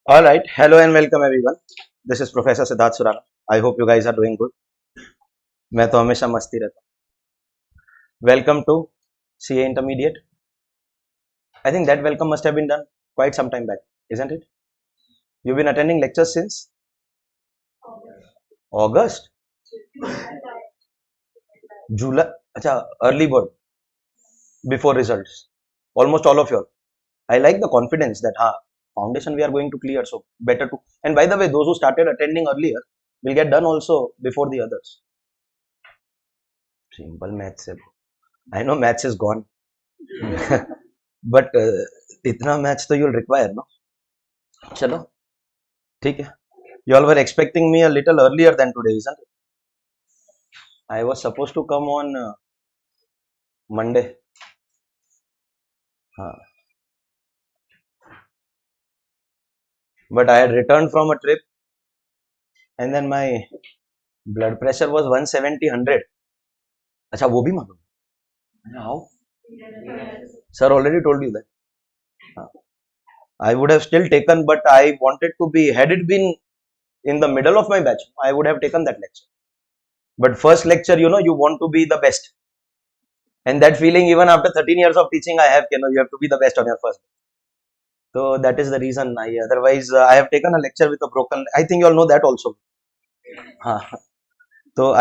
All right. Hello and welcome everyone. This is Professor Siddharth Surana. I hope you guys are doing good. मैं तो हमेशा मस्ती रहता हूँ. Welcome to CA Intermediate. I think that welcome must have been done quite some time back, isn't it? You've been attending lectures since August, July. अच्छा, early bird before results. Almost all of you all. I like the confidence that foundation we are going to clear, so better to. And by the way, those who started attending earlier will get done also before the others. Simple maths. I know maths is gone, but इतना maths तो you'll require, no? चलो, ठीक है. You all were expecting me a little earlier than today, isn't it? I was supposed to come on Monday. But I had returned from a trip and then my blood pressure was 170, 100. अच्छा वो भी मालूम? How? Sir already told you that. I would have still taken, but I wanted to be, had it been in the middle of my batch, I would have taken that lecture. But first lecture, you want to be the best. And that feeling, even after 13 years of teaching, I have, you have to be the best on your first. So that is the reason. Otherwise, I have taken a lecture with a broken, I think you all know that also. So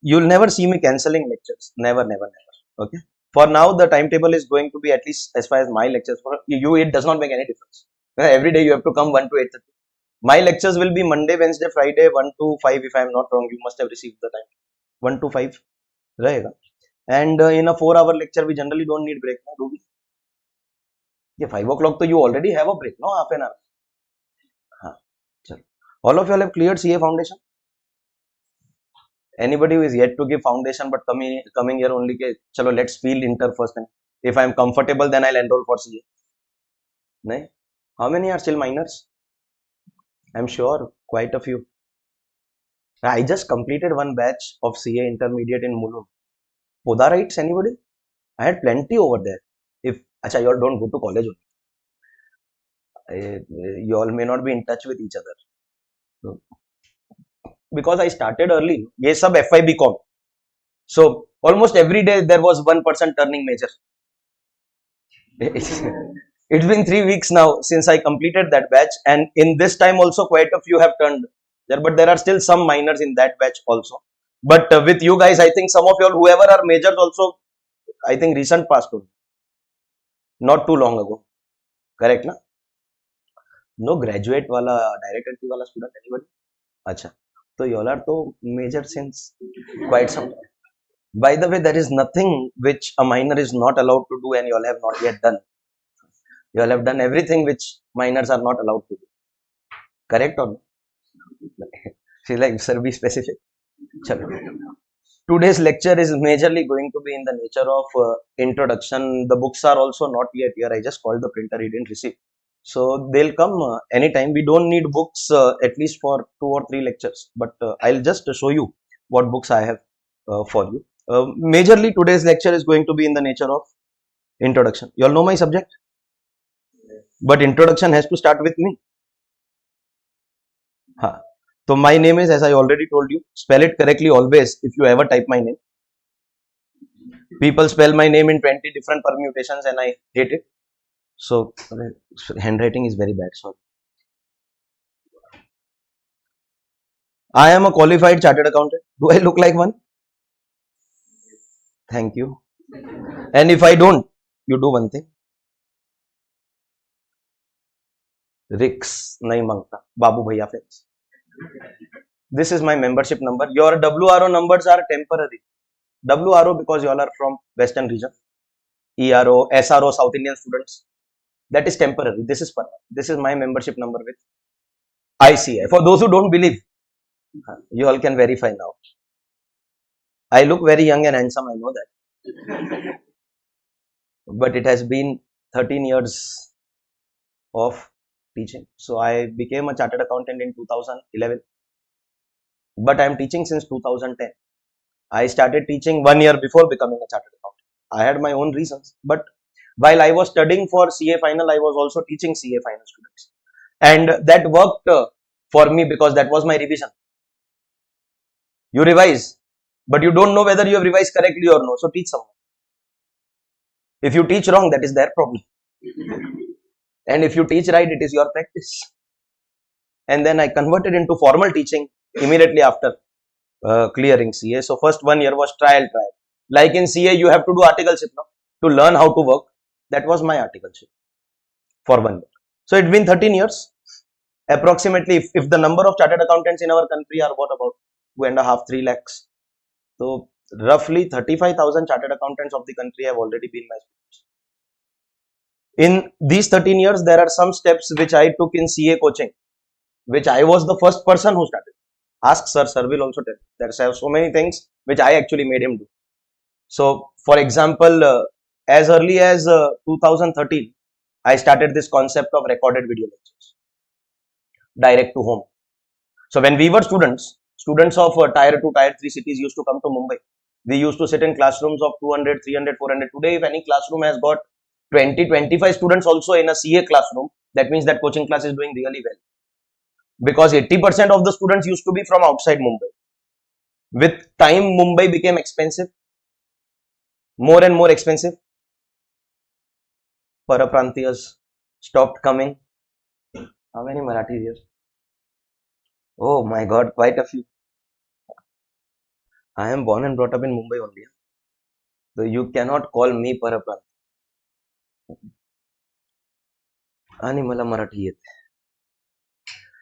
you'll never see me cancelling lectures. Never, never, never. Okay. For now, the timetable is going to be, at least as far as my lectures. For you, it does not make any difference. Every day you have to come 1 to 8:30. My lectures will be Monday, Wednesday, Friday, 1 to 5. If I am not wrong, you must have received the time. 1 to 5. Right? And in a 4-hour lecture, we generally don't need break. No, do we? Yeah, 5 o'clock, so you already have a break. No, half an hour. All of you all have cleared CA foundation? Anybody who is yet to give foundation but coming here only ke chalo let's feel inter first, and if I am comfortable then I'll enroll for CA. No? How many are still minors? I'm sure quite a few. I just completed one batch of CA intermediate in Mulund. Podarites, anybody? I had plenty over there. If acha, you all don't go to college only. You all may not be in touch with each other. So, because I started early, ये सब FI BCom. So almost every day there was one person turning major. It's been 3 weeks now since I completed that batch, and in this time also quite a few have turned there, but there are still some minors in that batch also. But with you guys, I think some of you all, whoever are majors also, I think recent past only, not too long ago. Correct, na? No graduate wala, direct entry wala student, anybody? Acha. So you all are to major since quite some time. By the way, there is nothing which a minor is not allowed to do and you all have not yet done. You all have done everything which minors are not allowed to do. Correct or no? She's like, sir, be specific. Chalo. Today's lecture is majorly going to be in the nature of introduction. The books are also not yet here. I just called the printer, he didn't receive. So they'll come anytime. We don't need books at least for 2 or 3 lectures. But I'll just show you what books I have for you. Majorly today's lecture is going to be in the nature of introduction. You all know my subject? But introduction has to start with me. So my name is, as I already told you, spell it correctly always if you ever type my name. People spell my name in 20 different permutations and I hate it. So handwriting is very bad. Sorry. I am a qualified chartered accountant. Do I look like one? Thank you. And if I don't, you do one thing. Riks nahi mangta. Babu bhaiya friends. This is my membership number. Your WRO numbers are temporary. WRO because you all are from Western region. ERO, SRO, South Indian students. That is temporary. This is permanent. This is my membership number with ICAI. For those who don't believe, you all can verify now. I look very young and handsome, I know that. But it has been 13 years of teaching. So I became a chartered accountant in 2011. But I am teaching since 2010. I started teaching 1 year before becoming a chartered accountant. I had my own reasons. But while I was studying for CA final, I was also teaching CA final students. and that worked for me because that was my revision. You revise, but you don't know whether you have revised correctly or no. So teach someone. If you teach wrong, that is their problem. And if you teach right, it is your practice. And then I converted into formal teaching immediately after clearing CA. So first 1 year was trial. Like in CA, you have to do articleship now to learn how to work. That was my articleship for 1 year. So it's been 13 years. Approximately, if the number of chartered accountants in our country are what, about 2.5, 3 lakhs. So roughly 35,000 chartered accountants of the country have already been my students. In these 13 years, there are some steps which I took in CA coaching, which I was the first person who started. Ask sir, sir will also tell. There are so many things which I actually made him do. So for example, as early as 2013, I started this concept of recorded video lectures, direct to home. So when we were students of tier 2, tier 3 cities used to come to Mumbai. We used to sit in classrooms of 200, 300, 400. Today, if any classroom has got 20, 25 students also in a CA classroom, that means that coaching class is doing really well. Because 80% of the students used to be from outside Mumbai. With time, Mumbai became expensive. More and more expensive. Paraprantiyas stopped coming. How many Marathis here? Oh my God, quite a few. I am born and brought up in Mumbai only. So you cannot call me Paraprant. Ani mala Marathi yet.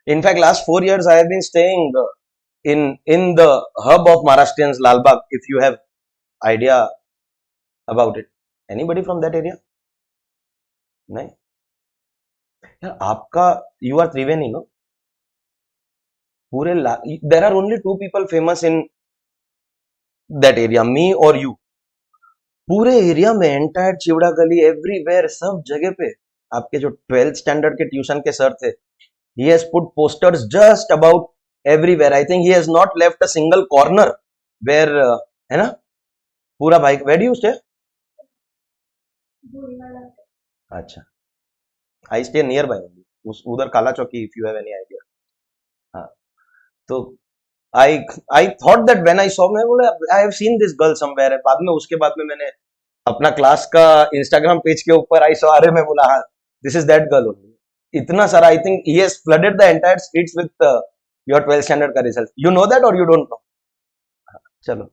In fact, last 4 years I have been staying in the hub of Maharashtrians, Lalbagh. If you have idea about it, anybody from that area? No. You are Triveni, no? There are only 2 people famous in that area, me or you. पूरे area में entire चिवड़ा गली everywhere सब जगह पे आपके जो 12th standard के tuition के सर थे, he has put posters just about everywhere. I think he has not left a single corner where है ना पूरा भाई. Where do you stay? अच्छा, I stay nearby उधर काला चौकी. If you have any idea. हाँ, तो I thought that when I saw, मैं बोला I have seen this girl somewhere. बाद में उसके बाद में मैंने अपना क्लास का Instagram पेज के ऊपर I saw, अरे मैं बोला हाँ, this is that girl only. इतना सारा, I think he has flooded the entire streets with your 12th standard का result. You know that or you don't know? चलो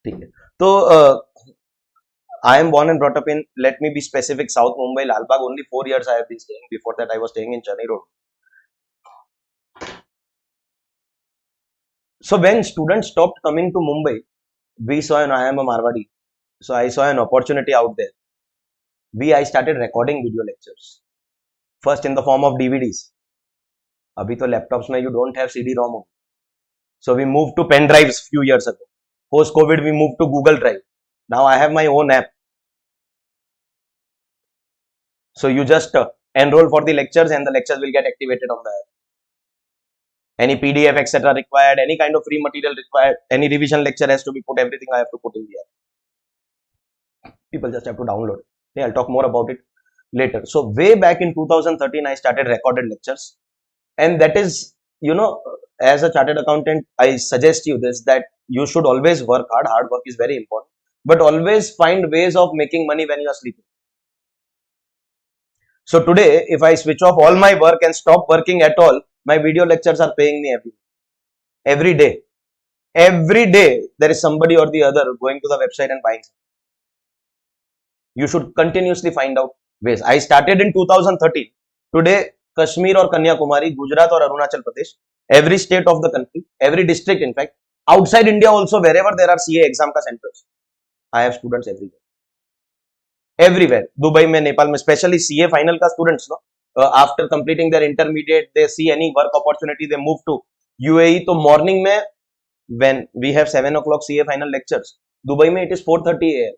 ठीक है. तो I am born and brought up in, let me be specific, South Mumbai, Lalbagh. Only 4 years I have been staying. Before that I was staying in Chennai Road. So when students stopped coming to Mumbai, we saw, and I am a Marwadi, so I saw an opportunity out there. I started recording video lectures. First in the form of DVDs. Abhi to laptops mein you don't have CD-ROM. So we moved to pen drives few years ago. Post COVID we moved to Google Drive. Now I have my own app. So you just enroll for the lectures and the lectures will get activated on the app. Any PDF etc. required, any kind of free material required, any revision lecture has to be put, everything I have to put in the app. People just have to download it. Okay, I'll talk more about it later. So way back in 2013 I started recorded lectures, and that is, as a chartered accountant I suggest you this, that you should always work hard. Hard work is very important, but always find ways of making money when you are sleeping. So today if I switch off all my work and stop working at all, my video lectures are paying me every day. Every day there is somebody or the other going to the website and buying something. You should continuously find out ways. I started in 2013. Today, Kashmir or Kanyakumari, Gujarat or Arunachal Pradesh, every state of the country, every district in fact, outside India also, wherever there are CA exam ka centers, I have students everywhere. Everywhere. Dubai mein, Nepal mein, especially CA final ka students, no? After completing their intermediate, they see any work opportunity, they move to UAE. So morning mein, when we have 7 o'clock CA final lectures, Dubai mein it is 4:30 AM.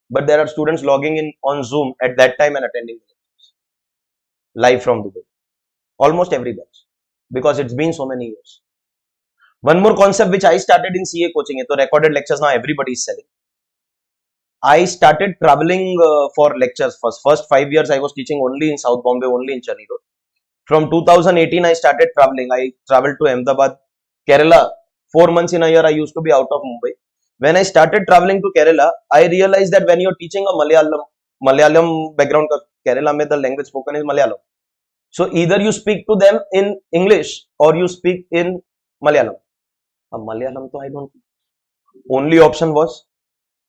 But there are students logging in on Zoom at that time and attending the lectures live from Dubai. Almost every batch, because it's been so many years. One more concept which I started in CA coaching, so recorded lectures now everybody is selling. I started traveling for lectures first. First 5 years I was teaching only in South Bombay, only in Chennai Road. From 2018, I started traveling. I traveled to Ahmedabad, Kerala. 4 months in a year, I used to be out of Mumbai. When I started traveling to Kerala, I realized that when you're teaching a Malayalam background, Kerala mein the language spoken is Malayalam. So either you speak to them in English or you speak in Malayalam. Malayalam, so I don't. Only option was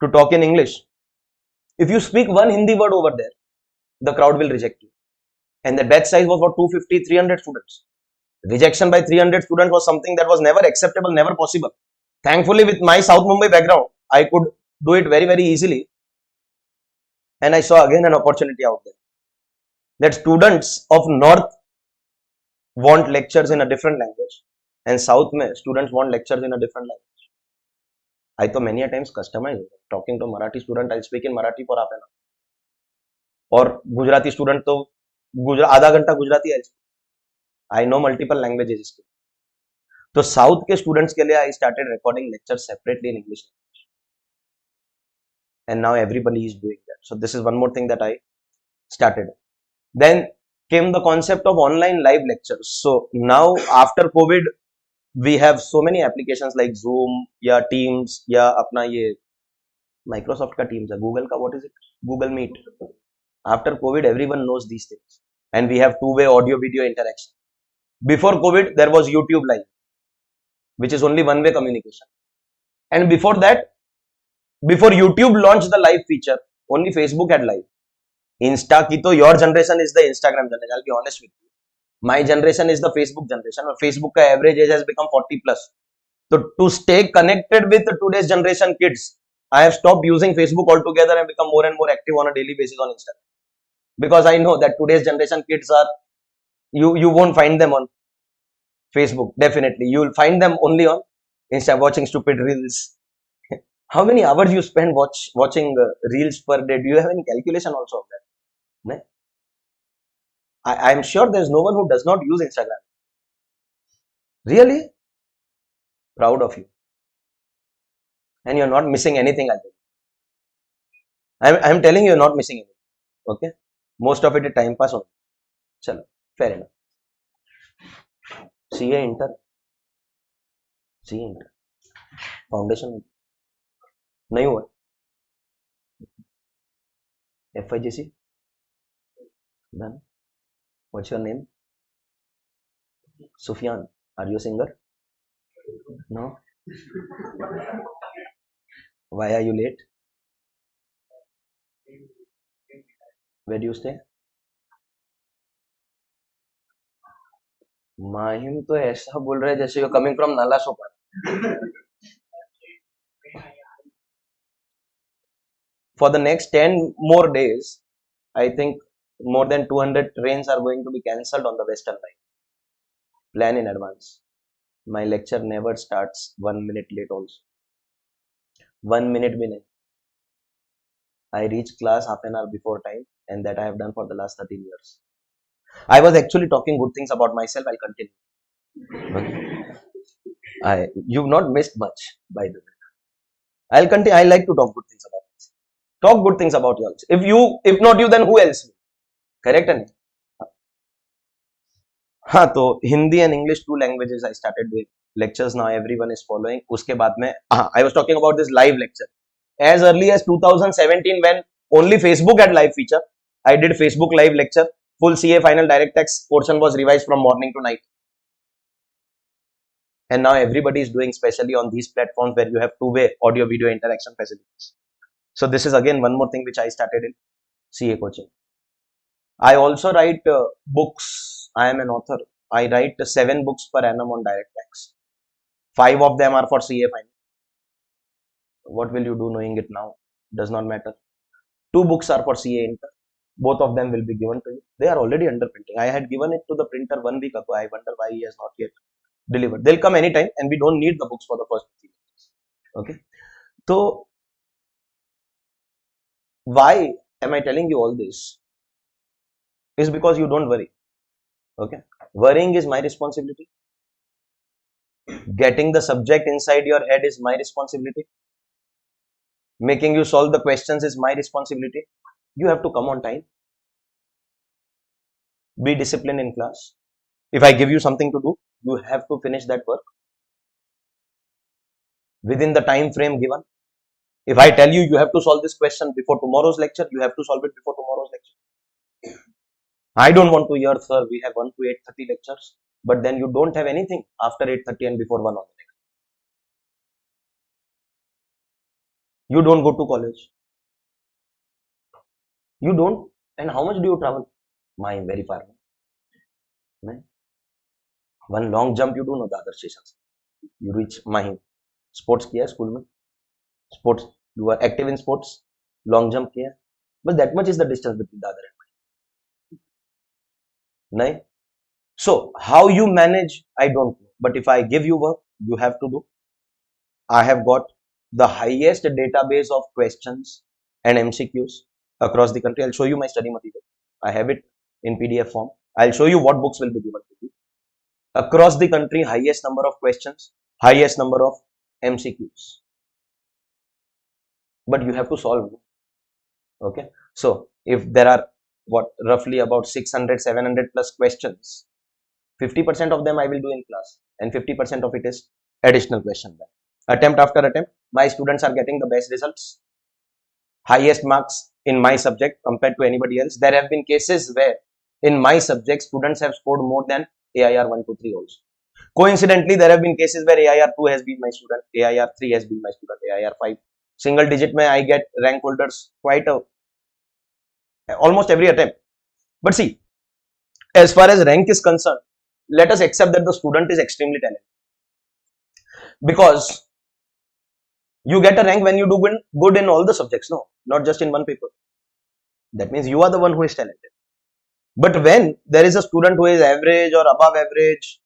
to talk in English. If you speak one Hindi word over there, the crowd will reject you. And the batch size was for 250, 300 students. Rejection by 300 students was something that was never acceptable, never possible. Thankfully, with my South Mumbai background, I could do it very, very easily. And I saw again an opportunity out there. That students of North want lectures in a different language. And South mein, students want lectures in a different language. I thought many a times customize. Talking to Marathi student, I'll speak in Marathi for half an hour. Or Gujarati student, to आधा घंटा गुजराती है. I know multiple languages. तो south के students के लिए I started recording lectures separately in English language. And now everybody is doing that. So this is one more thing that I started. Then came the concept of online live lectures. So now after COVID, we have so many applications like Zoom, या Teams, या अपना ये Microsoft का Teams है, Google का what is it? Google Meet. After COVID, everyone knows these things. And we have two-way audio-video interaction. Before COVID, there was YouTube Live, which is only one-way communication. And before that, before YouTube launched the live feature, only Facebook had live. Insta की तो your generation is the Instagram generation. I'll be honest with you. My generation is the Facebook generation. और Facebook का average age has become 40 plus. So to stay connected with today's generation kids, I have stopped using Facebook altogether and become more and more active on a daily basis on Instagram. Because I know that today's generation kids are, you won't find them on Facebook, definitely. You will find them only on Insta, watching stupid reels. How many hours you spend watching reels per day? Do you have any calculation also of that? No? I'm sure there's no one who does not use Instagram. Really? Proud of you. And you're not missing anything, I think. I'm telling you, you're not missing anything. Okay? Most of it is time pass only. Chalo, fair enough. CA Inter. CA Inter. Foundation. नहीं हुआ. FIGC. Done. What's your name? Sufyan. Are you a singer? No. Why are you late? Where do you stay? Mahim तो ऐसा बोल रहे जैसे you're coming from Nala Sopar. For the next 10 more days, I think more than 200 trains are going to be cancelled on the Western Line. Plan in advance. My lecture never starts 1 minute late also. 1 minute bhi nahi. I reach class half an hour before time, and that I have done for the last 13 years. I was actually talking good things about myself. I'll continue. You've not missed much, by the way. I'll continue. I like to talk good things about myself. Talk good things about yours. If not you, then who else? Correct? And हाँ तो Hindi and English, two languages I started doing lectures. Now everyone is following. उसके बाद में I was talking about this live lecture. As early as 2017, when only Facebook had live feature, I did Facebook live lecture. Full CA final direct tax portion was revised from morning to night. And now everybody is doing, especially on these platforms where you have two-way audio-video interaction facilities. So this is again one more thing which I started in CA coaching. I also write books. I am an author. I write 7 books per annum on direct tax. 5 of them are for CA final. What will you do knowing it now? Does not matter. 2 books are for CA inter. Both of them will be given to you. They are already under printing. I had given it to the printer 1 week ago. I wonder why he has not yet delivered. They'll come anytime, and we don't need the books for the first 3 months. Okay. So why am I telling you all this? Is because you don't worry. Okay. Worrying is my responsibility. Getting the subject inside your head is my responsibility. Making you solve the questions is my responsibility. You have to come on time. Be disciplined in class. If I give you something to do, you have to finish that work within the time frame given. If I tell you, you have to solve this question before tomorrow's lecture, you have to solve it before tomorrow's lecture. I don't want to hear, sir, we have 1 to 8:30 lectures, but then you don't have anything after 8:30 and before 1 on the next. You don't go to college. You don't. And how much do you travel? Mine, very far. Right? One long jump you do, no, the other stations. You reach Mahim. Sports kiya school mein. Sports, you are active in sports. Long jump kiya. But that much is the distance between the other and mine. Nahin? So, how you manage, I don't know. But if I give you work, you have to do. I have got the highest database of questions and MCQs across the country. I'll show you my study material. I have it in PDF form. I'll show you what books will be given to you. Across the country, highest number of questions, highest number of MCQs. But you have to solve. Okay. So, if there are roughly about 600, 700 plus questions, 50% of them I will do in class and 50% of it is additional question bank. Attempt after attempt, my students are getting the best results, highest marks in my subject compared to anybody else. There have been cases where in my subject, students have scored more than AIR 1 to 3 also. Coincidentally, there have been cases where AIR 2 has been my student, AIR 3 has been my student, AIR 5. Single digit mein I get rank holders almost every attempt. But see, as far as rank is concerned, let us accept that the student is extremely talented. Because you get a rank when you do good in all the subjects, no, not just in one paper. That means you are the one who is talented. But when there is a student who is average or above average,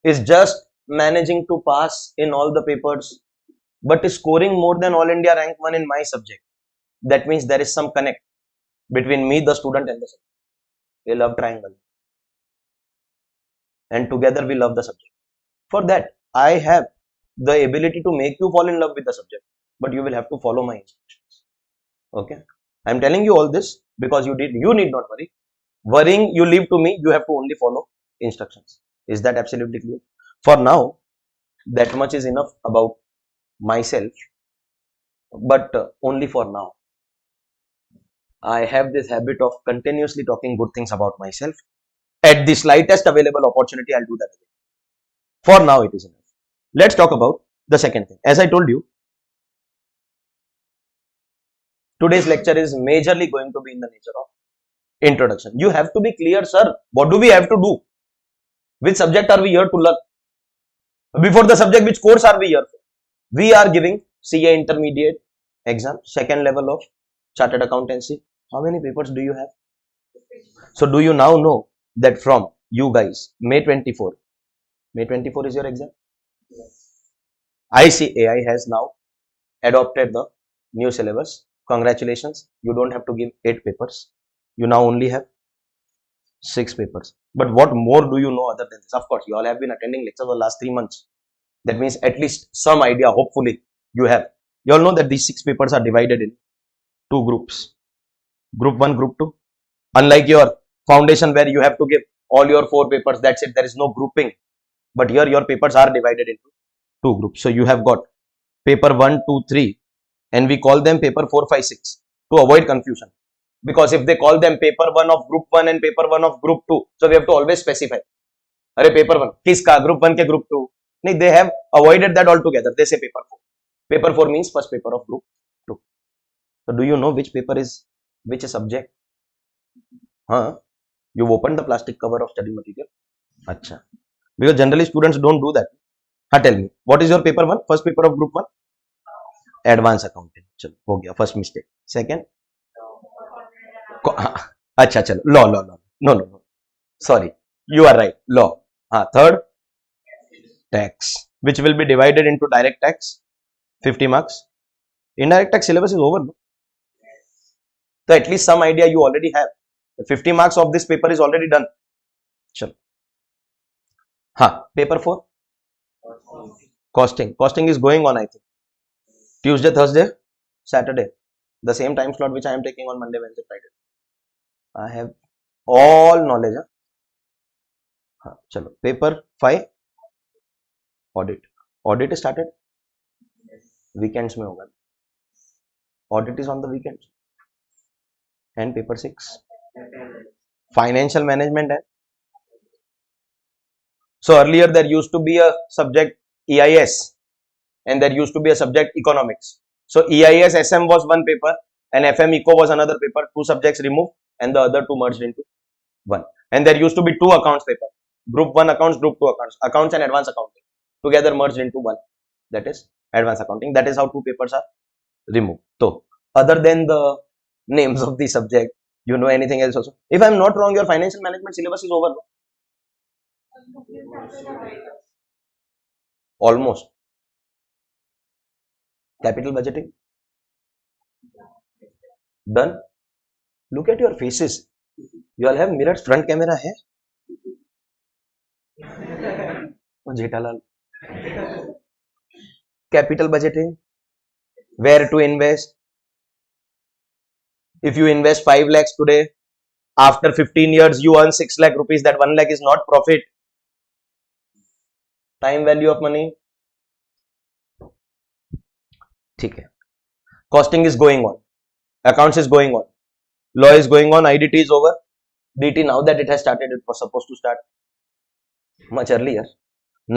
is just managing to pass in all the papers, but is scoring more than all India rank 1 in my subject, that means there is some connect between me, the student, and the subject. We love triangle. And together we love the subject. For that, I have the ability to make you fall in love with the subject, but you will have to follow my instructions. Okay. I am telling you all this because you need not worry. Worrying, you leave to me, you have to only follow instructions. Is that absolutely clear? For now, that much is enough about myself, but only for now. I have this habit of continuously talking good things about myself. At the slightest available opportunity, I'll do that again. For now, it is enough. Let's talk about the second thing. As I told you, today's lecture is majorly going to be in the nature of introduction. You have to be clear, sir. What do we have to do? Which subject are we here to learn? Before the subject, which course are we here for? We are giving CA intermediate exam, second level of Chartered Accountancy. How many papers do you have? So, do you now know that from you guys, May 24 is your exam? ICAI has now adopted the new syllabus. Congratulations, you don't have to give 8 papers. You now only have 6 papers. But what more do you know other than this? Of course, you all have been attending lectures for the last 3 months. That means at least some idea, hopefully, you have. You all know that these 6 papers are divided in 2 groups. Group 1, Group 2. Unlike your foundation where you have to give all your 4 papers, that's it. There is no grouping. But here your papers are divided into 2 groups. So you have got paper 1, 2, 3 and we call them paper 4, 5, 6 to avoid confusion. Because if they call them paper 1 of group 1 and paper 1 of group 2, so we have to always specify. Arey paper 1, kiska? Group 1 ke group 2? No, they have avoided that altogether. They say paper 4. Paper 4 means first paper of group 2. So do you know which paper is which subject? Huh? You've opened the plastic cover of study material. Acha. Because generally students don't do that. Tell me, what is your paper 1? First paper of group 1? Advanced accounting. Chalo, ho gaya. First mistake. Second? Acha, chalo. Law. No. Sorry. You are right. Law. Third? Tax. Which will be divided into direct tax. 50 marks. Indirect tax syllabus is over. No? So at least some idea you already have. The 50 marks of this paper is already done. Chalo. Paper 4? Costing. Costing is going on, I think. Tuesday, Thursday, Saturday. The same time slot which I am taking on Monday, Wednesday, Friday. I have all knowledge. हाँ चलो paper 5 audit started weekends में होगा audit is on the weekend and paper 6 financial management है so earlier there used to be a subject EIS and there used to be a subject economics so EIS SM was one paper and FM Eco was another paper two subjects removed and the other two merged into one and there used to be two accounts paper group 1 accounts group 2 accounts and advanced accounting together merged into one that is advanced accounting that is how two papers are removed so other than the names of the subject you know anything else also if I'm not wrong your financial management syllabus is over no? Almost capital budgeting done look at your faces you all have mirrors front camera hai Jetalal capital budgeting where to invest if you invest 5 lakhs today after 15 years you earn 6 lakh rupees that 1 lakh is not profit time value of money ठीक है costing is going on accounts is going on law is going on IDT is over DT now that it has started it was supposed to start much earlier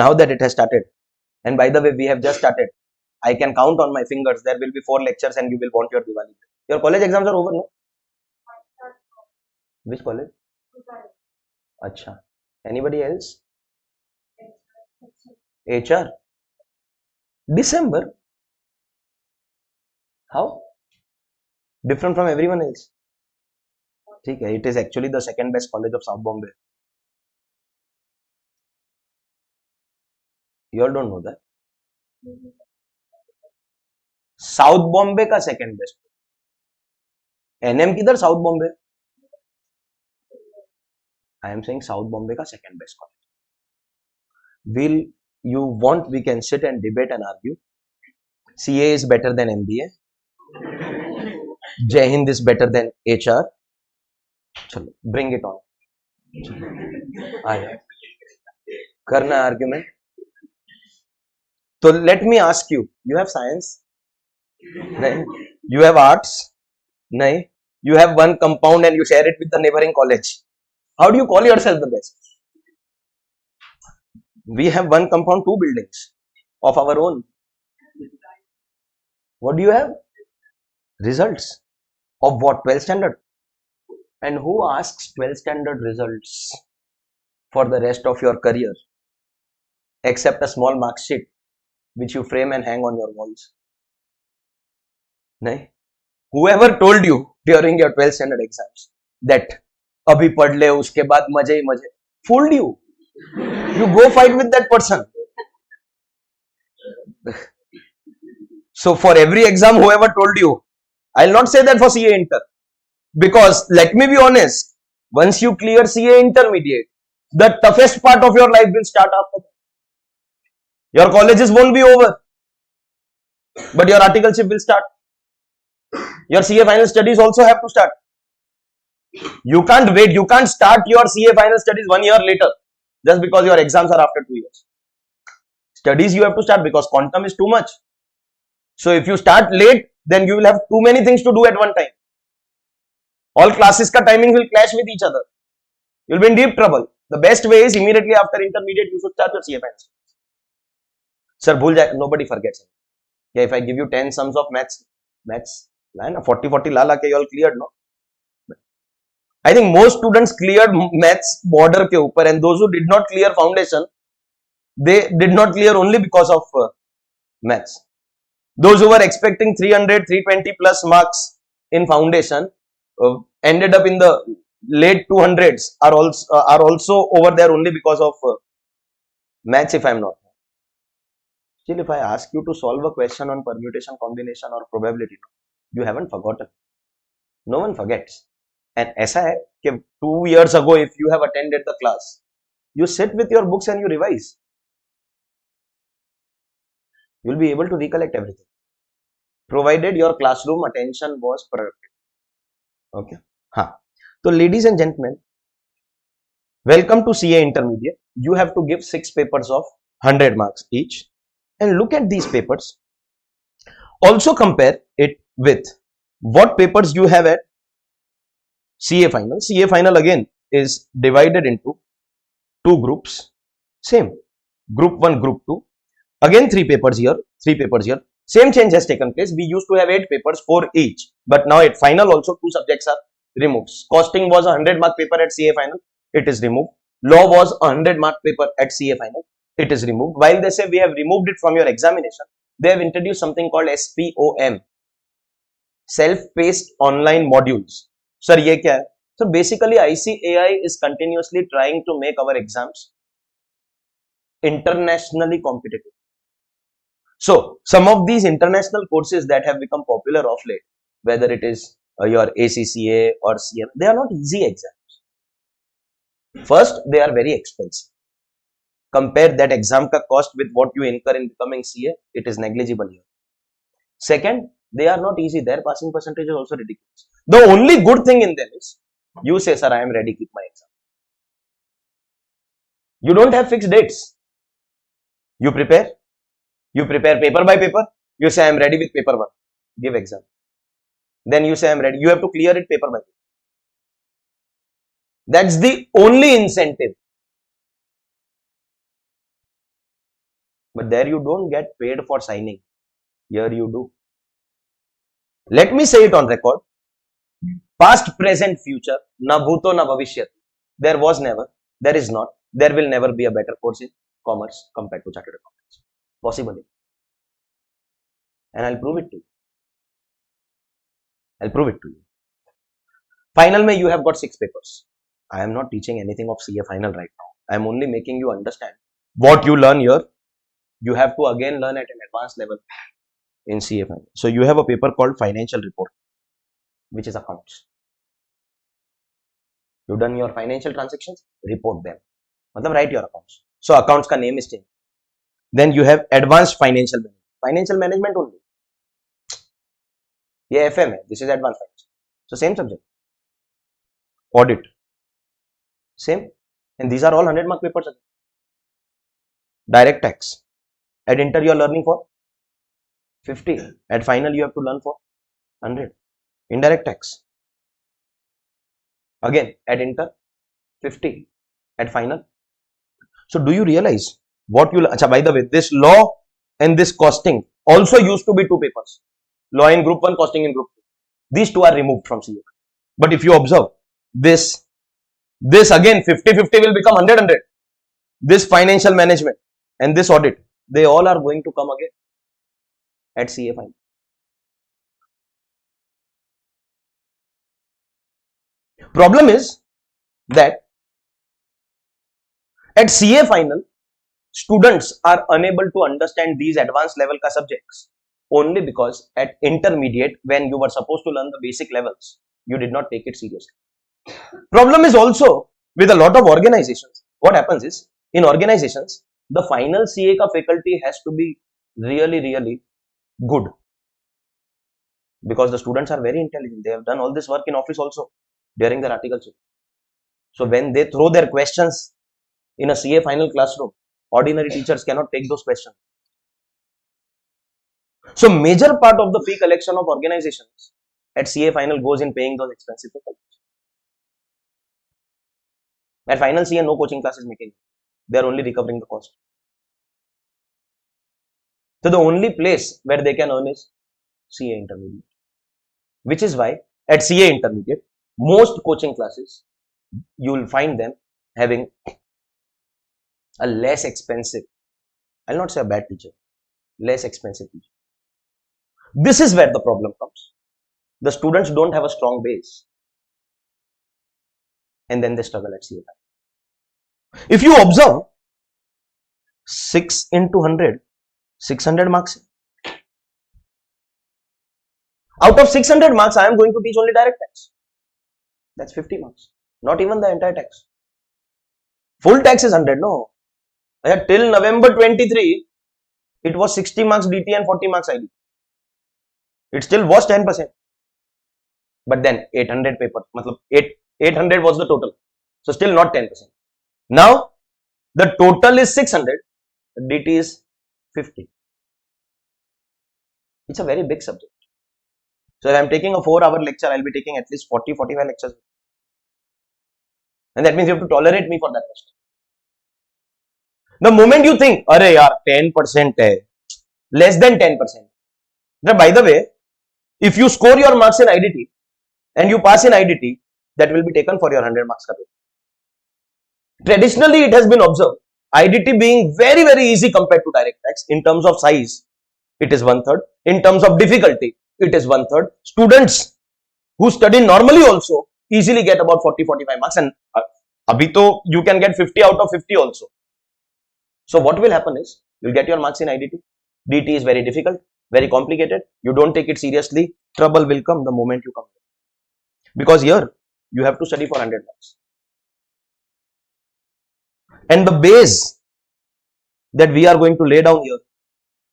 now that it has started and by the way we have just started I can count on my fingers there will be 4 lectures and you will want your Diwali your college exams are over no which college acha anybody else HR December how different from everyone else ठीक है it is actually the second best college of South Bombay you all don't know that South Bombay का second best NM किधर South Bombay I am saying South Bombay का second best college will you want we can sit and debate and argue CA is better than MBA Jai Hind is better than HR चलो bring it on आया करना argument so let me ask you you have science nahi you have arts nahi you have one compound and you share it with the neighboring college how do you call yourself the best we have one compound two buildings of our own what do you have results of what 12th standard and who asks 12th standard results for the rest of your career except a small mark sheet which you frame and hang on your walls nahi whoever told you during your 12th standard exams that abhi pad le uske baad maje hi maje fooled you you go fight with that person so for every exam whoever told you I'll not say that for CA inter because let me be honest once you clear CA intermediate the toughest part of your life will start after that. Your colleges won't be over but your articleship will start your CA final studies also have to start you can't wait you can't start your CA final studies 1 year later just because your exams are after 2 years studies you have to start because quantum is too much so if you start late then you will have too many things to do at one time all classes ka timing will clash with each other you'll be in deep trouble the best way is immediately after intermediate you should start your CA final studies sir bhul jaye nobody forgets yeah if I give you 10 sums of maths 40 la ke you all cleared no I think most students cleared maths border ke upar and those who did not clear foundation they did not clear only because of maths those who were expecting 300 320 plus marks in foundation ended up in the late 200s are also over there only because of maths if I am not wrong. Still if I ask you to solve a question on permutation combination or probability you haven't forgotten no one forgets and ऐसा है कि 2 years ago if you have attended the class you sit with your books and you revise you'll be able to recollect everything provided your classroom attention was productive okay हाँ तो ladies and gentlemen Welcome to CA Intermediate. You have to give 6 papers of 100 marks each. And look at these papers. Also compare it with what papers you have at CA Final. CA Final again is divided into 2 groups. Same. Group 1, Group 2. Again 3 papers here, 3 papers here. Same change has taken place. We used to have 8 papers, 4 each. But now at final also 2 subjects are removed. Costing was a 100 mark paper at CA Final. It is removed. Law was a 100 mark paper at CA Final. It is removed. While they say we have removed it from your examination, they have introduced something called SPOM, self-paced online modules. Sir, ye kya hai? So basically ICAI is continuously trying to make our exams internationally competitive. So some of these international courses that have become popular of late, whether it is your ACCA or CM, they are not easy exams. First, they are very expensive. Compare that exam ka cost with what you incur in becoming CA, it is negligible here. Second, they are not easy. Their passing percentage is also ridiculous. The only good thing in them is, you say, sir, I am ready, keep my exam. You don't have fixed dates. You prepare paper by paper. You say, I am ready with paper 1, give exam. Then you say, I am ready. You have to clear it paper by paper. That's the only incentive. But there you don't get paid for signing. Here you do. Let me say it on record. Past, present, future, na bhuto na bhavishyat. There was never, there is not, there will never be a better course in commerce compared to chartered accountancy. Possibly. And I'll prove it to you. Final mein you have got 6 papers. I am not teaching anything of CA final right now. I am only making you understand what you learn here. You have to again learn at an advanced level in CA final. So you have a paper called financial report, which is accounts. You done your financial transactions, report them. Matlab write your accounts. So accounts ka name is changed. Then you have advanced financial management. Financial management only. Ye FM hai. This is advanced finance. So same subject. Audit. Same. And these are all 100 mark papers. Direct tax. At inter you are learning for 50. At final you have to learn for 100. Indirect tax. Again at inter 50. At final. So do you realize what you learn? By the way, this law and this costing also used to be 2 papers. Law in group 1, costing in group 2. These 2 are removed from CA. But if you observe this again 50-50 will become 100-100. This financial management and this audit, they all are going to come again at CA final. Problem is that at CA final, students are unable to understand these advanced level ka subjects only because at intermediate, when you were supposed to learn the basic levels, you did not take it seriously. Problem is also with a lot of organizations. What happens is, in organizations, the final CA ka faculty has to be really good, because the students are very intelligent. They have done all this work in office also during their articles. So when they throw their questions in a CA final classroom, ordinary teachers cannot take those questions. So major part of the fee collection of organizations at CA final goes in paying those expensive faculty. At final CA, no coaching classes making. They are only recovering the cost. So the only place where they can earn is CA intermediate. Which is why at CA intermediate, most coaching classes, you will find them having a less expensive, I'll not say a bad teacher, less expensive teacher. This is where the problem comes. The students don't have a strong base. And then they struggle at CA. If you observe, 6 into 100, 600 marks. Out of 600 marks, I am going to teach only direct tax. That's 50 marks. Not even the entire tax. Full tax is 100, no. Till November 23, it was 60 marks DT and 40 marks ID. It still was 10%. But then 800 paper, 800 was the total. So still not 10%. Now the total is 600, dt is 50. It's a very big subject. So if I'm taking a 4-hour lecture, I'll be taking at least 40-45 lectures. And that means you have to tolerate me for that much. The moment you think, arey yaar, 10% hai, less than 10%. Now, by the way, if you score your marks in IDT and you pass in IDT, that will be taken for your 100 marks. Traditionally, it has been observed, IDT being very, very easy compared to direct tax in terms of size, it is 1/3. In terms of difficulty, it is 1/3. Students who study normally also easily get about 40-45 marks, and abhi to you can get 50 out of 50 also. So what will happen is, you'll get your marks in IDT. DT is very difficult, very complicated. You don't take it seriously, trouble will come the moment you come. Because here, you have to study for 100 marks. And the base that we are going to lay down here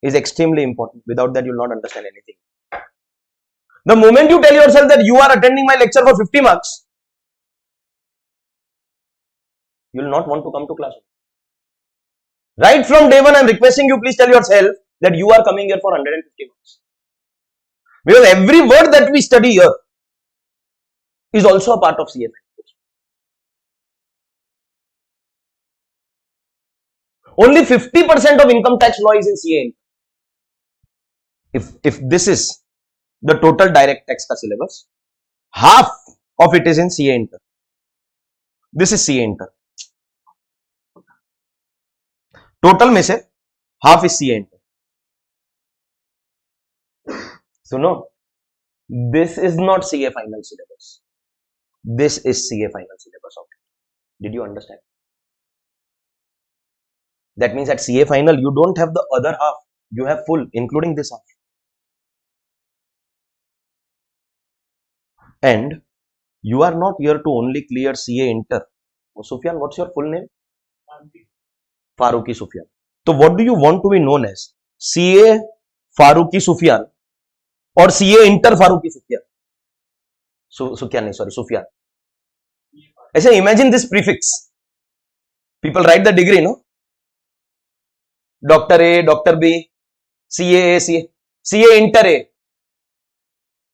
is extremely important. Without that, you will not understand anything. The moment you tell yourself that you are attending my lecture for 50 marks, you will not want to come to class. Right from day one, I am requesting you, please tell yourself that you are coming here for 150 marks. Because every word that we study here is also a part of CA. Only 50% of income tax law is in CA. If this is the total direct tax ka syllabus, half of it is in CA Inter. This is CA Inter. Total में से half is CA Inter. So no, this is not CA final syllabus. This is CA final syllabus. Did you understand? That means at CA final, you don't have the other half. You have full, including this half. And you are not here to only clear CA Inter. Oh, Sufyan, what's your full name? Farooqi Sufyan. So what do you want to be known as? CA Farooqi Sufyan or CA Inter Farooqi Sufyan? Sufyan. I say, imagine this prefix. People write the degree, no? Dr. A, Dr. B, CA, CA Inter A,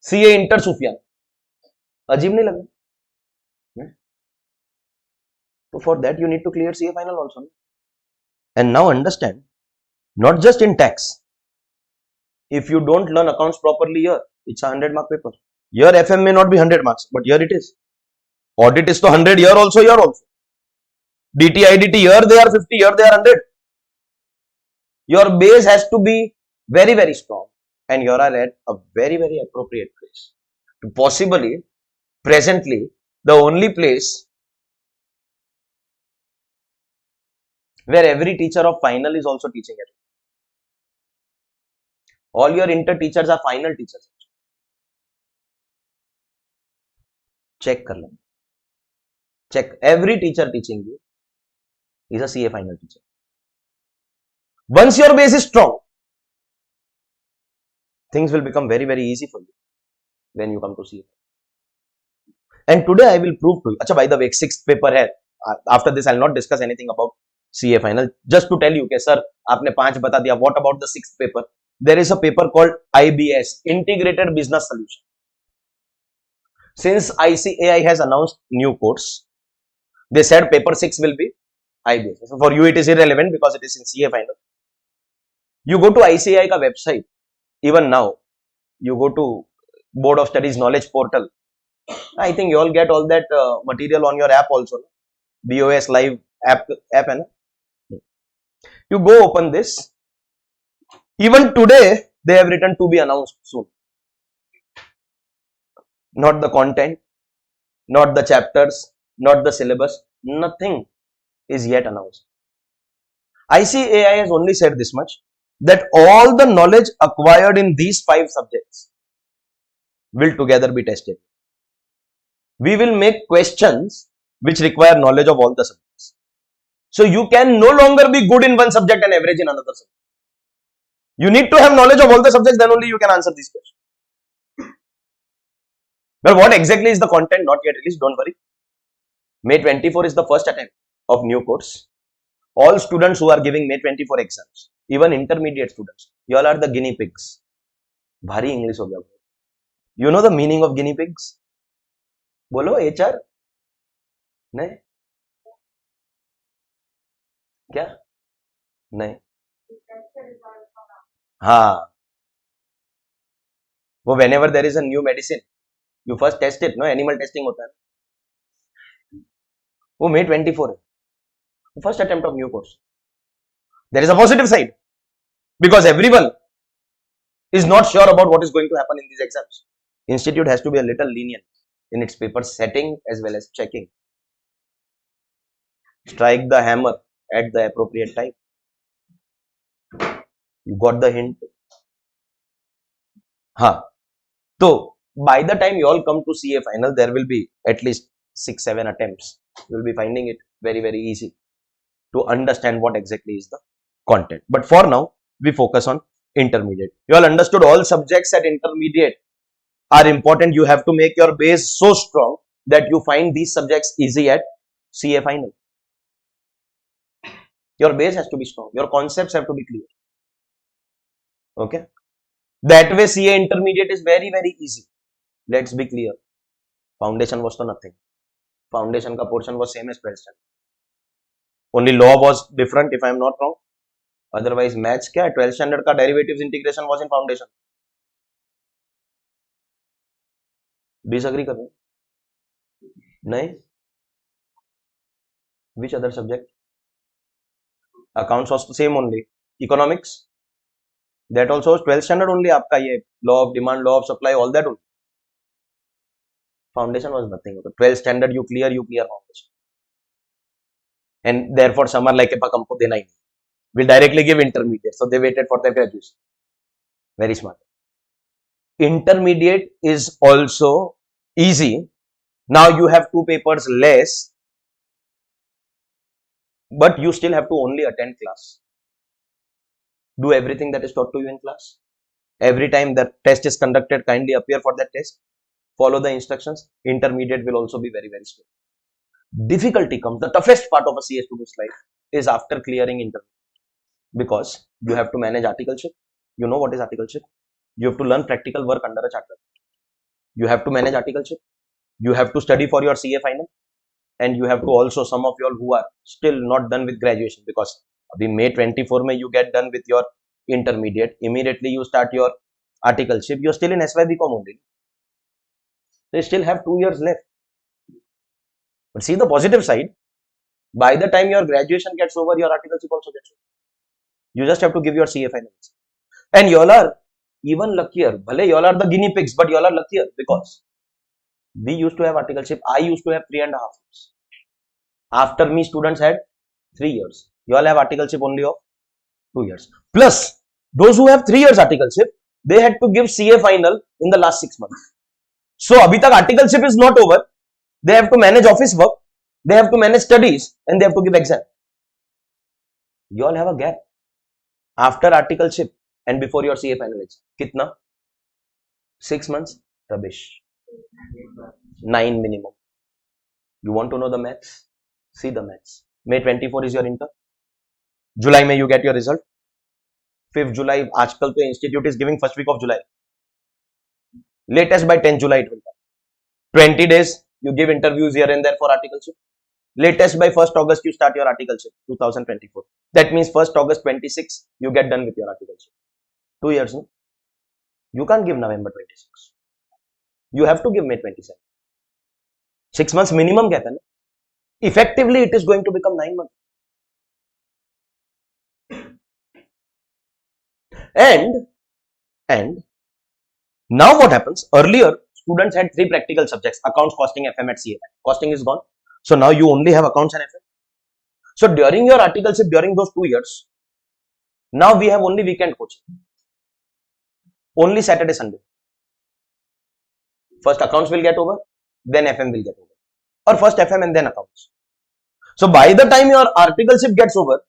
CA Inter Sufyan. अजीब नहीं लगा? So for that you need to clear CA final also. And now understand, not just in tax. If you don't learn accounts properly here, it's a 100 mark paper. Here FM may not be 100 marks, but here it is. Audit is to 100 here also, here also. DT, IDT, here they are 50, here they are 100. Your base has to be very, very strong. And you are at a very, very appropriate place. Possibly, presently, the only place where every teacher of final is also teaching it. All your inter teachers are final teachers. Check kar learn. Check. Every teacher teaching you is a CA final teacher. Once your base is strong, things will become very, very easy for you when you come to CA. And today I will prove to you. Achha, by the way, 6th paper hai. After this, I will not discuss anything about CA final. Just to tell you, okay, sir, aapne 5 bata diya. What about the 6th paper? There is a paper called IBS, Integrated Business Solution. Since ICAI has announced new course, they said paper 6 will be IBS. So for you, it is irrelevant because it is in CA final. You go to ICAI ka website. Even now, you go to Board of Studies Knowledge Portal. I think you all get all that material on your app also. BOS Live app hai na? You go open this. Even today, they have written to be announced soon. Not the content, not the chapters, not the syllabus, nothing is yet announced. ICAI has only said this much, that all the knowledge acquired in these 5 subjects will together be tested. We will make questions which require knowledge of all the subjects. So you can no longer be good in one subject and average in another subject. You need to have knowledge of all the subjects, then only you can answer these questions. Well, what exactly is the content? Not yet released, don't worry. May 24 is the first attempt. of new course. All students who are giving May 24 exams, even intermediate students, you all are the guinea pigs. भारी English हो गया. You know the meaning of guinea pigs? बोलो HR? नहीं? क्या? नहीं. हाँ. वो whenever there is a new medicine, you first test it, no? Animal testing होता है. वो May 24 है. First attempt of new course. There is a positive side because everyone is not sure about what is going to happen in these exams. Institute has to be a little lenient in its paper setting as well as checking. Strike the hammer at the appropriate time. You got the hint? Huh. So, by the time you all come to CA final, there will be at least 6-7 attempts. You will be finding it very, very easy to understand what exactly is the content. But for now, we focus on intermediate. You all understood all subjects at intermediate are important. You have to make your base so strong that you find these subjects easy at CA final. Your base has to be strong. Your concepts have to be clear. Okay. That way CA intermediate is very, very easy. Let's be clear. Foundation was to nothing. Foundation ka portion was same as 12th standard. Only law was different if I am not wrong. Otherwise maths क्या 12th standard का derivatives integration was in foundation. Disagree कर रहे? नहीं? Which other subject? Accounts was the same only. Economics? That also was 12th standard only. आपका ये law of demand, law of supply, all that only. Foundation was nothing. 12th standard you clear foundation. And therefore some are like हमको देना ही नहीं. Will directly give intermediate. So they waited for their graduation. Very smart. Intermediate is also easy. Now you have 2 papers less, but you still have to only attend class. Do everything that is taught to you in class. Every time that test is conducted, kindly appear for that test. Follow the instructions. Intermediate will also be very, very slow. Difficulty comes, the toughest part of a CS student's life is after clearing intermediate. Because you have to manage articleship. You know what is articleship? You have to learn practical work under a charter. You have to manage articleship. You have to study for your CA final. And you have to also, some of you all who are still not done with graduation, because abhi May 24 mein you get done with your intermediate, immediately you start your articleship. You are still in SYBCom only. They still have 2 years left. But see the positive side. By the time your graduation gets over, your articleship also gets over. You just have to give your CA finals. And you all are even luckier. Bhale, you all are the guinea pigs, but you all are luckier because we used to have articleship. I used to have 3.5 years. After me, students had 3 years. You all have articleship only of 2 years. Plus, those who have 3 years articleship, they had to give CA final in the last 6 months. So, abhi tak articleship is not over. They have to manage office work. They have to manage studies and they have to give exam. You all have a gap. After articleship and before your CA final exam. Kitna? 6 months? Rubbish. 9 minimum. You want to know the maths? See the maths. May 24 is your inter. July May you get your result. 5th July, आजकल तो institute is giving first week of July. Latest by 10th July it will come. 20 days you give interviews here and there for articleship. Latest by 1st August you start your articleship 2024. That means 1st August 26 you get done with your articleship. 2 years, no? You can't give November 26. You have to give May 27. 6 months minimum gap hai na? Effectively it is going to become 9 months. And now what happens? Earlier students had 3 practical subjects: accounts, costing, FM at CA. Costing is gone. So now you only have accounts and FM. So during your articleship, during those 2 years, now we have only weekend coaching. Only Saturday, Sunday. First accounts will get over, then FM will get over. Or first FM and then accounts. So by the time your articleship gets over,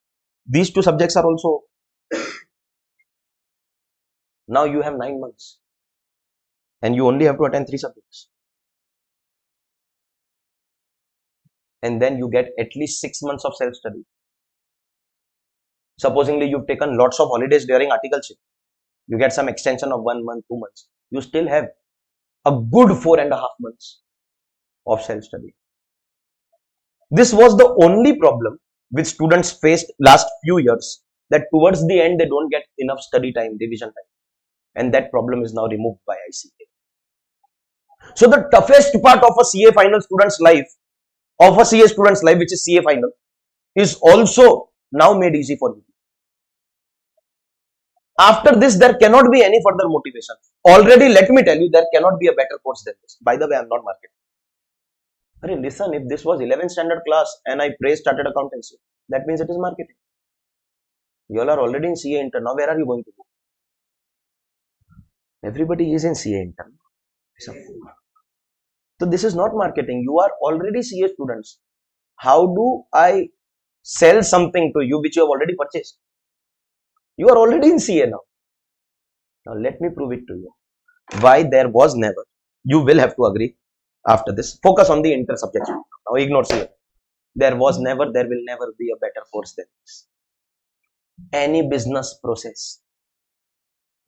these 2 subjects are also. Now you have 9 months. And you only have to attend 3 subjects. and then you get at least 6 months of self-study. Supposingly you've taken lots of holidays during articleship, you get some extension of 1 month, 2 months, you still have a good 4.5 months of self-study. This was the only problem which students faced last few years, that towards the end they don't get enough study time, revision time, and that problem is now removed by ICAI. So the toughest part of a CA final student's life, which is CA final, is also now made easy for you. After this, there cannot be any further motivation. Already, let me tell you, there cannot be a better course than this. By the way, I am not marketing. Arey, listen, if this was 11th standard class and I praise Chartered Accountancy, that means it is marketing. You all are already in CA intern. Now, where are you going to go? Everybody is in CA intern. So, this is not marketing. You are already CA students. How do I sell something to you which you have already purchased? You are already in CA now. Now, let me prove it to you. Why there was never. You will have to agree after this. Focus on the inter-subject. Now, ignore CA. There was never, there will never be a better course than this. Any business process,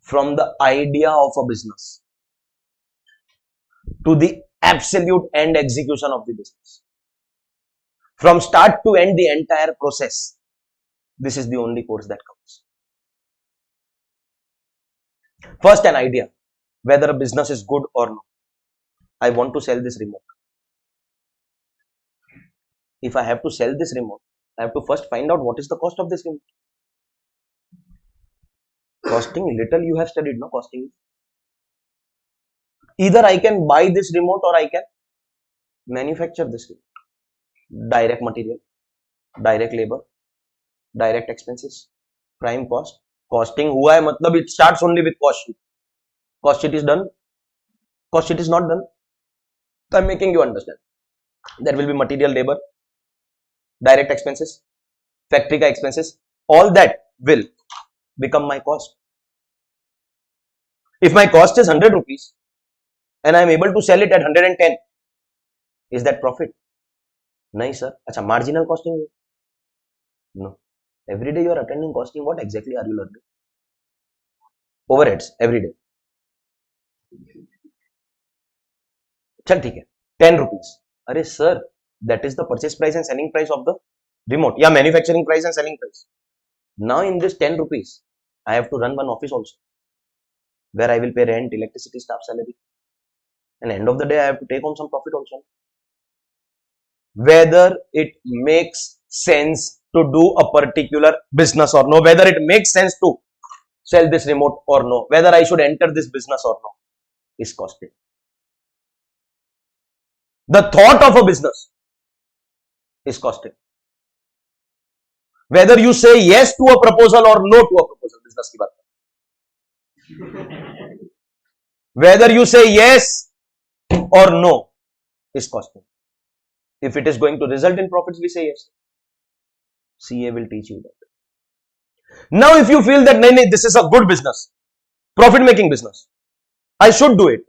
from the idea of a business to the absolute end execution of the business, from start to end, the entire process, this is the only course that comes. First, an idea, whether a business is good or not. I want to sell this remote. If I have to sell this remote, I have to first find out what is the cost of this remote. Costing little you have studied, no? Costing. Either I can buy this remote or I can manufacture this remote. Direct material, direct labor, direct expenses, prime cost. Costing हुआ है मतलब it starts only with cost sheet. Cost sheet is done. Cost sheet is not done. So I'm making you understand. There will be material, labor, direct expenses, factory ka expenses. All that will become my cost. If my cost is 100 rupees and I am able to sell it at 110, is that profit? No, sir. Acha, marginal costing? No. Every day you are attending costing, what exactly are you learning? Overheads, every day. Chal, theek hai. 10 rupees. Arey sir, that is the purchase price and selling price of the remote. Yeah, manufacturing price and selling price. Now in this 10 rupees, I have to run one office also, where I will pay rent, electricity, staff salary. And end of the day, I have to take home some profit also. Whether it makes sense to do a particular business or no, whether it makes sense to sell this remote or no, whether I should enter this business or no, is costing. The thought of a business is costing. Whether you say yes to a proposal or no to a proposal, business ki baat. Whether you say yes or no is costing. If it is going to result in profits, we say yes. CA will teach you that. Now, if you feel that this is a good business, profit making business, I should do it.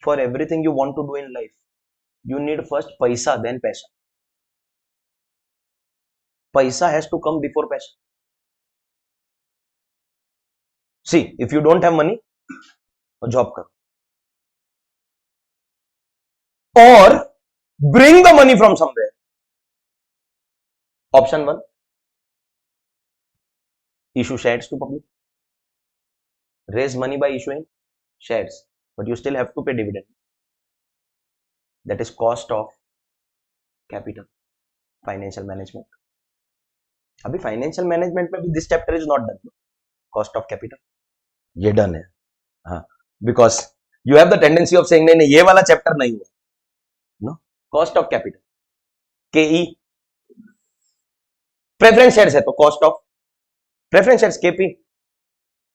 For everything you want to do in life, you need first paisa, then passion. Paisa has to come before passion. See, if you don't have money, a job karo. Or bring the money from somewhere. Option 1, issue shares to public. Raise money by issuing shares, but you still have to pay dividend. That is cost of capital, financial management. Abhi financial management mein bhi this chapter is not done. Cost of capital. Ye done hai. Because you have the tendency of saying, nahi, ye wala chapter nahi hua. No. Cost of capital. KE. Preference shares hai to cost of preference shares KP.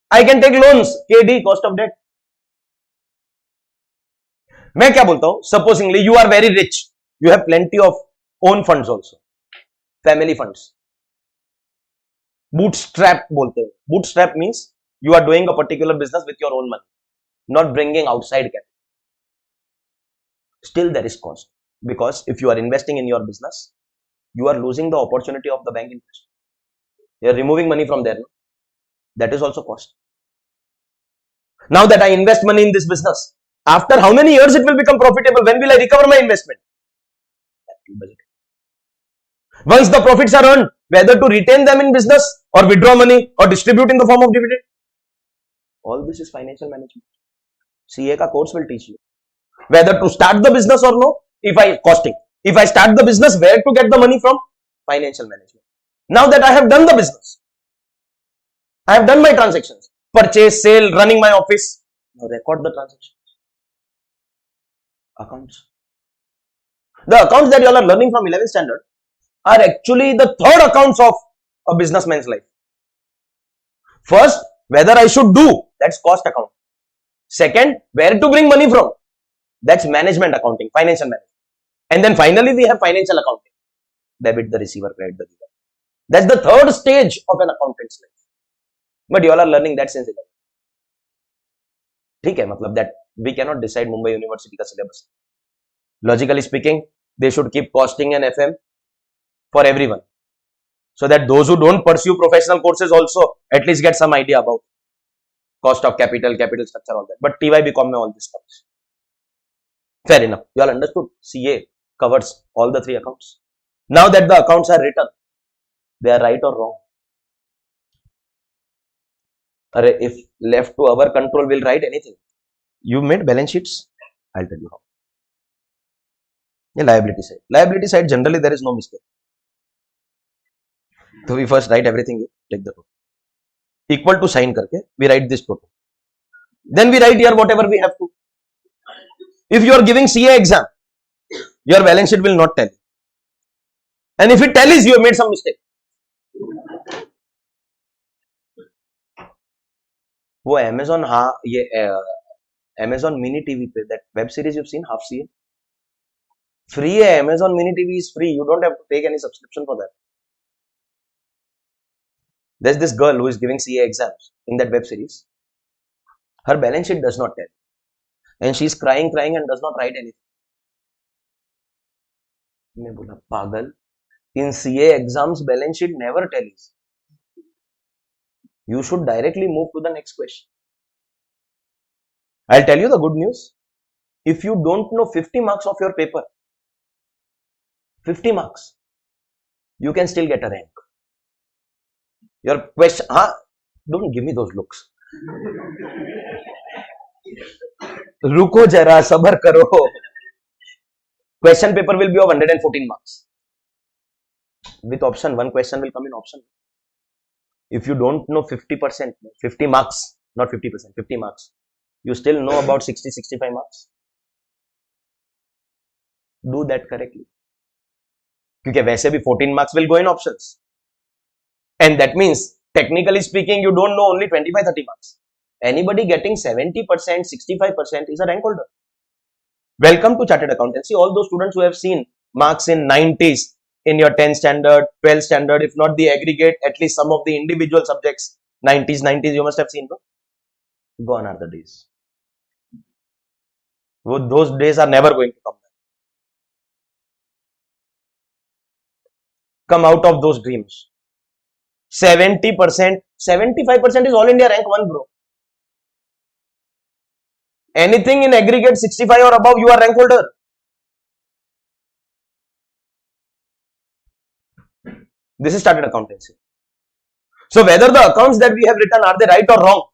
I can take loans KD, cost of debt. मैं क्या बोलता हूं, supposingly you are very rich, you have plenty of own funds also, family funds. Bootstrap बोलते हैं. Bootstrap means you are doing a particular business with your own money, not bringing outside capital. Still there is cost. Because if you are investing in your business, you are losing the opportunity of the bank interest. You are removing money from there. No? That is also cost. Now that I invest money in this business, after how many years it will become profitable? When will I recover my investment? Once the profits are earned, whether to retain them in business or withdraw money or distribute in the form of dividend. All this is financial management. CA ka course will teach you whether to start the business or no. If I start the business, where to get the money from? Financial management. Now that I have done the business, I have done my transactions, purchase, sale, running my office. Now record the transactions. Accounts. The accounts that you all are learning from 11th standard are actually the third accounts of a businessman's life. First, whether I should do, that's cost account. Second, where to bring money from, that's management accounting, financial management. And then finally, we have financial accounting. Debit the receiver, credit the giver. That's the third stage of an accountant's life. But you all are learning that since 11th. ठीक है, मतलब that we cannot decide Mumbai University का syllabus. Logically speaking, they should keep costing an FM for everyone, so that those who don't pursue professional courses also at least get some idea about cost of capital, capital structure, all that. But TY BCom में all this comes. Fair enough. You all understood? CA covers all the three accounts. Now that the accounts are written, they are right or wrong? If left to our control, we'll write anything. You made balance sheets? I'll tell you how. Yeah, liability side. Liability side, generally there is no mistake. So we first write everything, take the total. Equal to sign करके, we write this total. Then we write here whatever we have to. If you are giving CA exam, your balance sheet will not tally. And if it tallies, you have made some mistake. वो Amazon Amazon Mini TV पे that web series you've seen, half CA. Free है, Amazon Mini TV is free. You don't have to take any subscription for that. There's this girl who is giving CA exams in that web series. Her balance sheet does not tell. And she's crying and does not write anything. मैं बोला पागल, in CA exams balance sheet never tallies. You should directly move to the next question. I'll tell you the good news. If you don't know 50 marks of your paper, 50 marks, you can still get a rank. Your question, don't give me those looks. रुको जरा, सबर करो. Question paper will be of 114 marks. With option, one question will come in option. If you don't know 50%, 50 marks, not 50%, 50 marks, you still know about 60, 65 marks. Do that correctly. क्योंकि वैसे भी 14 marks will go in options. And that means, technically speaking, you don't know only 25, 30 marks. Anybody getting 70%, 65% is a rank holder. Welcome to Chartered Accountancy. All those students who have seen marks in 90s in your 10th standard, 12th standard, if not the aggregate, at least some of the individual subjects, 90s, you must have seen. No? Gone are the days. Those days are never going to come back. Come out of those dreams. 70%, 75% is all India rank 1, bro. Anything in aggregate 65 or above, you are rank holder. This is Chartered Accountancy. So whether the accounts that we have written, are they right or wrong?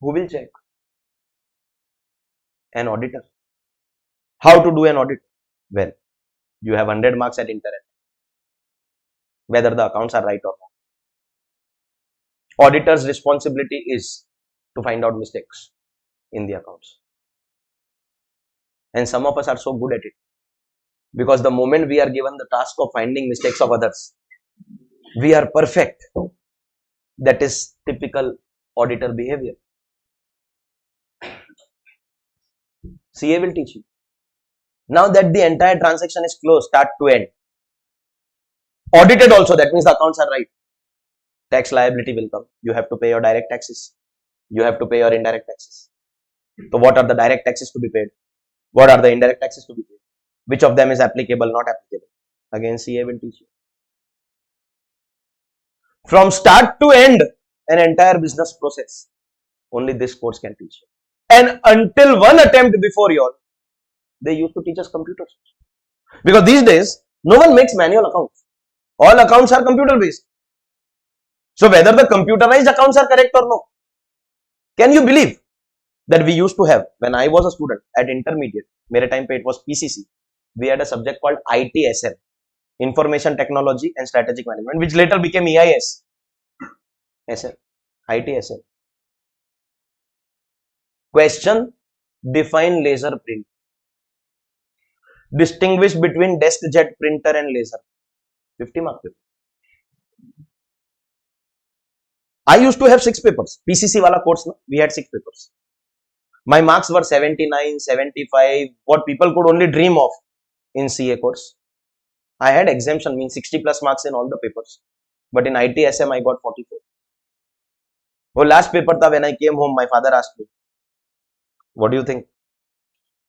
Who will check? An auditor. How to do an audit? Well, you have 100 marks at internet. Whether the accounts are right or wrong. Auditor's responsibility is to find out mistakes in the accounts. And some of us are so good at it. Because the moment we are given the task of finding mistakes of others, we are perfect. That is typical auditor behavior. CA will teach you. Now that the entire transaction is closed, start to end. Audited also, that means the accounts are right. Tax liability will come. You have to pay your direct taxes. You have to pay your indirect taxes. So what are the direct taxes to be paid? What are the indirect taxes to be paid? Which of them is applicable, not applicable? Again, CA will teach you. From start to end, an entire business process. Only this course can teach you. And until one attempt before you all, they used to teach us computers. Because these days, no one makes manual accounts. All accounts are computer based. So whether the computerized accounts are correct or no, can you believe that we used to have, when I was a student at intermediate, mere time pe it was PCC, we had a subject called ITSM, Information Technology and Strategic Management, which later became EIS. SM, ITSM. Question: define laser print. Distinguish between desk jet printer and laser. 50 mark paper. I used to have 6 papers. PCC wala course, no? We had 6 papers. My marks were 79, 75, what people could only dream of in CA course. I had exemption, means 60 plus marks in all the papers. But in ITSM, I got 44. Well, last paper tha, when I came home, my father asked me, what do you think?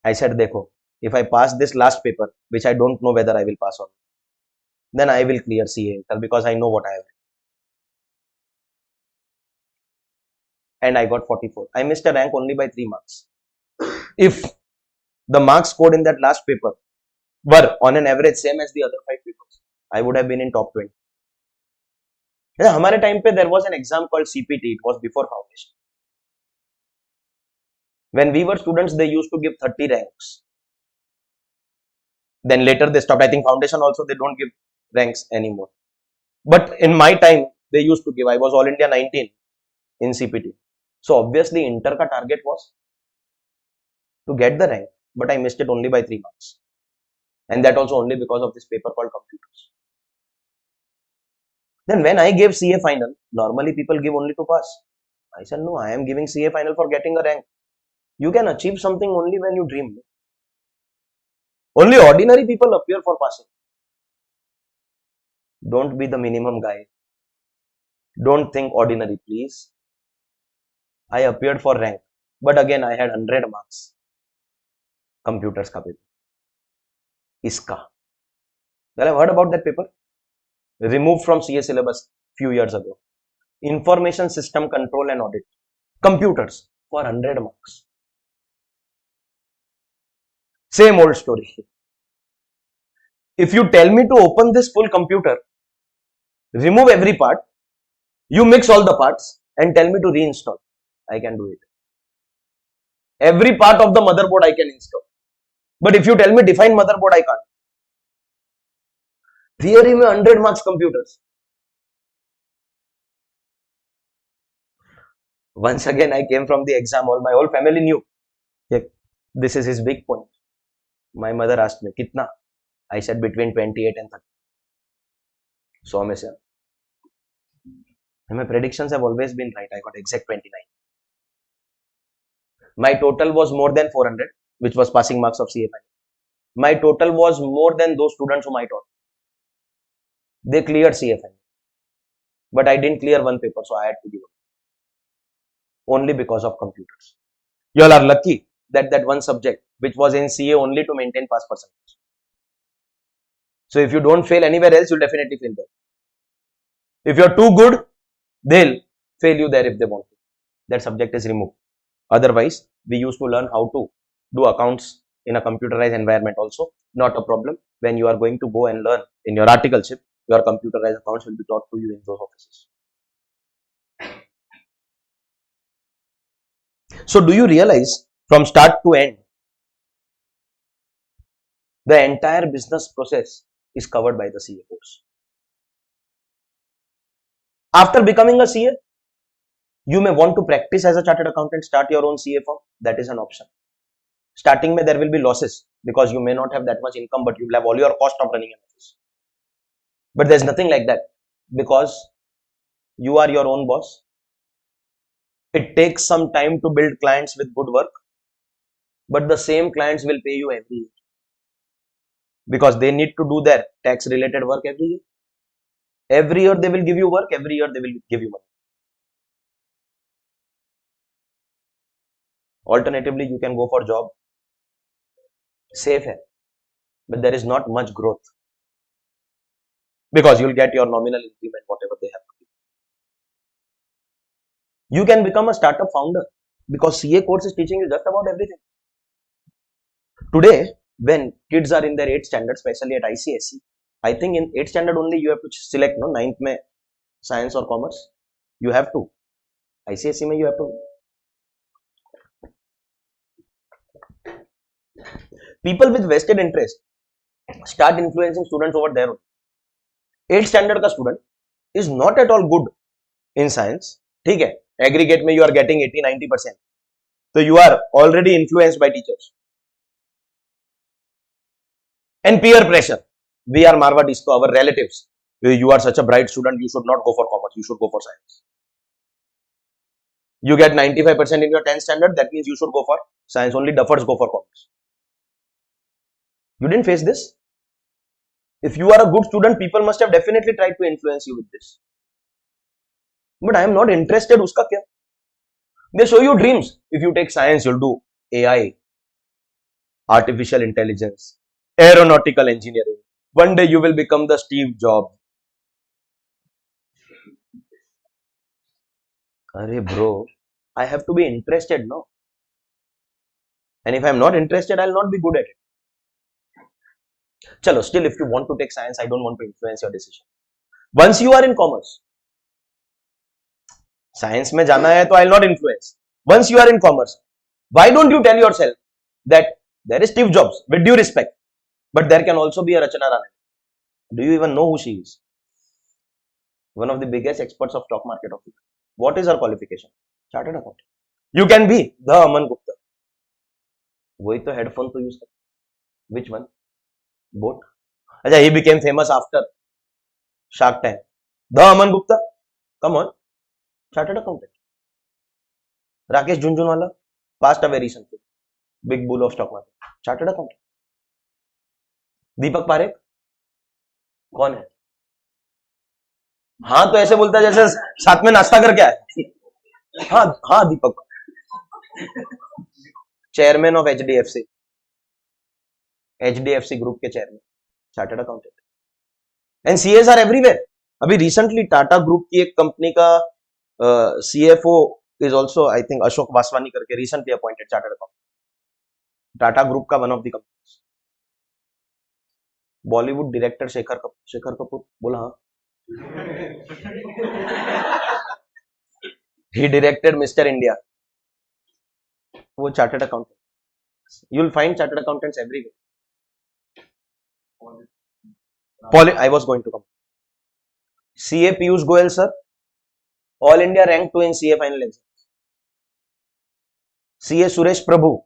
I said, dekho, if I pass this last paper, which I don't know whether I will pass or not, then I will clear CA because I know what I have. And I got 44. I missed a rank only by 3 marks. If the marks scored in that last paper were on an average same as the other 5 papers, I would have been in top 20. Hamare time pe there was an exam called CPT. It was before foundation. When we were students, they used to give 30 ranks. Then later they stopped. I think foundation also, they don't give ranks anymore. But in my time, they used to give. I was All India 19 in CPT. So obviously, inter ka target was to get the rank. But I missed it only by 3 marks. And that also only because of this paper called computers. Then when I gave CA final, normally people give only to pass. I said, no, I am giving CA final for getting a rank. You can achieve something only when you dream. Only ordinary people appear for passing. Don't be the minimum guy. Don't think ordinary, please. I appeared for rank. But again, I had 100 marks. Computers ka paper. Iska. Well, I've heard about that paper. Removed from CA syllabus few years ago. Information System Control and Audit. Computers for 100 marks. Same old story. If you tell me to open this full computer, remove every part, you mix all the parts and tell me to reinstall, I can do it. Every part of the motherboard I can install. But if you tell me define motherboard, I can't. Theory mein 100 marks computers. Once again, I came from the exam hall. My whole family knew. This is his big point. My mother asked me, kitna? I said between 28 and 30. So, my predictions have always been right. I got exact 29. My total was more than 400, which was passing marks of CA final. My total was more than those students whom I taught. They cleared CA final. But I didn't clear one paper, so I had to give up. Only because of computers. You all are lucky that that one subject, which was in CA only to maintain pass percentage. So if you don't fail anywhere else, you'll definitely fail there. If you're too good, they'll fail you there if they want to. That subject is removed. Otherwise, we used to learn how to do accounts in a computerized environment also. Not a problem. When you are going to go and learn in your articleship, your computerized accounts will be taught to you in those offices. So do you realize from start to end, the entire business process is covered by the CA course. After becoming a CA, you may want to practice as a chartered accountant, start your own CA firm. That is an option. Starting there will be losses because you may not have that much income, but you will have all your cost of running an office. But there's nothing like that because you are your own boss. It takes some time to build clients with good work, but the same clients will pay you every year because they need to do their tax related work every year. Every year they will give you work, every year they will give you money. Alternatively, you can go for job. Safe hai. but there is not much growth because you'll get your nominal increment, whatever they have. You can become a startup founder because CA course is teaching you just about everything. Today, when kids are in their 8th standard, especially at ICAI, I think in 8th standard only you have to select, no, 9th mein science or commerce. You have to. ICAI mein you have to. People with vested interest start influencing students over there. 8th standard का student is not at all good in science. ठीक है, aggregate में you are getting 80-90%. So you are already influenced by teachers. And peer pressure. We are Marwadis, so our relatives. You are such a bright student, you should not go for commerce, you should go for science. You get 95% in your 10th standard, that means you should go for science. Only duffers go for commerce. You didn't face this? If you are a good student, people must have definitely tried to influence you with this. But I am not interested, uska kya? They show you dreams. If you take science, you'll do AI, artificial intelligence, aeronautical engineering. One day you will become the Steve Jobs. Arey bro, I have to be interested, no? And if I am not interested, I will not be good at it. Chalo, still if you want to take science, I don't want to influence your decision. Once you are in commerce, science mein jana hai to I will not influence. Once you are in commerce, why don't you tell yourself that there is Steve Jobs, with due respect, but there can also be a Rachana Rane. Do you even know who she is? One of the biggest experts of stock market of the world. What is her qualification? Chartered accountant. You can be the Aman Gupta. वही तो headphone to use. Which one? Both. Acha, he became famous after Shark Tank. The Aman Gupta. Come on. Chartered accountant. Rakesh Junjunwala passed away recently. Big bull of stock market. Chartered accountant. Deepak Parekh कौन है? हाँ तो ऐसे बोलता है जैसे साथ में नाश्ता करके आए. हाँ हाँ Deepak, chairman of HDFC group के chairman, chartered accountant. And CS are everywhere. अभी रिसेंटली टाटा ग्रुप की एक कंपनी का CFO is also I think Ashok Vaswani करके recently appointed chartered accountant. Tata group का one of the company. Bollywood director Shekhar Kapoor बोला हाँ. He directed Mr. India. वो chartered accountant. You will find chartered accountants everywhere. I was going to come. CA Piyush Goyal sir, All India rank 2 in CA final exams. CA Suresh Prabhu,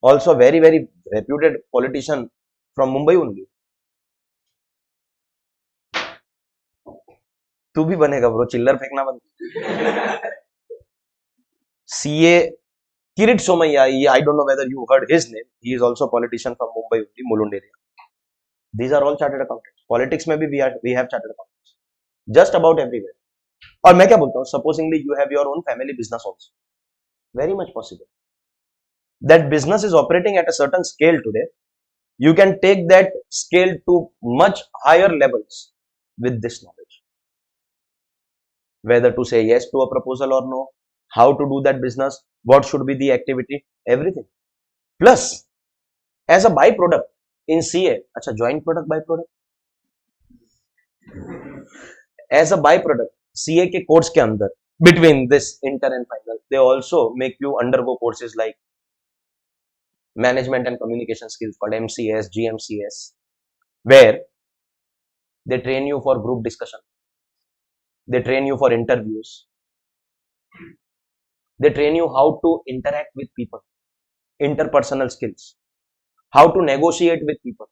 also very reputed politician from Mumbai only. तू भी बनेगा bro, चिल्लर फेंकना बंद. CA Kirit Somaiya, I don't know whether you heard his name. He is also a politician from Mumbai, Mulund area. These are all chartered accountants. Politics में भी we have chartered accountants. Just about everywhere. और मैं क्या बोलता हूँ, supposingly you have your own family business also. Very much possible. That business is operating at a certain scale today. You can take that scale to much higher levels with this knowledge. Whether to say yes to a proposal or no, how to do that business, what should be the activity, everything. Plus, as a byproduct in CA, अच्छा joint product byproduct. As a byproduct, CA के course के अंदर, between this intern and final, they also make you undergo courses like management and communication skills called MCS, GMCS, where they train you for group discussion. They train you for interviews. They train you how to interact with people, interpersonal skills, how to negotiate with people.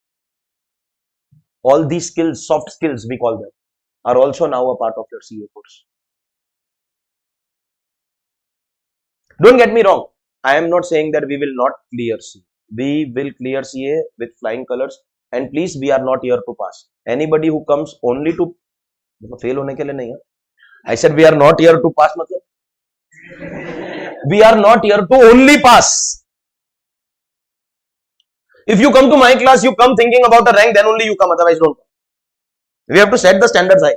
All these skills, soft skills we call them, are also now a part of your CA course. Don't get me wrong. I am not saying that we will not clear CA. We will clear CA with flying colors. And please, we are not here to pass. Anybody who comes only to fail होने के लिए नहीं है. I said we are not here to pass मतलब we are not here to only pass. If you come to my class, you come thinking about a rank, then only you come, otherwise don't come. We have to set the standards high.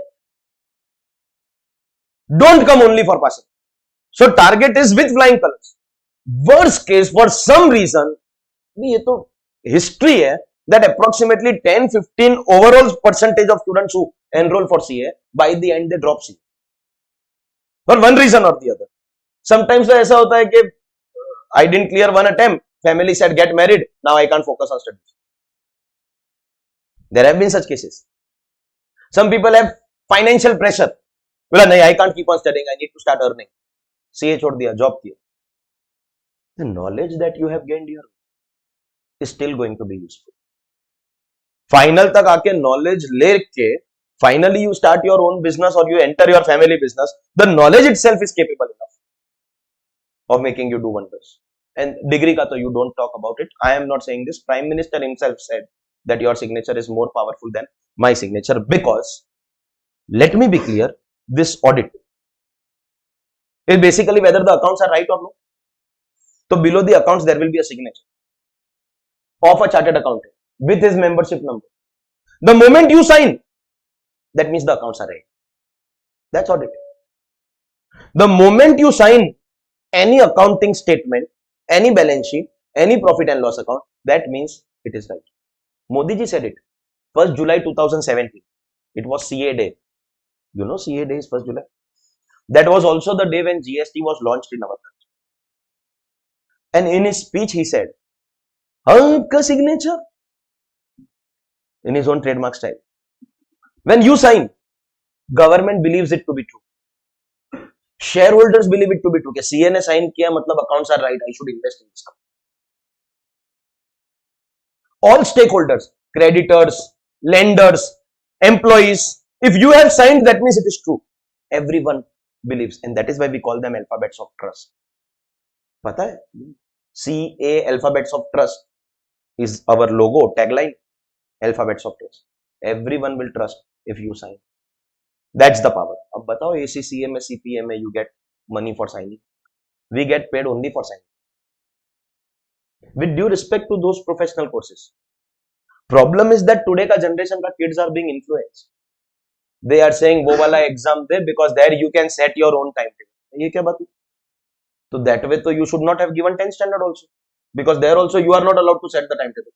Don't come only for passing. So target is with flying colors. Worst case, for some reason, ये तो history है that approximately 10-15 overall percentage of students who enroll for CA, by the end they drop CA for one reason or the other. Sometimes तो ऐसा होता है कि I didn't clear one attempt, family said get married, now I can't focus on studies. There have been such cases. Some people have financial pressure. बोला नहीं, I can't keep on studying, I need to start earning. CA छोड़ दिया, job किया. The knowledge that you have gained here is still going to be useful. Final तक आके knowledge लेके finally you start your own business or you enter your family business, the knowledge itself is capable enough of making you do wonders. And degree ka to you don't talk about it. I am not saying this. Prime Minister himself said that your signature is more powerful than my signature, because let me be clear, this audit is basically whether the accounts are right or no. So below the accounts there will be a signature of a chartered accountant with his membership number. The moment you sign, that means the accounts are right. That's audit. The moment you sign any accounting statement, any balance sheet, any profit and loss account, that means it is right. Modi ji said it. 1st July 2017. It was CA day. You know CA day is 1st July. That was also the day when GST was launched in our country. And in his speech he said, Anka signature, in his own trademark style. When you sign, government believes it to be true. Shareholders believe it to be true. कि CA ने sign किया मतलब accounts are right, I should invest in this company. All stakeholders, creditors, lenders, employees, if you have signed, that means it is true. Everyone believes, and that is why we call them alphabets of trust. पता है? CA, alphabets of trust, is our logo, tagline, alphabets of trust. Everyone will trust if you sign. That's the power. अब बताओ ACCA में, CPA में you get money for signing. We get paid only for signing. With due respect to those professional courses. Problem is that today का generation का kids are being influenced. They are saying वो वाला exam they because there you can set your own timetable. ये क्या बात है? So that way तो you should not have given 10th standard also, because there also you are not allowed to set the timetable.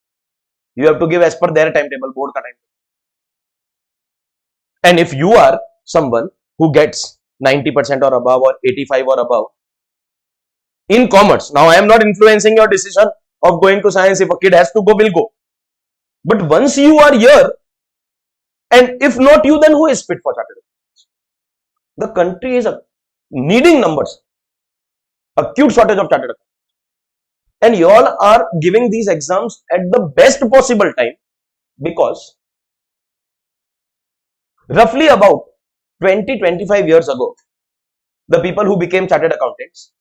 You have to give as per their timetable, board ka timetable. And if you are someone who gets 90% or above or 85 or above in commerce, now I am not influencing your decision of going to science. If a kid has to go, will go. But once you are here, and if not you, then who is fit for chartered accountants? The country is needing numbers. Acute shortage of chartered accountants. And you all are giving these exams at the best possible time, because roughly about 20-25 years ago, the people who became chartered accountants,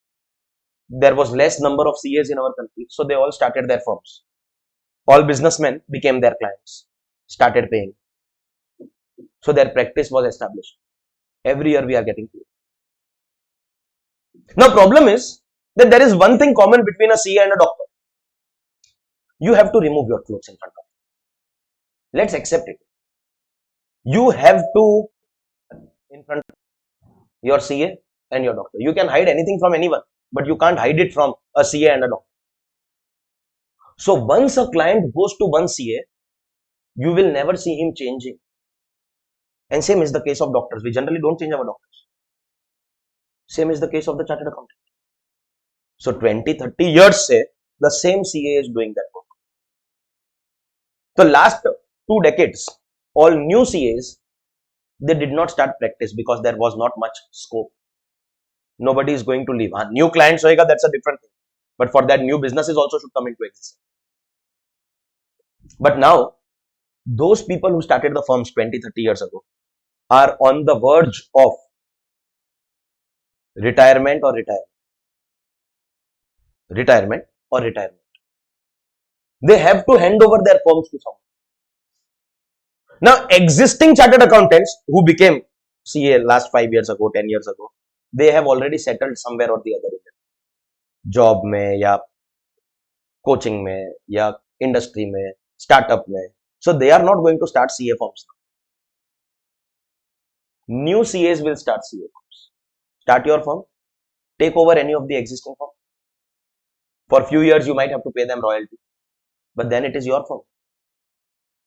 there was less number of CAs in our country, so they all started their firms. All businessmen became their clients, started paying. So their practice was established. Every year we are getting paid. Now problem is that there is one thing common between a CA and a doctor. You have to remove your clothes in front of you. Let's accept it. You have to in front of your CA and your doctor. You can hide anything from anyone, but you can't hide it from a CA and a doctor. So once a client goes to one CA, you will never see him changing. And same is the case of doctors. We generally don't change our doctors. Same is the case of the chartered accountant. So 20-30 years say the same CA is doing that work. So last 2 decades, all new CAs, they did not start practice because there was not much scope. Nobody is going to leave. New clients hoega, that's a different thing. But for that, new businesses also should come into existence. But now, those people who started the firms 20-30 years ago are on the verge of retirement or retirement. Retirement or retirement. They have to hand over their firms to someone. Now, existing chartered accountants who became CA last 5 years ago, 10 years ago, they have already settled somewhere or the other in it. Job में या coaching में या industry में, startup में. So they are not going to start CA firms now. New CAs will start CA firms. Start your firm, take over any of the existing firm. For few years you might have to pay them royalty, but then it is your firm.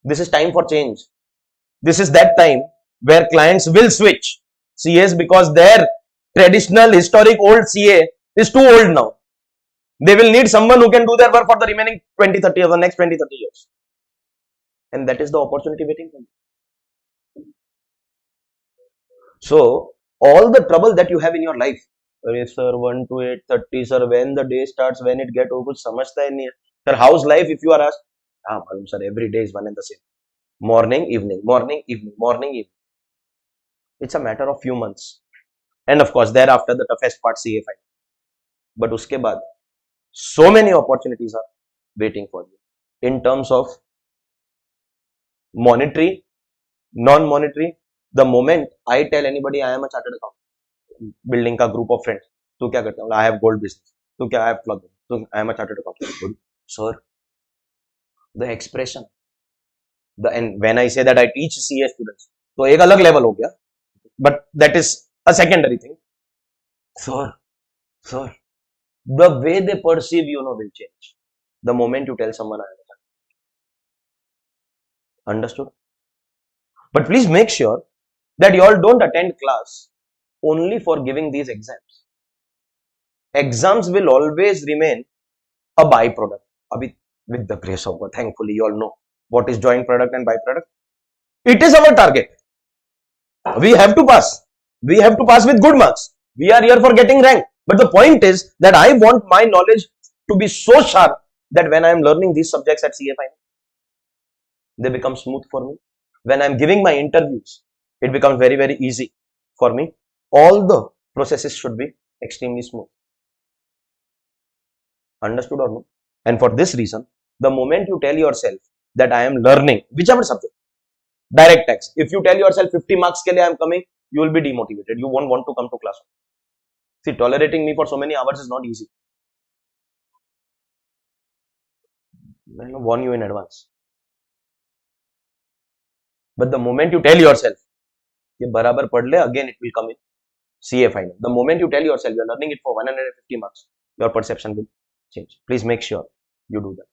This is time for change. This is that time where clients will switch CAs because their traditional historic old CA is too old now. They will need someone who can do their work for the remaining 20-30 years, the next 20-30 years. And that is the opportunity waiting for you. So, all the trouble that you have in your life, sir, 1 to 8, 30, sir, when the day starts, when it gets over, samajhta hai nahi. Sir, how's life if you are asked? Sir, every day is one and the same. Morning, evening, morning, evening, morning, evening. It's a matter of few months. And of course, thereafter, the toughest part, CA final. But uske baad, so many opportunities are waiting for you in terms of monetary, non-monetary. The moment I tell anybody I am a chartered accountant, building a group of friends, tu kya karta hai? I have gold business. Tu kya? I have clothing. I am a chartered accountant. Sir, the expression, and when I say that I teach CA students, तो एक अलग level हो गया, but that is a secondary thing. Sir, the way they perceive you will change the moment you tell someone I am a chartered. Understood? But please make sure that you all don't attend class only for giving these exams. Exams will always remain a byproduct. Abhi, with the grace of God, thankfully, you all know what is joint product and byproduct. It is our target. We have to pass. We have to pass with good marks. We are here for getting rank. But the point is that I want my knowledge to be so sharp that when I am learning these subjects at CA final, they become smooth for me. When I am giving my interviews, it becomes very, very easy for me. All the processes should be extremely smooth. Understood or no? And for this reason, the moment you tell yourself that I am learning, whichever subject, direct tax, if you tell yourself 50 marks ke liye I am coming, you will be demotivated. You won't want to come to class. See, tolerating me for so many hours is not easy. I will warn you in advance. But the moment you tell yourself, ye barabar pad le, again it will come in CA final. The moment you tell yourself you are learning it for 150 marks, your perception will change. Please make sure you do that.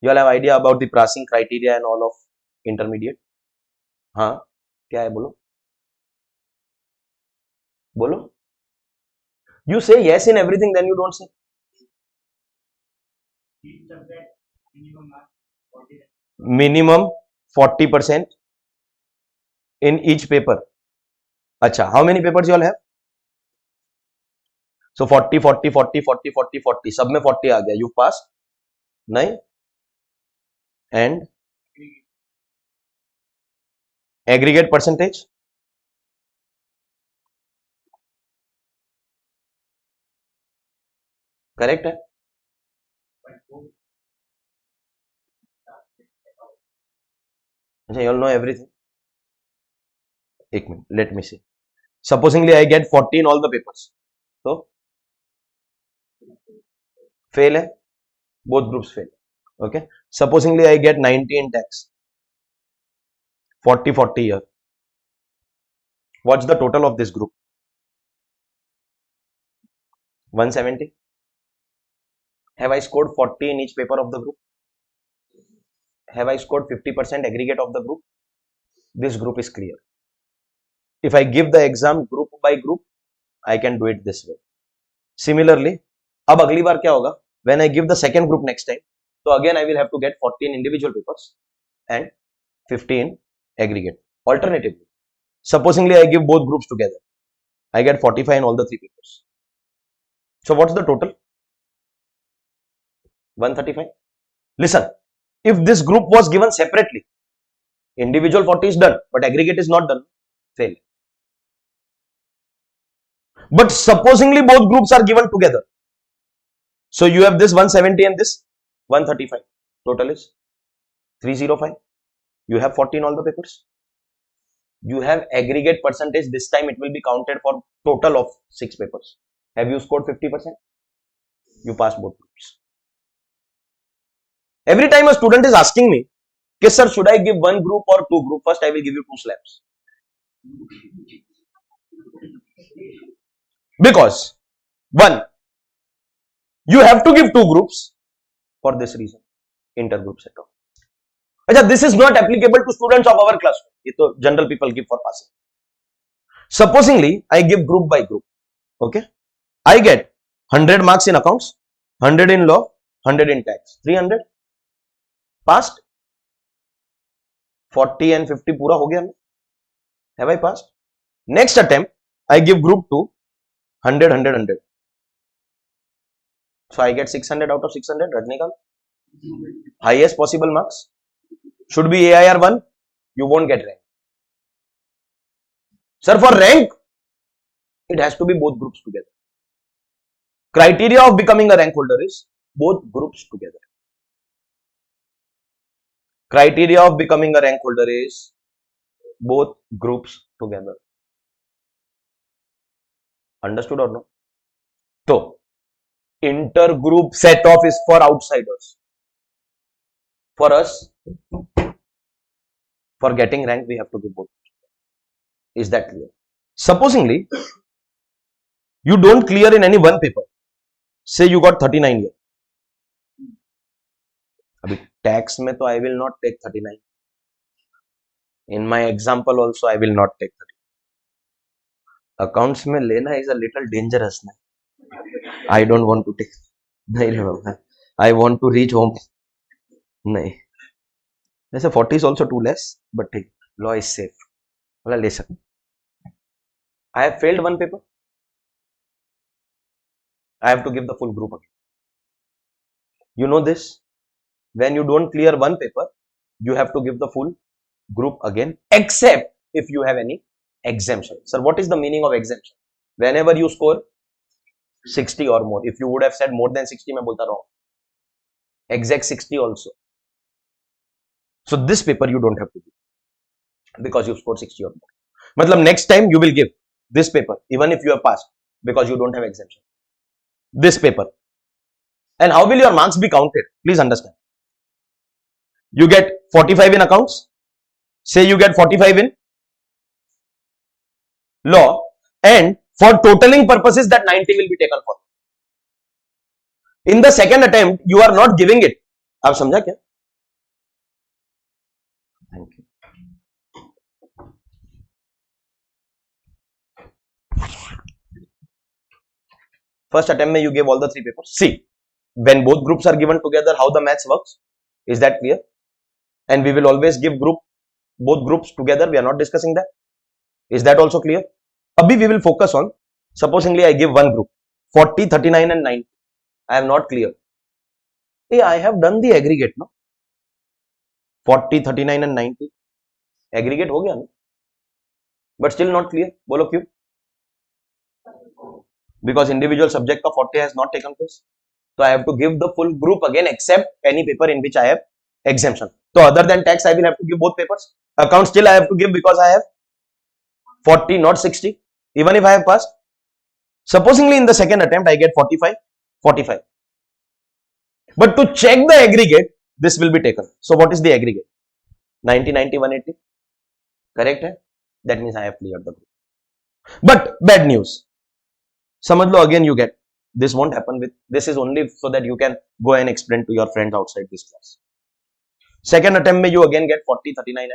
You all have idea about the passing criteria and all of intermediate? हाँ, क्या है बोलो? बोलो? You say yes in everything, then you don't say. Minimum 40% in each paper. Acha, how many papers you all have? So 40, 40, 40, 40, 40, 40. सब में 40 आ गया. You passed? नहीं? And aggregate percentage? Correct है? You all know everything. एक minute, let me see. Supposingly I get 40 in all the papers. So fail है? Both groups fail. Okay. Supposingly I get 90 in tax. 40, 40 here. What's the total of this group? 170. Have I scored 40 in each paper of the group? Have I scored 50% aggregate of the group? This group is clear. If I give the exam group by group, I can do it this way. Similarly, अब अगली बार क्या होगा? When I give the second group next time, so again I will have to get 40 in individual papers and 50 in aggregate. Alternatively, supposingly I give both groups together, I get 45 in all the three papers. So what's the total? 135. Listen, if this group was given separately, individual 40 is done, but aggregate is not done, fail. But supposingly both groups are given together. So you have this 170 and this 135. Total is 305. You have 40 in all the papers. You have aggregate percentage. This time it will be counted for total of 6 papers. Have you scored 50%? You pass both groups. Every time a student is asking me, okay, sir, should I give one group or two group? First, I will give you two slaps. Because, one, you have to give two groups for this reason. Intergroup setup. This is not applicable to students of our class. It general people give for passing. Supposingly, I give group by group. Okay. I get 100 marks in accounts, 100 in law, 100 in tax. 300. Passed. 40 and 50 pura ho gaya. Have I passed? Next attempt, I give group 2, 100, 100, 100. So I get 600 out of 600. Rajnikant. Highest possible marks. Should be AIR 1. You won't get rank. Sir, for rank, it has to be both groups together. Criteria of becoming a rank holder is both groups together. Criteria of becoming a rank holder is both groups together. Understood or no? So, intergroup set off is for outsiders. For us, for getting rank, we have to give both. Is that clear? Supposingly, you don't clear in any one paper. Say you got 39 here. Abhi tax mein to I will not take 39. In my example also I will not take 39. Accounts mein lena is a little dangerous. I don't want to take. I want to reach home. Nahi. Let's say 40 is also too less, but law is safe. I have failed one paper. I have to give the full group again. You know this? When you don't clear one paper, you have to give the full group again, except if you have any exemption. Sir, what is the meaning of exemption? Whenever you score 60 or more, if you would have said more than 60, मैं बोलता wrong. Exact 60 also. So this paper you don't have to give because you scored 60 or more. Matlab next time you will give this paper even if you have passed because you don't have exemption. This paper. And how will your marks be counted? Please understand. You get 45 in accounts. Say you get 45 in law, and for totaling purposes that 90 will be taken for. In the second attempt, you are not giving it. आप समझा क्या? Thank you. First attempt mein you gave all the three papers. See, when both groups are given together, how the maths works. Is that clear? And we will always give both groups together. We are not discussing that. Is that also clear? Abhi we will focus on, supposingly I give one group, 40, 39 and 90. I am not clear. Hey, I have done the aggregate, no? 40, 39 and 90. Aggregate ho gaya, no? But still not clear. Bolo kyun? Because individual subject of 40 has not taken place. So I have to give the full group again except any paper in which I have exemption. So other than tax, I will have to give both papers. Account still I have to give because I have 40, not 60. Even if I have passed. Supposingly in the second attempt, I get 45, 45. But to check the aggregate, this will be taken. So what is the aggregate? 90, 90, 180. Correct? Hai? That means I have cleared the group. But bad news. Samajh lo, again you get. This won't happen with, this is only so that you can go and explain to your friends outside this class. Second attempt mein you again get 40, 39 and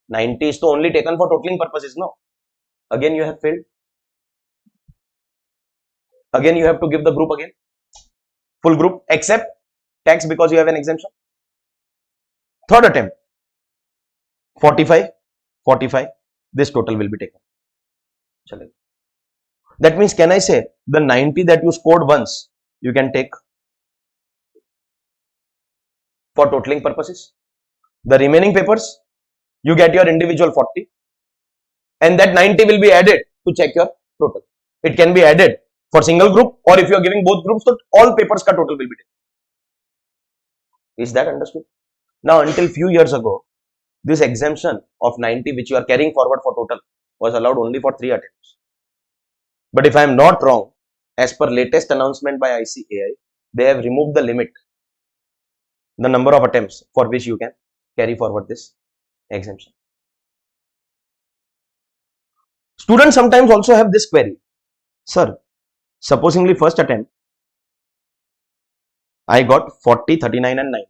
90 is to only taken for totaling purposes, no? Again you have failed. Again you have to give the group again. Full group except tax because you have an exemption. Third attempt. 45, 45. This total will be taken. Chale. That means, can I say the 90 that you scored once, you can take for totaling purposes? The remaining papers, you get your individual 40 and that 90 will be added to check your total. It can be added for single group, or if you are giving both groups, so all papers ka total will be taken. Is that understood? Now, until few years ago, this exemption of 90 which you are carrying forward for total was allowed only for 3 attempts. But if I am not wrong, as per latest announcement by ICAI, they have removed the limit. the number of attempts for which you can carry forward this exemption. Students sometimes also have this query, sir, supposingly first attempt I got 40, 39 and 9.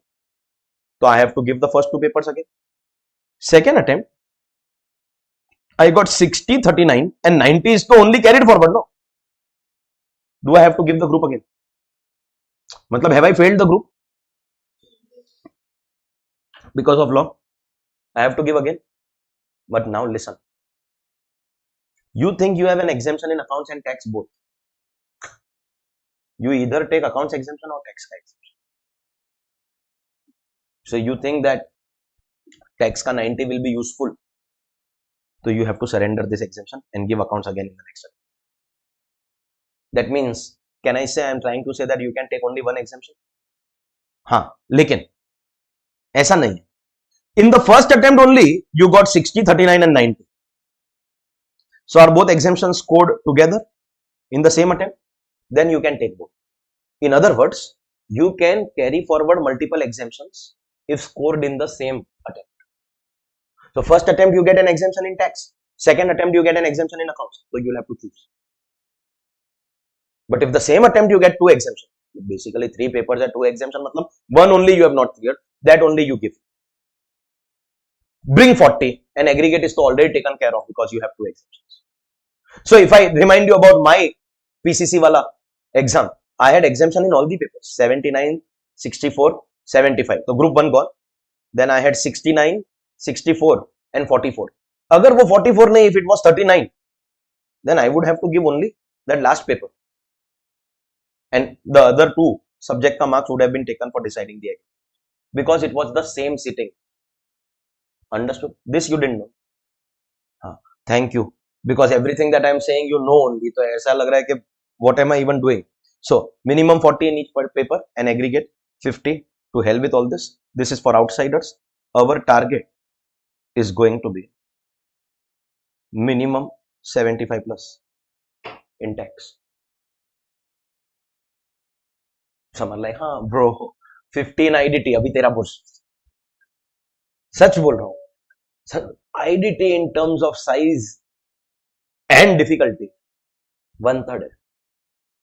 So I have to give the first two papers again. Second attempt I got 60, 39 and 90 is to only carried forward, no? Do I have to give the group again? Matlab, have I failed the group? Because of law, I have to give again. But now listen. You think you have an exemption in accounts and tax both. You either take accounts exemption or tax exemption. So you think that tax ka 90 will be useful. So you have to surrender this exemption and give accounts again in the next step. That means, can I say I am trying to say that you can take only one exemption? हाँ, लेकिन ऐसा नहीं है. In the first attempt only, you got 60, 39 and 90. So are both exemptions scored together in the same attempt? Then you can take both. In other words, you can carry forward multiple exemptions if scored in the same attempt. So first attempt you get an exemption in tax. Second attempt you get an exemption in accounts. So you will have to choose. But if the same attempt you get two exemptions, basically three papers are two exemptions, matlab one only you have not cleared, that only you give. Bring 40 and aggregate is already taken care of because you have two exemptions. So if I remind you about my PCC wala exam, I had exemption in all the papers 79, 64, 75. So group 1 gone. Then I had 69, 64 and 44. Agar wo 44 nahi, if it was 39, then I would have to give only that last paper. And the other two subject ka marks would have been taken for deciding the exam. Because it was the same sitting. Understood? This you didn't know. Thank you. Because everything that I am saying you know only. So aisa lag raha hai ki what am I even doing? So minimum 40 in each paper and aggregate 50. To hell with all this. This is for outsiders. Our target is going to be minimum 75 plus in tax. Someone like, हाँ bro, 15 IDT अभी तेरा बोल. सच बोल रहा हूँ. Sir, IDT in terms of size and difficulty, 1/3 है.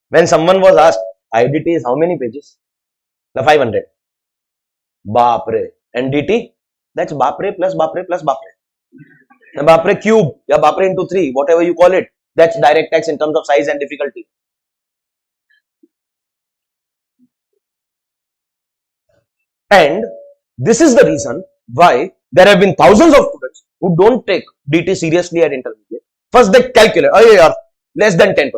When someone was asked, IDT is how many pages? 500. Bapre. And DT? That's Bapre plus Bapre plus Bapre. And Bapre cube, या Bapre into 3, whatever you call it. That's direct tax in terms of size and difficulty. And this is the reason why there have been thousands of students who don't take DT seriously at intermediate. First they calculate, oh yeah, less than 10%.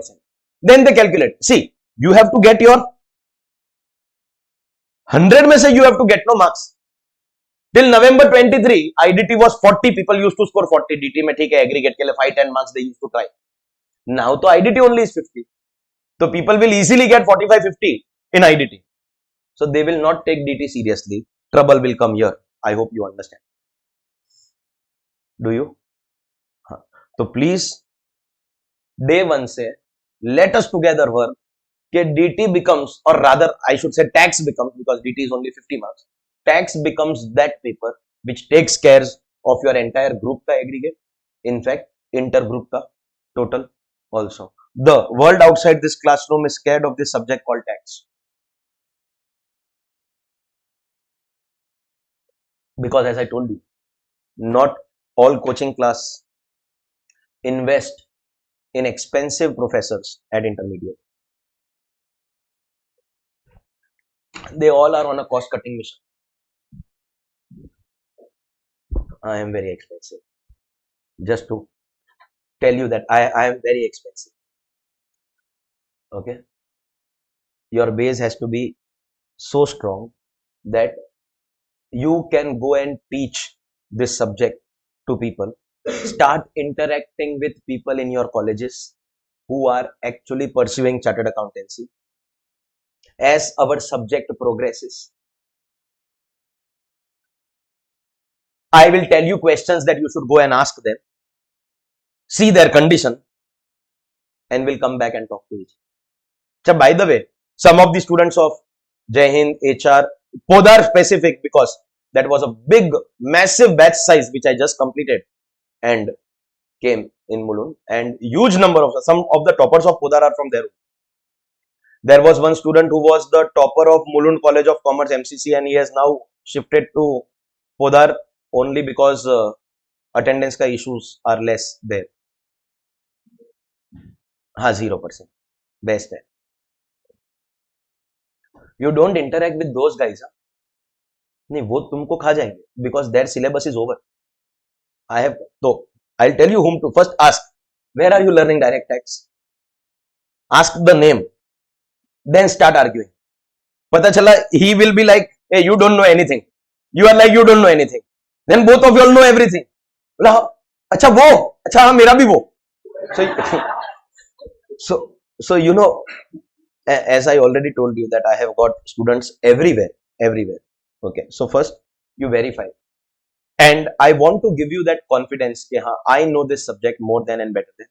Then they calculate. See, you have to get your 100 में से you have to get no marks. Till November 23, IDT was 40. People used to score 40. DT में ठीक है, aggregate के लिए 5-10 marks they used to try. Now तो IDT only is 50. So people will easily get 45-50 in IDT. So they will not take DT seriously. Trouble will come here. I hope you understand. Do you? So please, day one से let us together work that DT becomes, or rather I should say tax becomes, because DT is only 50 marks. Tax becomes that paper which takes care of your entire group ka aggregate. In fact, intergroup ka total also. The world outside this classroom is scared of this subject called tax. Because as I told you, not all coaching class invest in expensive professors at intermediate. They all are on a cost cutting mission. I am very expensive. Just to tell you that I am very expensive. Okay. Your base has to be so strong that you can go and teach this subject to people. Start interacting with people in your colleges who are actually pursuing chartered accountancy. As our subject progresses, I will tell you questions that you should go and ask them, see their condition, and will come back and talk to each. So by the way, some of the students of Jai Hind, HR, Podar specific, because that was a big, massive batch size which I just completed and came in Mulund, and huge number of some of the toppers of Podar are from there. There was one student who was the topper of Mulund College of Commerce MCC, and he has now shifted to Podar only because attendance ka issues are less there. हाँ 0% best है. You don't interact with those guys. हाँ? नहीं वो तुमको खा जाएंगे because their syllabus is over. I'll tell you whom to first ask. Where are you learning direct tax? Ask the name. Then start arguing. पता चला he will be like, hey, you don't know anything. You are like, you don't know anything. Then both of you all know everything. बोला अच्छा वो अच्छा हाँ मेरा भी वो. So you know, as I already told you that I have got students everywhere. Okay. So first you verify. And I want to give you that confidence that I know this subject more than and better than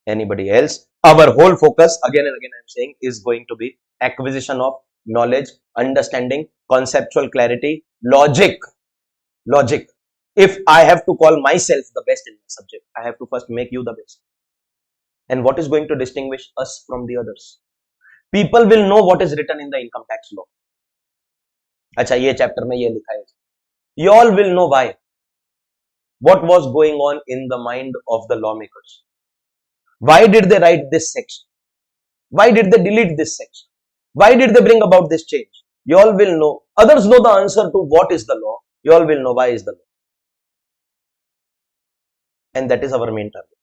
anybody else. Our whole focus, again and again I am saying, is going to be acquisition of knowledge, understanding, conceptual clarity, logic. If I have to call myself the best in the subject, I have to first make you the best. And what is going to distinguish us from the others? People will know what is written in the income tax law. अच्छा ये chapter में ये लिखा है. You all will know why. What was going on in the mind of the lawmakers? Why did they write this section? Why did they delete this section? Why did they bring about this change? You all will know. Others know the answer to what is the law. You all will know why is the law. And that is our main target.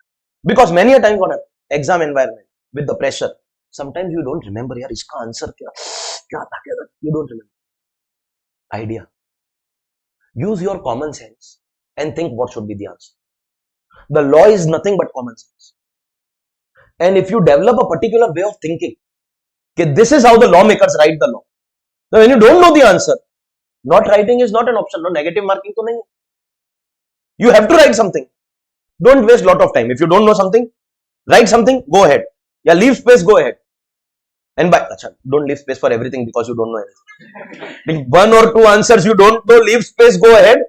Because many a time what happens, exam environment with the pressure, sometimes you don't remember yaar iska answer kya tha, you don't remember. Idea. Use your common sense and think what should be the answer. The law is nothing but common sense. And if you develop a particular way of thinking, okay, this is how the lawmakers write the law. Now when you don't know the answer, not writing is not an option. No negative marking to nahi. You have to write something. Don't waste a lot of time. If you don't know something, write something, go ahead. Yeah, leave space, go ahead. And don't leave space for everything because you don't know anything. One or two answers you don't know, leave space, go ahead.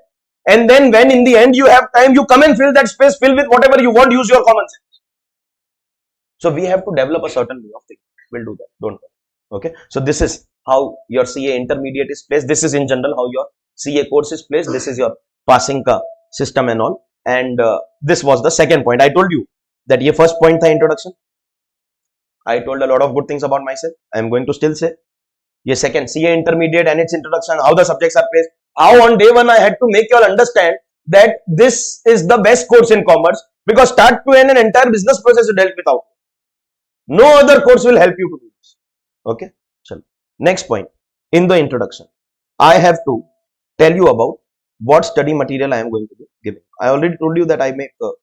And then when in the end you have time, you come and fill that space, fill with whatever you want, use your common sense. So we have to develop a certain way of thinking. We'll do that. Don't worry. Okay. So this is how your CA intermediate is placed. This is in general how your CA course is placed. This is your passing ka system and all. And this was the second point. I told you that ye first point tha introduction. I told a lot of good things about myself. I am going to still say. Ye second, CA intermediate and its introduction, how the subjects are placed. How on day one I had to make you all understand that this is the best course in commerce, because start to end an entire business process is dealt without. No other course will help you to do this. Okay. So next point, in the introduction, I have to tell you about what study material I am going to be giving. I already told you that I make 2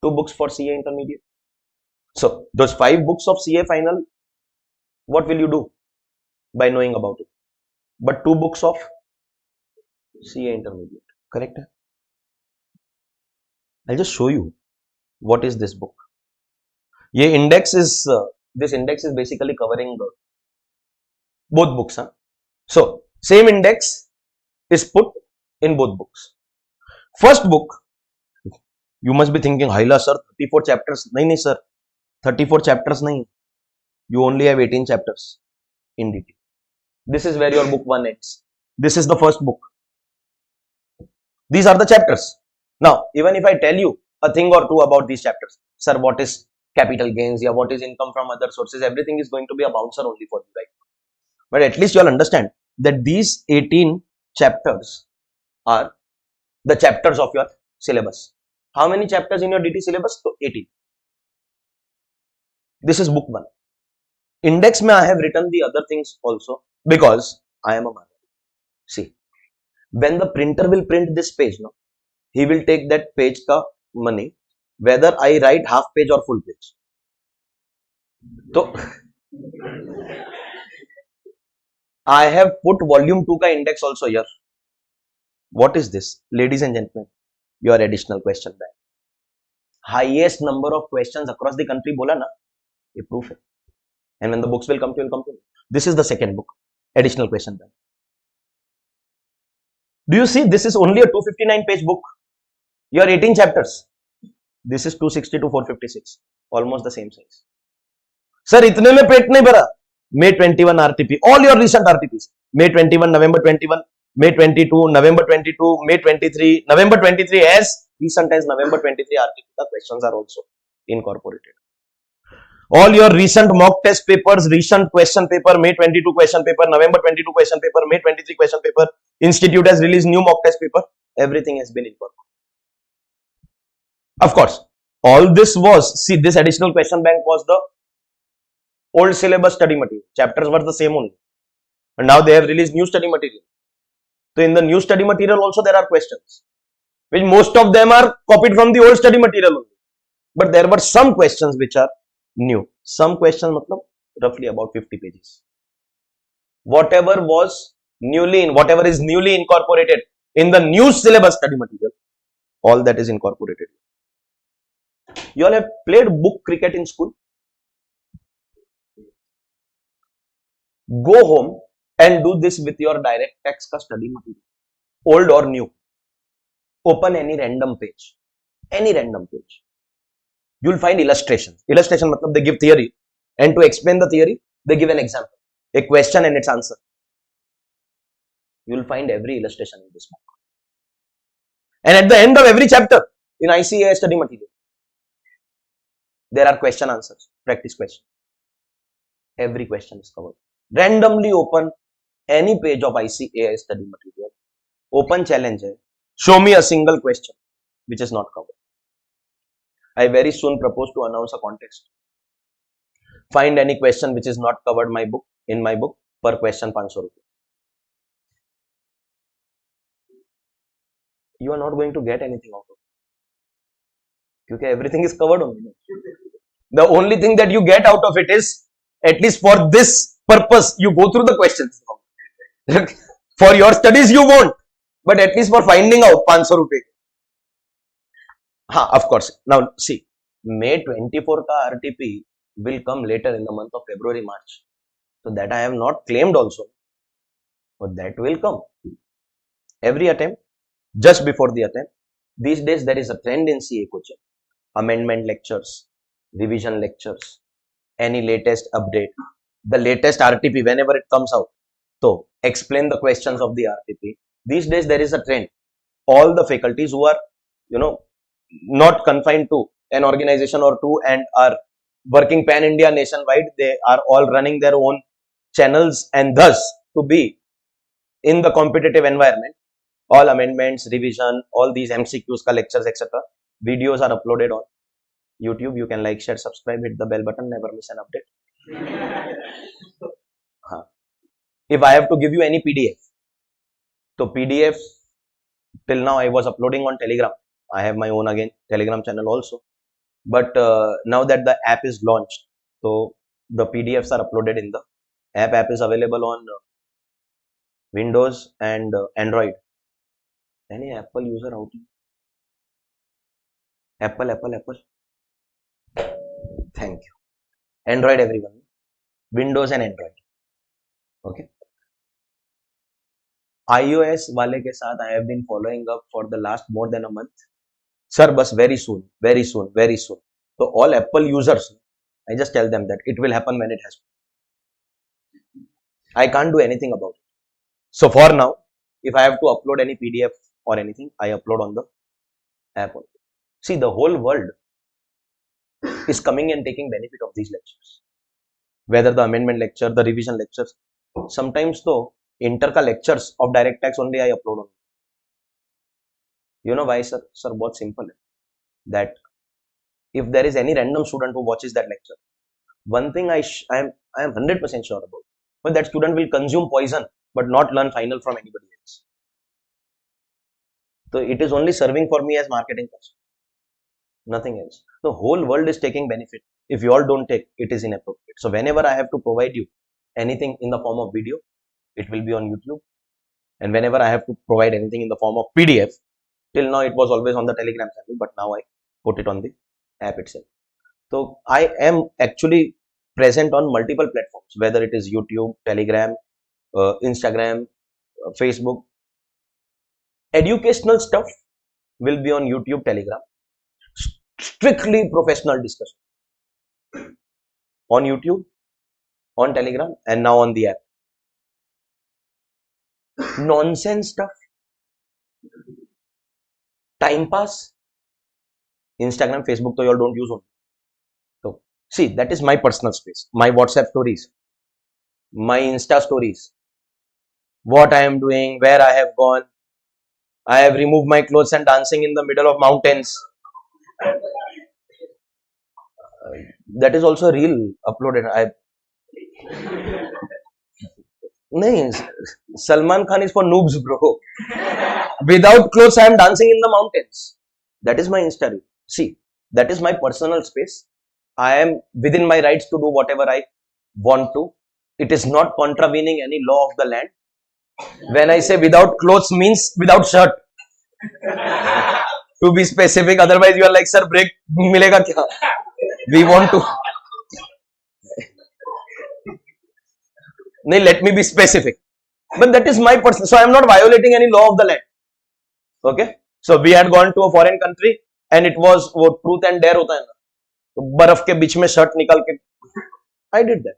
books for CA intermediate. So those 5 books of CA final, what will you do by knowing about it? But 2 books of CA intermediate, correct? I'll just show you what is this book. This index is basically covering both books. Huh? So same index is put in both books. First book, you must be thinking, Haila sir, 34 chapters. Nahi sir, 34 chapters nahi. You only have 18 chapters in detail. This is where your book 1 ends. This is the first book. These are the chapters. Now, even if I tell you a thing or two about these chapters, sir, what is capital gains, yeah, what is income from other sources, everything is going to be a bouncer only for you, right? But at least you all understand that these 18 chapters are the chapters of your syllabus. How many chapters in your DT syllabus? So 18. This is book 1. Index mein I have written the other things also because I am a man. See, when the printer will print this page, no, he will take that page ka money, whether I write half page or full page. So I have put volume 2 ka index also here. What is this? Ladies and gentlemen, your additional question bank. Highest number of questions across the country bola na, ye proof hai. And when the books will come to you, This is the second book, additional question bank. Do you see this is only a 259 page book? You are 18 chapters. This is 260 to 456. Almost the same size. Sir, इतने में पेट नहीं भरा. May 21 RTP. All your recent RTPs. May 21, November 21, May 22, November 22, May 23, November 23 as recent as November 23 RTP. The questions are also incorporated. All your recent mock test papers, recent question paper, May 22 question paper, November 22 question paper, May 23 question paper. Institute has released new mock test paper. Everything has been incorporated. Of course, all this was, see, this additional question bank was the old syllabus study material. Chapters were the same only. And now they have released new study material. So in the new study material also there are questions, which most of them are copied from the old study material only. But there were some questions which are new. Some questions, roughly about 50 pages. Whatever is newly incorporated in the new syllabus study material, all that is incorporated. You all have played book cricket in school? Go home and do this with your direct tax ka study material, old or new. Open any random page. You will find illustrations. Illustration matlab they give theory, and to explain the theory, they give an example, a question and its answer. You will find every illustration in this book. And at the end of every chapter in ICAI study material, there are question answers, practice question. Every question is covered. Randomly open any page of ICAI study material. Open challenge hai. Show me a single question which is not covered. I very soon propose to announce a contest. Find any question which is not covered in my book, per question 500 rupees. You are not going to get anything out of it. Because everything is covered only. The only thing that you get out of it is, at least for this purpose, you go through the questions. For your studies you won't, but at least for finding out 500 rupees. Of course. Now see, May 24 ka RTP will come later in the month of February, March. So that I have not claimed also, but that will come. Every attempt, just before the attempt. These days there is a trend in CA coaching. Amendment lectures, revision lectures, any latest update, the latest RTP whenever it comes out. So explain the questions of the RTP. These days there is a trend. All the faculties who are, not confined to an organization or two and are working pan-India nationwide, they are all running their own channels, and thus to be in the competitive environment, all amendments, revision, all these MCQs ka lectures, etc. videos are uploaded on YouTube. You can like, share, subscribe, hit the bell button, never miss an update. If I have to give you any PDF, so PDF till now I was uploading on Telegram. I have my own again Telegram channel also, but now that the app is launched, so the PDFs are uploaded in the app. App is available on Windows and Android. Any Apple user out here? Apple. Thank you. Android everyone. Windows and Android. Okay. iOS वाले के साथ I have been following up for the last more than a month. Sir, bus very soon. So all Apple users, I just tell them that it will happen when it has to. I can't do anything about it. So for now, if I have to upload any PDF or anything, I upload on the app. See, the whole world is coming and taking benefit of these lectures. Whether the amendment lecture, the revision lectures. Sometimes though, inter-ka lectures of direct tax only I upload on. You know why, sir? Sir, बहुत simple है. That if there is any random student who watches that lecture, one thing I am 100% sure about, but that student will consume poison but not learn final from anybody else. So it is only serving for me as marketing person, nothing else. The whole world is taking benefit. If you all don't take, it is inappropriate. So whenever I have to provide you anything in the form of video, it will be on YouTube. And whenever I have to provide anything in the form of PDF, till now it was always on the Telegram channel, but now I put it on the app itself. So I am actually present on multiple platforms, whether it is YouTube, Telegram, Instagram, Facebook. Educational stuff will be on YouTube, Telegram. Strictly professional discussion on YouTube, on Telegram, and now on the app. Nonsense stuff, time pass, Instagram, Facebook, so you all don't use only. So, see, that is my personal space. My WhatsApp stories, my Insta stories, what I am doing, where I have gone. I have removed my clothes and dancing in the middle of mountains. That is also reel uploaded. No, Salman Khan is for noobs, bro. Without clothes, I am dancing in the mountains. That is my Insta reel. See, that is my personal space. I am within my rights to do whatever I want to. It is not contravening any law of the land. When I say without clothes means without shirt. To be specific, otherwise you are like, sir, break milega kya? We want to. No, let me be specific. But that is my personal. So I am not violating any law of the land. Okay. So we had gone to a foreign country and it was वो truth and dare होता है ना. तो बर्फ के बीच में shirt निकाल के. I did that.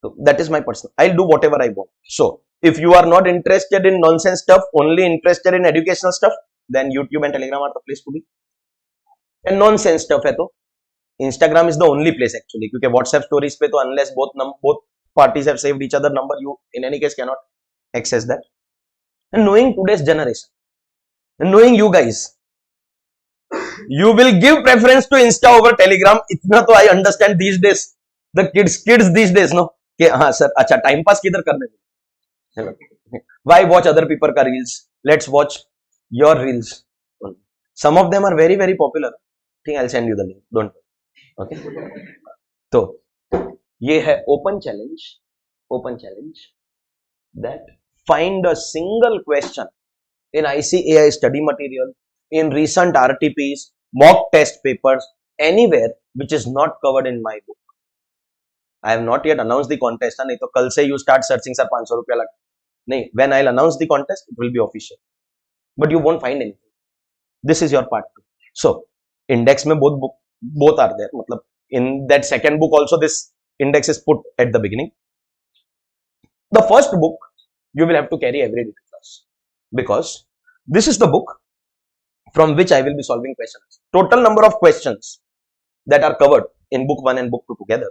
So that is my personal. I'll do whatever I want. So if you are not interested in nonsense stuff, only interested in educational stuff, then YouTube and Telegram are the place to be. And nonsense stuff है तो Instagram is the only place actually. क्योंकि WhatsApp stories पे तो unless both parties have saved each other number, you in any case cannot access that. And knowing today's generation, and knowing you guys, you will give preference to Insta over Telegram. इतना तो I understand these days. The kids these days, no? कि हाँ sir, अच्छा time pass किधर करने दो? Why watch other people का reels? Let's watch your reels. Some of them are very very popular. I think I'll send you the link. Don't. Okay. तो ये है open challenge that find a single question in ICAI study material, in recent RTPs, mock test papers, anywhere which is not covered in my book. I have not yet announced the contest. नहीं तो कल से you start searching sir 500 रुपया लग नहीं. When I'll announce the contest, it will be official. But you won't find anything. This is your part 2. So index में both are there. मतलब in that second book also this index is put at the beginning. The first book you will have to carry every day to class because this is the book from which I will be solving questions. Total number of questions that are covered in book 1 and book 2 together,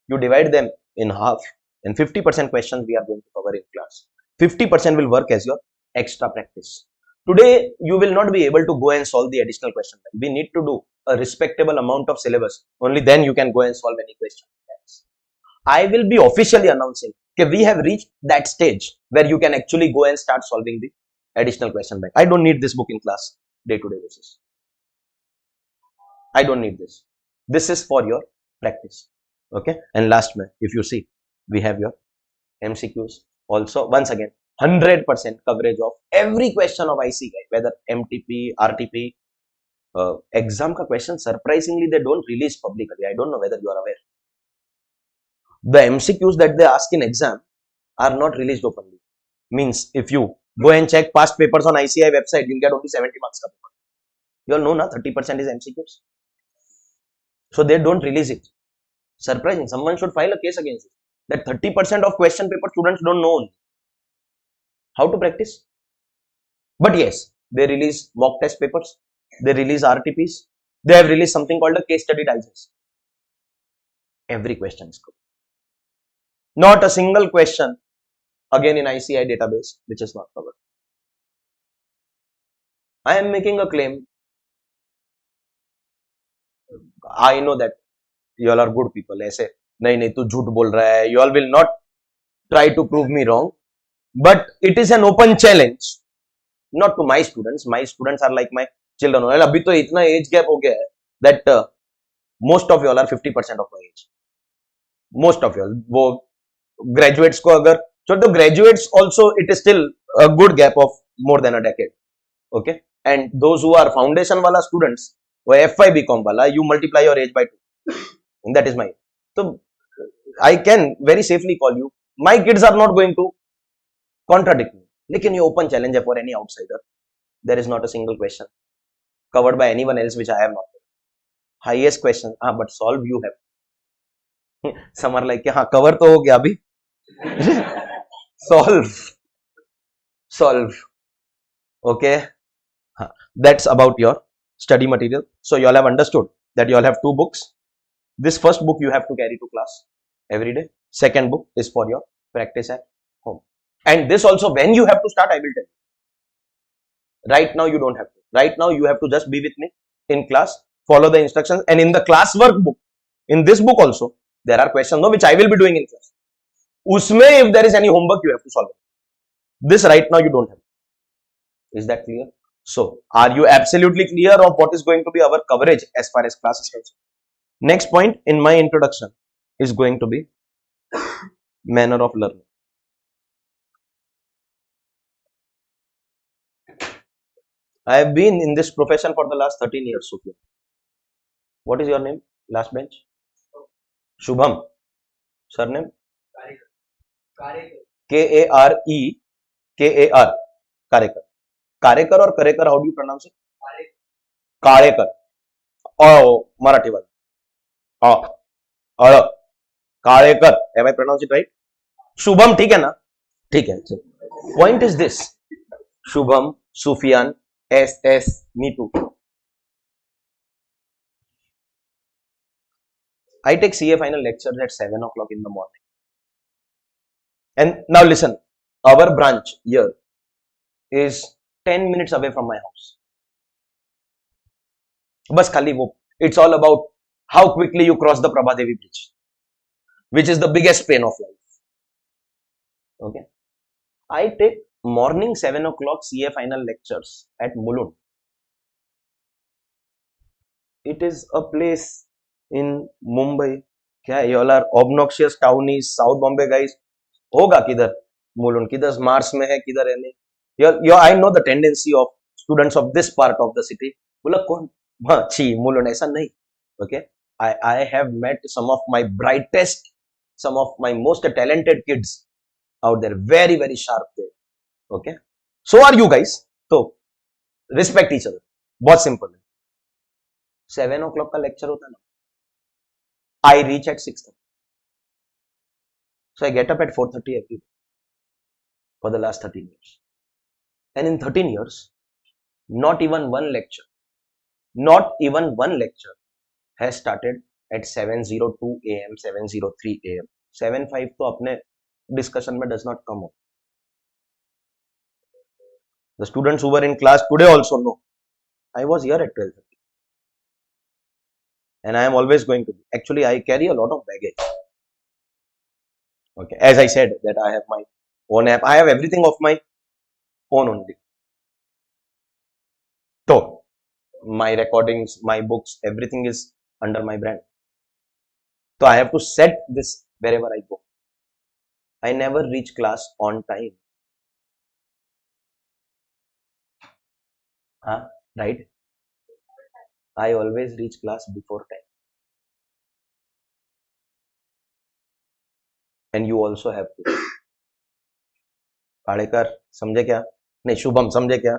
you divide them in half and 50% questions we are going to cover in class. 50% will work as your extra practice. Today, you will not be able to go and solve the additional question. We need to do a respectable amount of syllabus. Only then you can go and solve any question. I will be officially announcing that we have reached that stage where you can actually go and start solving the additional question bank. I don't need this book in class day-to-day basis. I don't need this. This is for your practice. Okay. And last, if you see, we have your MCQs. Also, once again, 100% coverage of every question of ICAI, whether MTP, RTP, exam ka question, surprisingly, they don't release publicly. I don't know whether you are aware. The MCQs that they ask in exam are not released openly. Means if you go and check past papers on ICAI website, you'll get only 70 marks. You all know na 30% is MCQs. So they don't release it. Surprising. Someone should file a case against it. That 30% of question paper students don't know how to practice. But yes, they release mock test papers. They release RTPs. They have released something called a case study digest. Every question is covered. Not a single question again in ICAI database which is not covered. I am making a claim. I know that you all are good people. ऐसे नहीं तू झूठ बोल रहा है. You all will not try to prove me wrong. But it is an open challenge. Not to my students. My students are like my children. अभी तो इतना age gap हो गया है that most of you all are 50% of my age. Most of you all. वो graduates को अगर तो graduates also it is still a good gap of more than a decade. Okay. And those who are foundation वाला students, वो F5 BCom वाला, you multiply your age by 2. And that is my. So I can very safely call you. My kids are not going to contradict me. लेकिन ये open challenge है for any outsider. there is not a single question covered by anyone else which I have not. Highest question, but solve you have. Some are like, cover to ho gaya abhi. solve. Okay, that's about your study material. So you all have understood that you all have two books. This first book you have to carry to class every day. Second book is for your practice at home. And this also, when you have to start, I will tell you. Right now you don't have to. Right now you have to just be with me in class, follow the instructions, and in the class workbook, in this book also, there are questions which I will be doing in class. Usme, if there is any homework, you have to solve it. This right now you don't have. Is that clear? So, are you absolutely clear of what is going to be our coverage as far as class is concerned? Next point in my introduction is going to be manner of learning. I have been in this profession for the last 13 years, Sufyan. What is your name? Last bench? Shubham. Surname? Karekar. Karekar. Karekar or Karekar, how do you pronounce it? Karekar. Oh, Marathi one. Karekar. Have I pronounced it right? Shubham, ठीक है ना? ठीक है. Point is this. Shubham, Sufyan, S, me too. I take CA final lectures at 7 o'clock in the morning. And now listen, our branch here is 10 minutes away from my house. Bas khali wo. It's all about how quickly you cross the Prabhadevi bridge, which is the biggest pain of life. Okay. I take morning 7 o'clock CA final lectures at Mulund. It is a place in Mumbai. क्या you all are obnoxious townies, South Bombay guys? होगा किधर? Mulund किधर Mars में है किधर है नहीं? I know the tendency of students of this part of the city. बोला कौन? हाँ छी Mulund ऐसा नहीं. Okay. I have met some of my brightest, some of my most talented kids out there. Very, very sharp there. Okay. So are you guys. So respect each other. बहुत simple है. 7 o'clock का lecture होता है ना. I reach at 6:30. So I get up at 4:30 every day for the last 13 years. And in 13 years, not even one lecture has started at 7:02 a.m., 7:03 a.m. 7:05 तो अपने discussion में does not come up. The students who were in class today also know. I was here at 12:30. And I am always going to be. Actually, I carry a lot of baggage. Okay. As I said that I have my own app. I have everything of my own only. So, my recordings, my books, everything is under my brand. So, I have to set this wherever I go. I never reach class on time. Right? I always reach class before time. And you also have to. काड़ेकर समझे क्या? नहीं शुभम समझे क्या?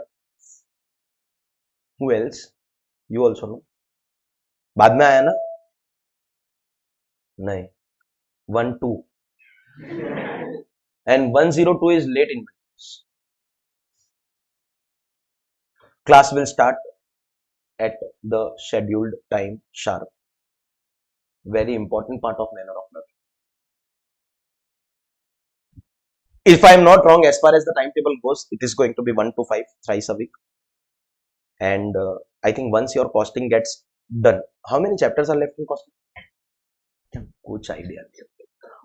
Who else? You also know. बाद में आया ना? नहीं. 1-2. And 102 is late in my class. Class will start at the scheduled time sharp. Very important part of manner of learning. If I am not wrong, as far as the timetable goes, it is going to be 1 to 5 thrice a week. And I think once your costing gets done, how many chapters are left in costing? Kuch idea.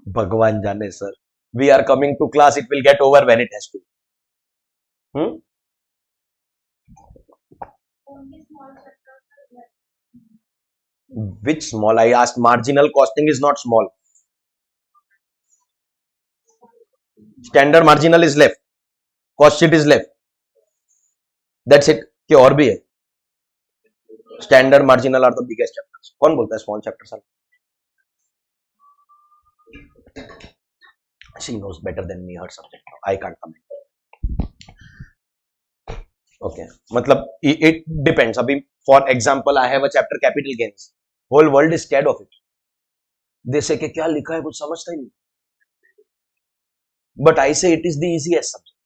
Bhagwan jane sir. We are coming to class, it will get over when it has to. Which small? I asked. Marginal costing is not small. Standard marginal is left. Cost sheet is left. That's it. क्या और भी है? Standard marginal are the biggest chapters. कौन बोलता है small chapters are? She knows better than me her subject. I can't comment. Okay, मतलब it depends. अभी for example, I have a chapter capital gains. Whole world is scared of it. They say कि क्या लिखा है कुछ समझता ही नहीं. But I say it is the easiest subject.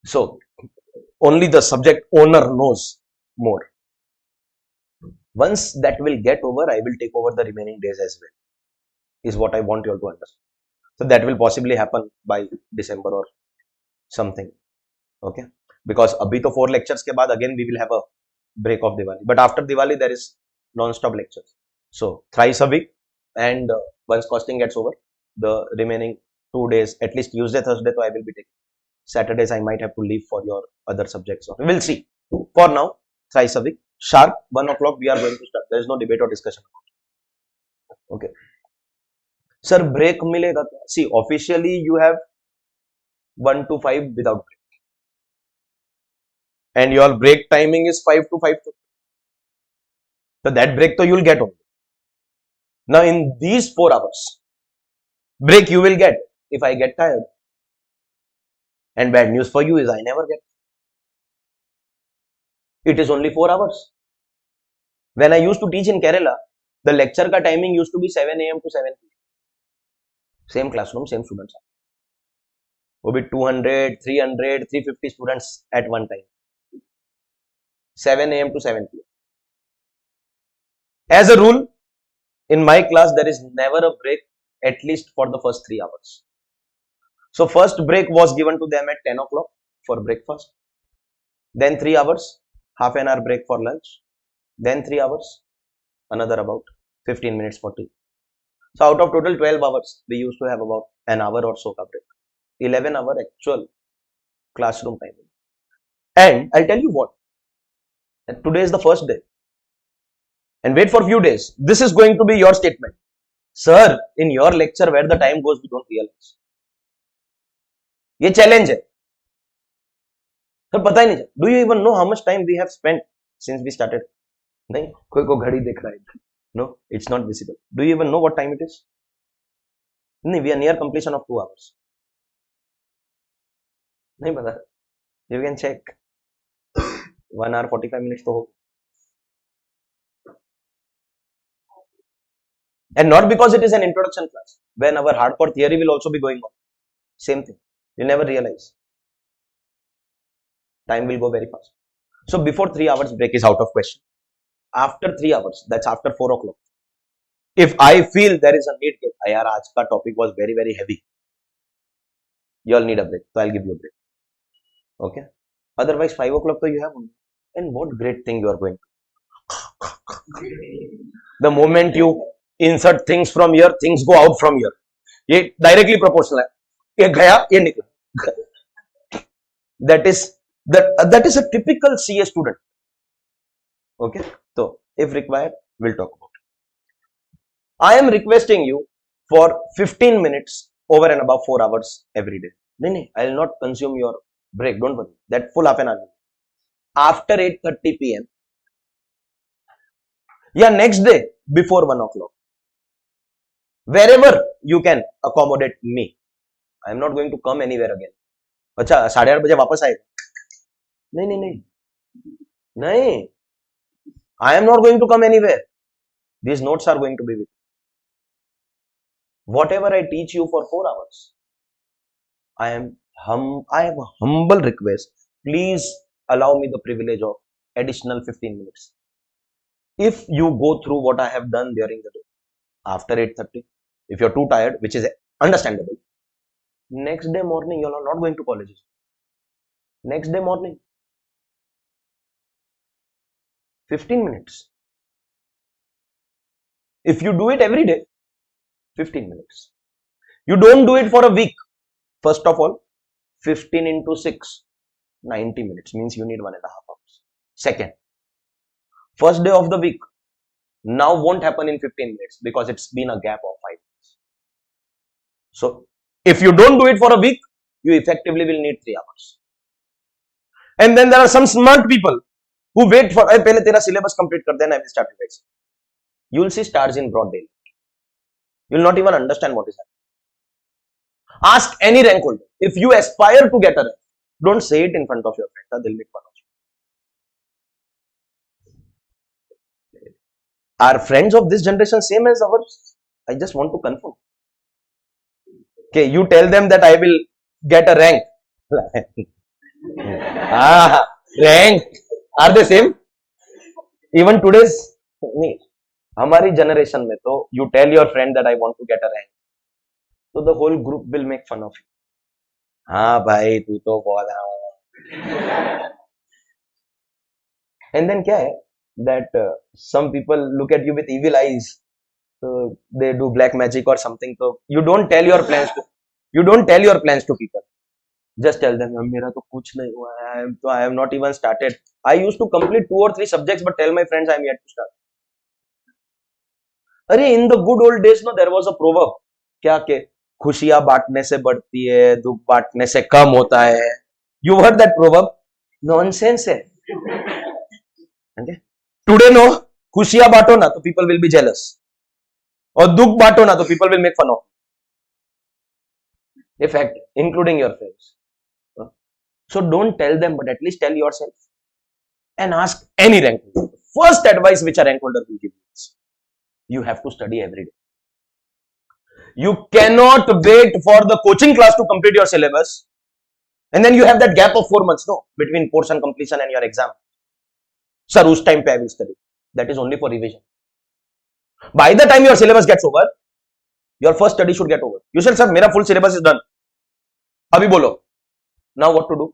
So only the subject owner knows more. Once that will get over, I will take over the remaining days as well. Is what I want you all to understand. So that will possibly happen by December or something. Okay, because abhi to 4 lectures ke baad again we will have a break of Diwali. But after Diwali there is non-stop lectures. So thrice a week, and once costing gets over, the remaining 2 days, at least Tuesday, Thursday, so I will be taking. Saturdays I might have to leave for your other subjects. So we'll see. For now, thrice a week, sharp 1 o'clock we are going to start. There is no debate or discussion. Okay. Sir, break milega kya? See, officially you have 1 to 5 without break. And your break timing is 5 to 5:30. So that break to you'll get only. Now in these 4 hours, break you will get if I get tired. And bad news for you is I never get. It is only 4 hours. When I used to teach in Kerala, the lecture ka timing used to be 7 a.m. to 7 p.m. Same classroom, same students. Will be 200, 300, 350 students at one time. 7 a.m. to 7 p.m. As a rule, in my class, there is never a break, at least for the first 3 hours. So first break was given to them at 10 o'clock for breakfast. Then 3 hours, half an hour break for lunch. Then 3 hours, another about 15 minutes for tea. So out of total 12 hours, we used to have about an hour or so break. 11 hour actual classroom timing. And I'll tell you what, today is the first day. And wait for a few days. This is going to be your statement. Sir, in your lecture where the time goes, we don't realize. ये challenge है. Sir पता ही नहीं. Do you even know how much time we have spent since we started? नहीं, कोई को घड़ी देख रहा है. No, it's not visible. Do you even know what time it is? नहीं, we are near completion of 2 hours. नहीं पता. You can check. 1 hour 45 minutes तो हो. And not because it is an introduction class, when our hardcore theory will also be going on. Same thing. You never realize. Time will go very fast. So before 3 hours break is out of question. After 3 hours, that's after 4 o'clock. If I feel there is a need, yaar, aaj ka topic was very, very heavy. You all need a break. So I'll give you a break. Okay. Otherwise, 5 o'clock so you have only. And what great thing you are going to. The moment you insert things from here, things go out from here. ये directly proportional है. ये गया, ये निकला. That is a typical CA student. Okay. So if required, we'll talk about it. I am requesting you for 15 minutes over and above 4 hours every day. No, I will not consume your break. Don't worry. That full half an hour. After 8:30 p.m. Yeah, next day before 1 o'clock. Wherever you can accommodate me. I am not going to come anywhere again. अच्छा 8:30 बजे वापस आएगा? नहीं. I am not going to come anywhere. These notes are going to be with you. Whatever I teach you for 4 hours, I have a humble request. Please allow me the privilege of additional 15 minutes. If you go through what I have done during the day, after 8:30, if you're too tired, which is understandable, next day morning, you're not going to colleges. Next day morning, 15 minutes. If you do it every day, 15 minutes. You don't do it for a week. First of all, 15 into 6, 90 minutes means you need 1.5 hours. Second, first day of the week now won't happen in 15 minutes because it's been a gap of 5 minutes. So if you don't do it for a week, you effectively will need 3 hours. And then there are some smart people who wait for, pehle tera syllabus complete kar then I will start revising. You will see stars in broad daylight. You will not even understand what is happening. Ask any rank holder. If you aspire to get a rank, Don't say it in front of your friends. They'll make fun of you. Are friends of this generation same as ours? I just want to confirm. Okay, you tell them that I will get a rank. Rank. Are they same? Even today's नहीं, हमारी generation में तो you tell your friend that I want to get a rank, so the whole group will make fun of you. हाँ भाई तू तो बहुत and then क्या है that some people look at you with evil eyes, so they do black magic or something. So you don't tell your plans to people. Just tell them मेरा तो कुछ नहीं हुआ है, I have not even started. I used to complete 2 or 3 subjects, but tell my friends I am yet to start. अरे in the good old days no, there was a proverb क्या के खुशियां बांटने से बढ़ती है, दुख बांटने से कम होता है. You heard that proverb? Nonsense है. Okay? Today no, खुशियां बांटो ना तो people will be jealous, और दुख बांटो ना तो people will make fun of. In fact, including your friends. So don't tell them, but at least tell yourself and ask any rank holder. First advice which a rank holder will give you is you have to study every day. You cannot wait for the coaching class to complete your syllabus and then you have that gap of 4 months between portion completion and your exam. Sir, whose time I will study? That is only for revision. By the time your syllabus gets over, your first study should get over. You said, sir, mera full syllabus is done. Abhi bolo. Now what to do?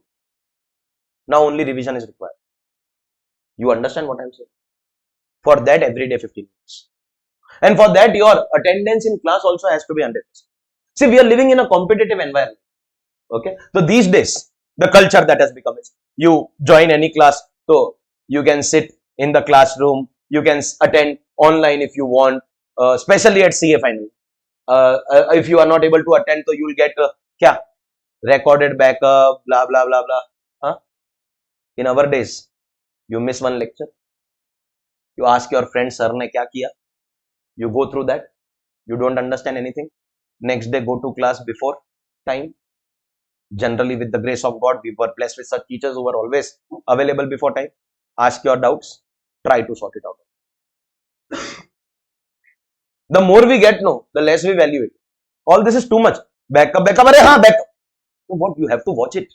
Now only revision is required. You understand what I am saying? For that, every day 15 minutes. And for that, your attendance in class also has to be 100%. See, we are living in a competitive environment. Okay. So these days, the culture that has become is you join any class, so you can sit in the classroom, you can attend online if you want, especially at CA final. If you are not able to attend, so you will get kya? Recorded backup, blah blah blah blah. Huh? In our days, you miss one lecture, you ask your friend, sir ne kya kiya? You go through that, you don't understand anything. Next day, go to class before time. Generally, with the grace of God, we were blessed with such teachers who were always available before time. Ask your doubts, try to sort it out. The more we get, the less we value it. All this is too much. Backup, arey haan, backup. So what? You have to watch it.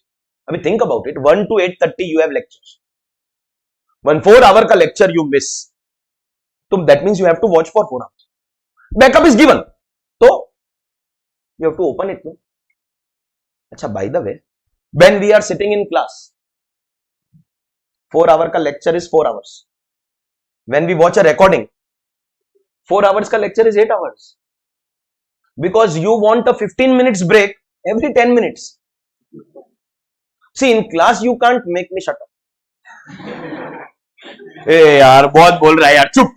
I mean, think about it. 1 to 8:30 you have lectures. 1 4-hour ka lecture you miss. So that means you have to watch for 4 hours. Backup is given. So you have to open it. Achha, by the way, when we are sitting in class, 4-hour ka lecture is 4 hours. When we watch a recording, 4 hours ka lecture is 8 hours. Because you want a 15 minutes break every 10 minutes. See, in class you can't make me shut up. Hey yaar, bahut bol raha hai yaar, chup.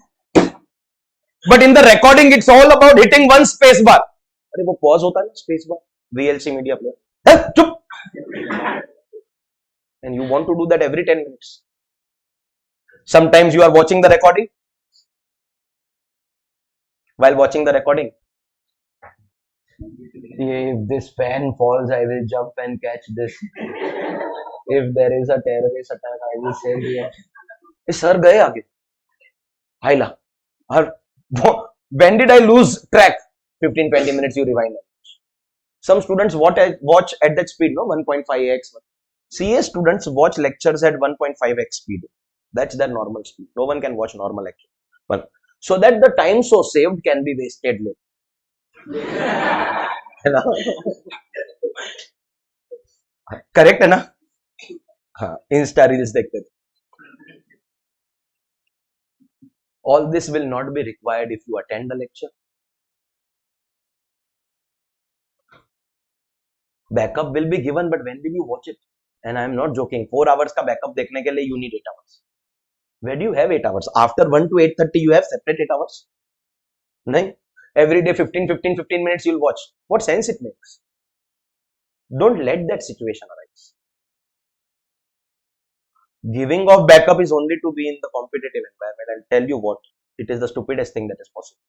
But in the recording, it's all about hitting one space bar. अरे वो pause होता है ना, space bar, VLC media player. Hey, chup. And you want to do that every 10 minutes. Sometimes you are watching the recording. While watching the recording, if this fan falls, I will jump and catch this. If there is a terrorist attack, I will save you. Sir, gaye aage. Haila. When did I lose track? 15-20 minutes you rewind. Some students watch at that speed, 1.5x. CA students watch lectures at 1.5x speed. That's their normal speed. No one can watch normal lecture. So that the time so saved can be wasted later. Correct है ना? हाँ, Insta reels देखते थे. All this will not be required if you attend the lecture. Backup will be given, but when will you watch it? And I am not joking. 4 hours का backup देखने के लिए you need 8 hours. Where do you have 8 hours? After 1 to 8:30 you have separate 8 hours? नहीं. Every day 15 minutes you'll watch. What sense it makes? Don't let that situation arise. Giving of backup is only to be in the competitive environment. I'll tell you what, it is the stupidest thing that is possible.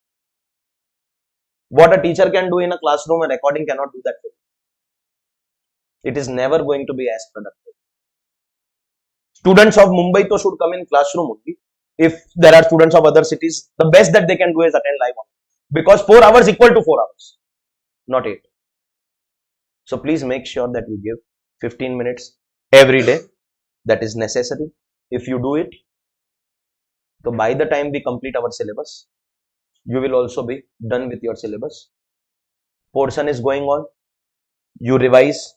What a teacher can do in a classroom, a recording cannot do that for you. it is never going to be as productive. Students of Mumbai to should come in classroom only. If there are students of other cities, the best that they can do is attend live on, because 4 hours equal to 4 hours, not 8. So please make sure that you give 15 minutes every day. That is necessary. If you do it, so by the time we complete our syllabus, you will also be done with your syllabus. Portion is going on, you revise,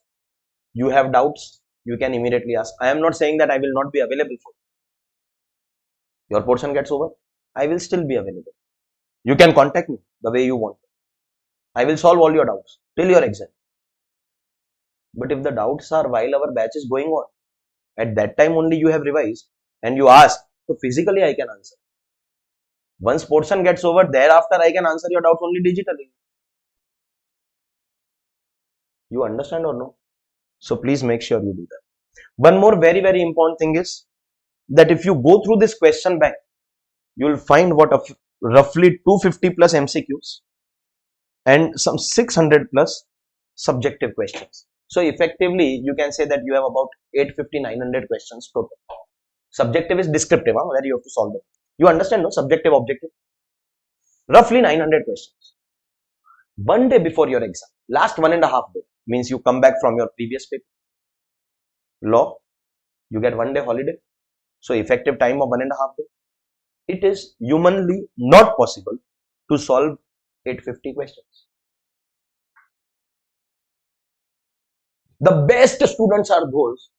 you have doubts, you can immediately ask. I am not saying that I will not be available for you. Your portion gets over, I will still be available. You can contact me the way you want. I will solve all your doubts till your exam. But if the doubts are while our batch is going on, at that time only you have revised and you ask, so physically I can answer. Once portion gets over, thereafter I can answer your doubts only digitally. You understand or no? So please make sure you do that. One more very, very important thing is that if you go through this question bank, you will find what of roughly 250 plus MCQs and some 600 plus subjective questions. So effectively, you can say that you have about 850-900 questions total. Subjective is descriptive, where you have to solve them. You understand, no? Subjective, objective. Roughly 900 questions. One day before your exam, last 1.5 days, means you come back from your previous paper. Law, you get 1 day holiday. So effective time of 1.5 days. It is humanly not possible to solve 850 questions. The best students are those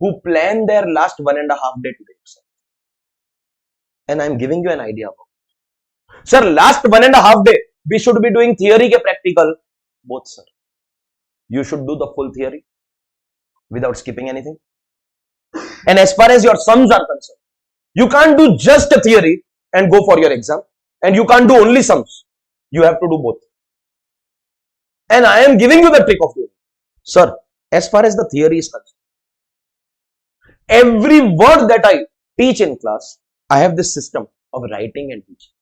who plan their last 1.5 day to exam. And I am giving you an idea about it. Sir, last 1.5 day, we should be doing theory ke practical. Both, sir. You should do the full theory without skipping anything. And as far as your sums are concerned, you can't do just a theory and go for your exam. And you can't do only sums. You have to do both. And I am giving you the trick of doing it. Sir, as far as the theory is concerned, every word that I teach in class, I have this system of writing and teaching.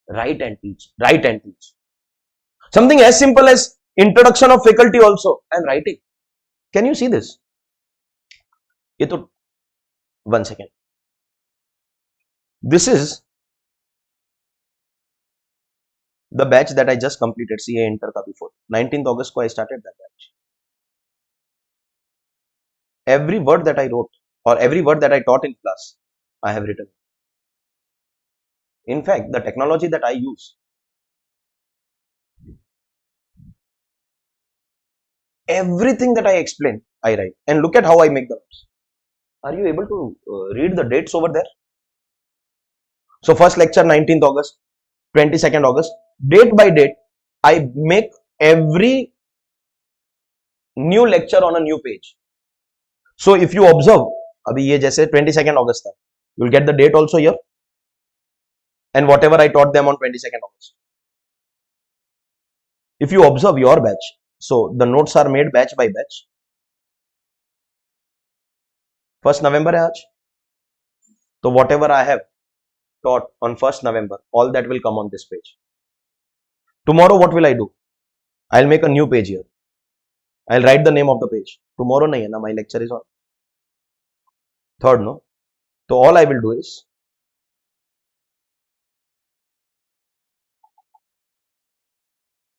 Write and teach. Write and teach. Something as simple as introduction of faculty also, I am writing. Can you see this? One second. This is the batch that I just completed, CA Inter ka before. 19th August ko I started that batch. Every word that I wrote or every word that I taught in class, I have written. In fact, the technology that I use, everything that I explain, I write. And look at how I make the notes. Are you able to read the dates over there? So first lecture 19th August, 22nd August, date by date, I make every new lecture on a new page. So if you observe, abhi ye jaise 22nd August tha, you will get the date also here. And whatever I taught them on 22nd August. If you observe your batch, so the notes are made batch by batch. 1st November hai aaj. So whatever I have taught on 1st November, all that will come on this page. Tomorrow what will I do? I'll make a new page here. I'll write the name of the page. Tomorrow nahi hai na, my lecture is on 3rd, no? So all I will do is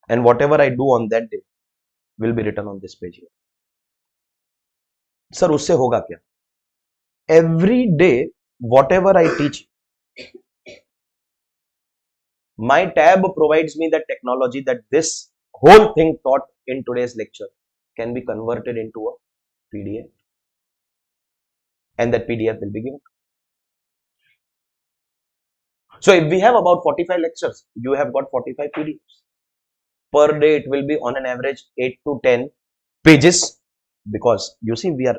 and whatever I do on that day will be written on this page here. Sir, usse hoga kya? Every day, whatever I teach, my tab provides me that technology that this whole thing taught in today's lecture can be converted into a PDF. And that PDF will be given. So if we have about 45 lectures, you have got 45 PDFs. Per day, it will be on an average 8 to 10 pages, because you see, we are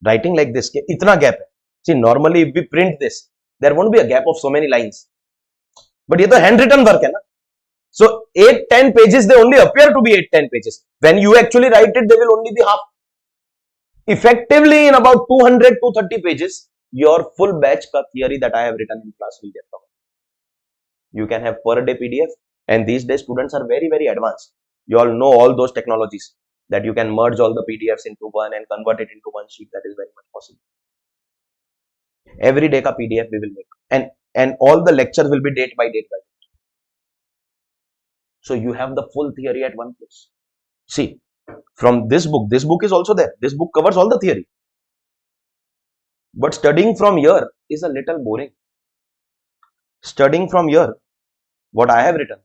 writing like this. Itna gap hai. See, normally if we print this, there won't be a gap of so many lines. But this is handwritten work, hai na? So 8-10 pages, they only appear to be 8-10 pages. When you actually write it, they will only be half. Effectively, in about 200-230 pages, your full batch ka theory that I have written in class will get covered. You can have per day PDF, and these days students are very, very advanced. You all know all those technologies. that you can merge all the PDFs into one and convert it into one sheet. That is very much possible. Every day ka PDF we will make, and all the lectures will be date by date. So you have the full theory at one place. See, from this book is also there. This book covers all the theory. But studying from here is a little boring. Studying from here, what I have written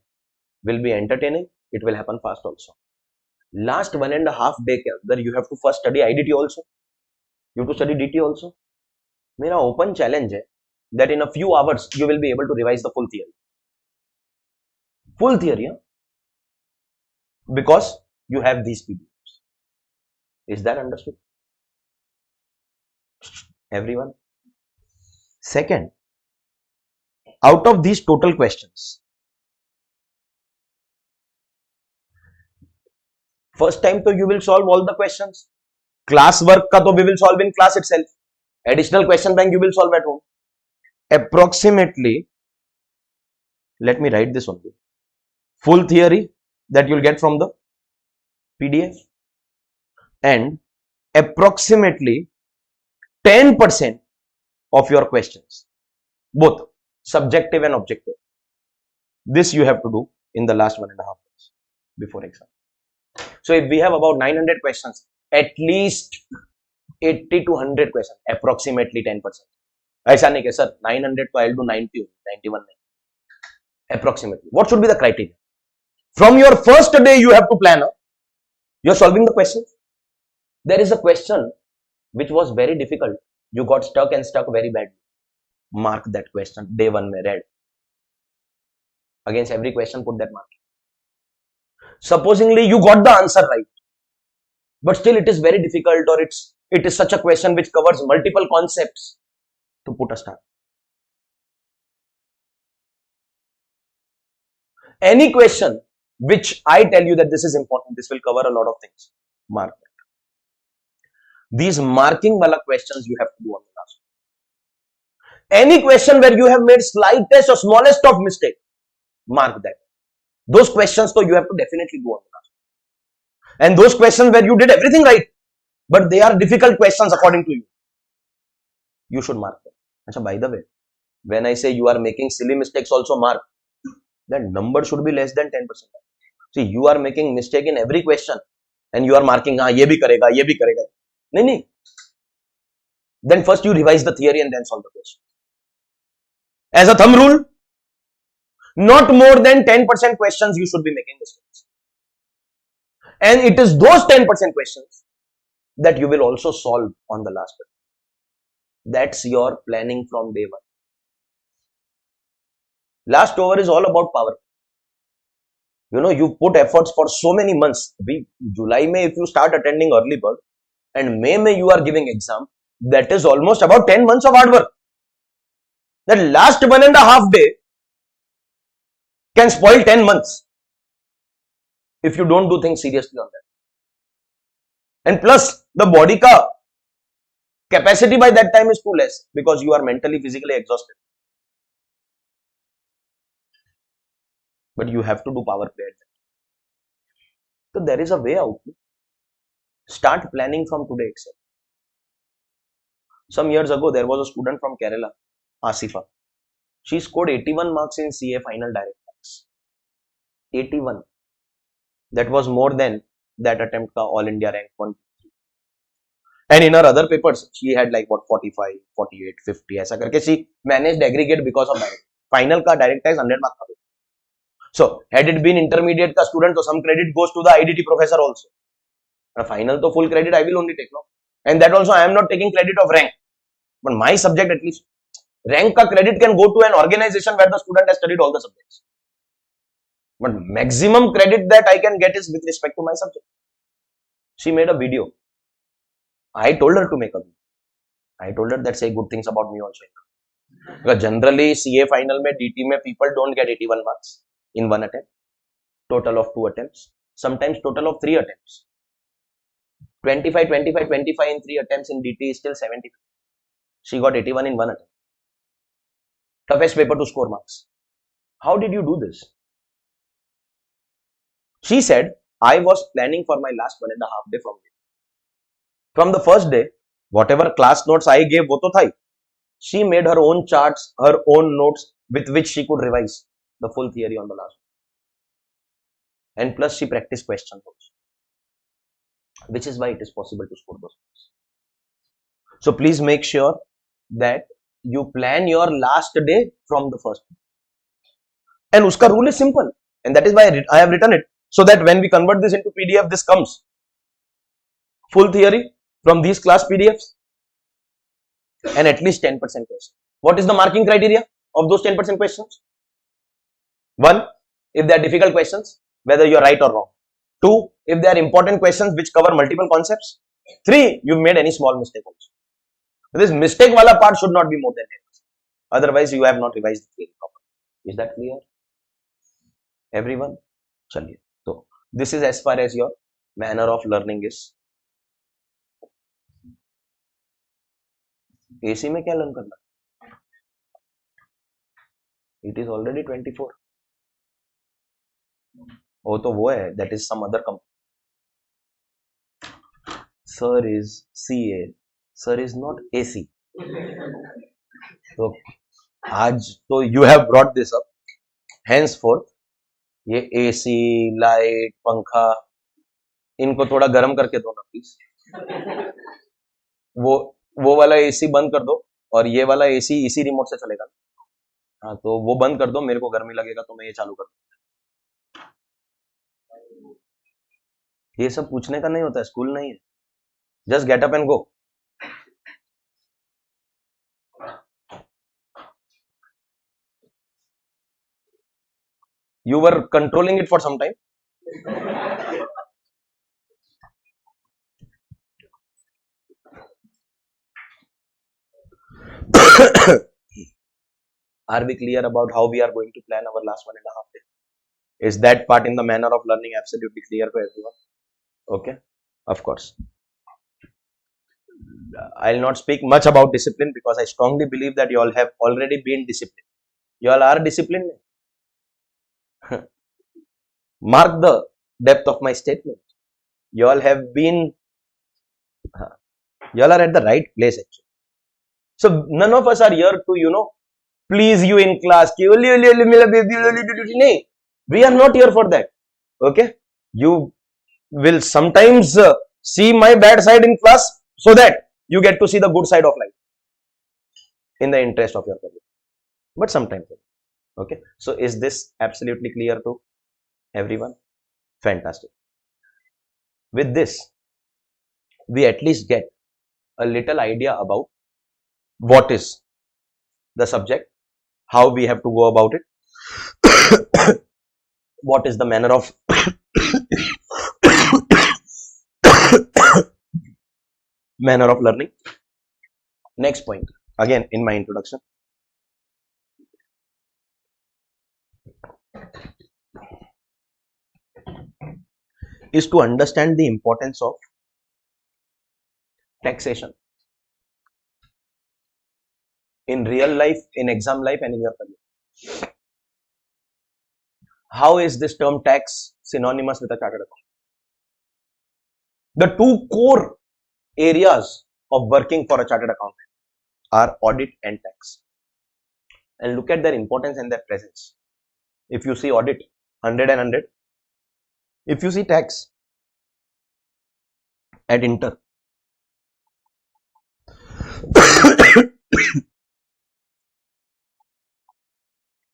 will be entertaining. It will happen fast also. Last 1.5 day के अंदर you have to first study IDT also. You have to study DT also. मेरा open challenge है that in a few hours you will be able to revise the full theory. Full theory, huh? Because you have these PDFs. Is that understood? Everyone? Second, out of these total questions, first time तो you will solve all the questions. Class work का तो we will solve in class itself. Additional question bank you will solve at home. Approximately, let me write this only. Full theory that you'll get from the PDF, and approximately 10% of your questions, both subjective and objective. This you have to do in the last 1.5 days before exam. So if we have about 900 questions, at least 80 to 100 questions, approximately 10%. ऐसा नहीं कि sir 900 तो I'll do 90, 91 नहीं. Approximately. What should be the criteria? From your first day you have to plan. You're solving the question. There is a question which was very difficult. You got stuck very badly. Mark that question. Day 1 mein read. Against every question put that mark. Supposingly you got the answer right, but still it is very difficult, or it is such a question which covers multiple concepts, to put a star. Any question which I tell you that this is important, this will cover a lot of things, mark that. These marking wala questions you have to do on the last. Any question where you have made slightest or smallest of mistake, mark that. Those questions so you have to definitely do on the last. And those questions where you did everything right, but they are difficult questions according to you, you should mark them. Achha, by the way, when I say you are making silly mistakes, also mark. That number should be less than 10%. See, you are making mistake in every question and you are marking, ye bhi karega, ye bhi karega. No. Then first you revise the theory and then solve the question. As a thumb rule, not more than 10% questions you should be making mistakes. And it is those 10% questions that you will also solve on the last one. That's your planning from day 1. Last over is all about power. You know, you put efforts for so many months. July May, if you start attending early bird, and May you are giving exam, that is almost about 10 months of hard work. That last 1.5 day can spoil 10 months if you don't do things seriously on that. And plus, the body ka capacity by that time is too less because you are mentally, physically exhausted. But you have to do power play. So there is a way out. Start planning from today itself. Some years ago, there was a student from Kerala, Asifa. She scored 81 marks in CA final direct tax. 81. That was more than that attempt ka all India rank 1. And in her other papers, she had like what 45, 48, 50. ऐसा करके she managed aggregate because of direct. Final का direct tax 100 marks. So, had it been intermediate ka student, so some credit goes to the IDT professor also. And final to full credit I will only take, no? And that also I am not taking credit of rank. But my subject at least, rank ka credit can go to an organization where the student has studied all the subjects. But maximum credit that I can get is with respect to my subject. She made a video. I told her to make a video. I told her that say good things about me also. Because generally CA final mein, DT mein people don't get 81 marks in one attempt. Total of 2 attempts. Sometimes total of 3 attempts. 25 in 3 attempts in DT is still 70. She got 81 in one attempt. Toughest paper to score marks. How did you do this? She said I was planning for my last 1.5 day from the first day. Whatever class notes I gave, वो तो था ही. She made her own charts, her own notes with which she could revise the full theory on the last. And plus she practiced questions also, which is why it is possible to score those points. So please make sure that you plan your last day from the first day. And uska rule is simple, and that is why I have written it, so that when we convert this into PDF, this comes full theory from these class PDFs and at least 10% questions. What is the marking criteria of those 10% questions? 1, if they are difficult questions, whether you are right or wrong. 2, if they are important questions which cover multiple concepts. 3, you've made any small mistake also. This mistake wala part should not be more than 10%. Otherwise, you have not revised the theory properly. Is that clear? Everyone? Chaliye. So, this is as far as your manner of learning is. AC में क्या learn करना? It is already 24. Oh, तो वो है. That is some other company. Sir is CA. Sir is not AC. So, आज तो you have brought this up. Henceforth, ये AC, light, पंखा, इनको थोड़ा गर्म करके दो ना प्लीज. वो वाला AC बंद कर दो और ये वाला AC इसी रिमोट से चलेगा. हाँ, तो वो बंद कर दो, मेरे को गर्मी लगेगा तो मैं ये चालू कर दूँ. ये सब पूछने का नहीं होता है, स्कूल नहीं है. Just get up and go. You were controlling it for some time. Are we clear about how we are going to plan our last 1.5 days? Is that part in the manner of learning absolutely clear for everyone? Okay, of course. I'll not speak much about discipline because I strongly believe that you all have already been disciplined. You all are disciplined. Mark the depth of my statement. You all have been, you all are at the right place actually. So none of us are here to, please you in class. We are not here for that. Okay. You will sometimes see my bad side in class so that you get to see the good side of life in the interest of your career. But sometimes. Okay. So is this absolutely clear to everyone? Fantastic. With this, we at least get a little idea about what is the subject, how we have to go about it, what is the manner of manner of learning. Next point, again in my introduction, is to understand the importance of taxation in real life, in exam life, and in your career. How is this term tax synonymous with a chartered accountant? The two core areas of working for a chartered accountant are audit and tax. And look at their importance and their presence. If you see audit, 100 and 100. If you see tax, at inter.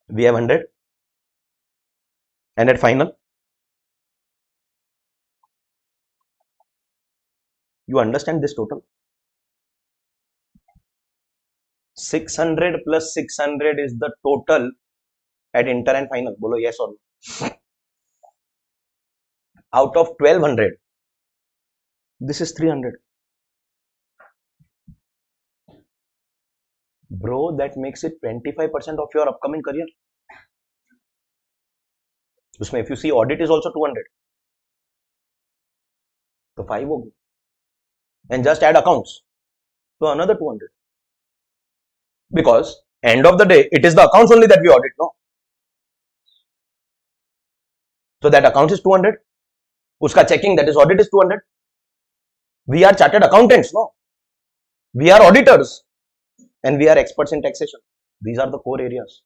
We have 100. And at final, you understand this total? 600 plus 600 is the total at inter and final. Bolo yes or no? Out of 1200, this is 300. Bro, that makes it 25% of your upcoming career. If you see audit is also 200. So 5 hogi. And just add accounts. So another 200. Because end of the day, it is the accounts only that we audit, no? So that accounts is 200. Uska checking, that is audit, is 200. We are chartered accountants, no? We are auditors and we are experts in taxation. These are the core areas.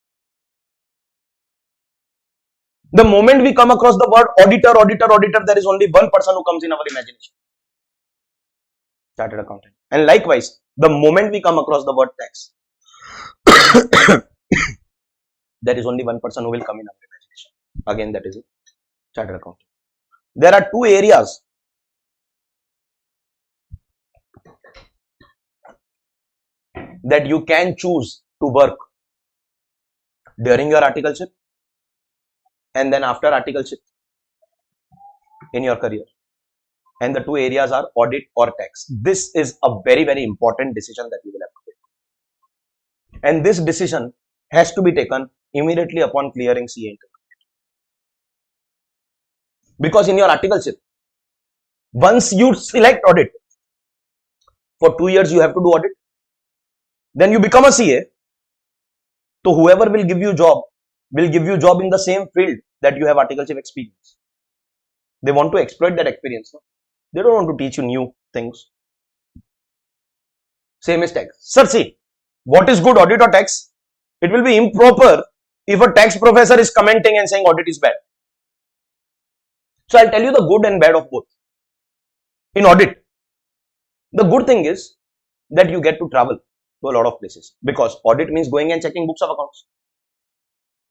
The moment we come across the word auditor, there is only one person who comes in our imagination. Chartered accountant. And likewise, the moment we come across the word tax, there is only one person who will come in our imagination. Again, that is a chartered accountant. There are two areas that you can choose to work during your articleship and then after articleship in your career. And the two areas are audit or tax. This is a very, very important decision that you will have to take. And this decision has to be taken immediately upon clearing CA interview. Because in your articleship, once you select audit, for 2 years you have to do audit. Then you become a CA. So whoever will give you job in the same field that you have articleship experience. They want to exploit that experience. No? They don't want to teach you new things. Same as tax. Sir, see, what is good, audit or tax? It will be improper if a tax professor is commenting and saying audit is bad. So I'll tell you the good and bad of both. In audit, the good thing is that you get to travel to a lot of places, because audit means going and checking books of accounts.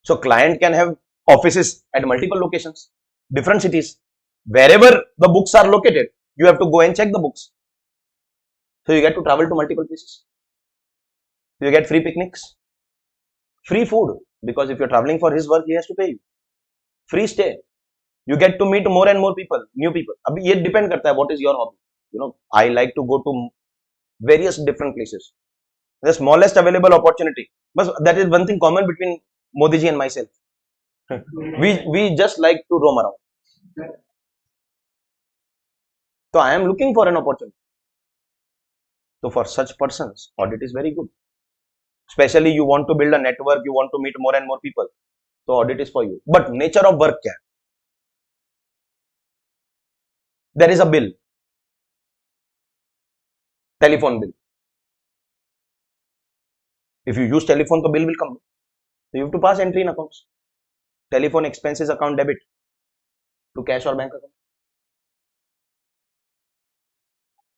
So client can have offices at multiple locations, different cities. Wherever the books are located, you have to go and check the books. So you get to travel to multiple places. You get free picnics, free food, because if you're traveling for his work, he has to pay you. Free stay. You get to meet more and more people, new people. Abhi ye depend karta hai what is your hobby. You know, I like to go to various different places. The smallest available opportunity. But that is one thing common between Modi ji and myself. we just like to roam around. So I am looking for an opportunity. So for such persons, audit is very good. Especially you want to build a network, you want to meet more and more people. So audit is for you. But nature of work kya? There is a bill. Telephone bill. If you use telephone, the bill will come. So you have to pass entry in accounts. Telephone expenses account debit to cash or bank account.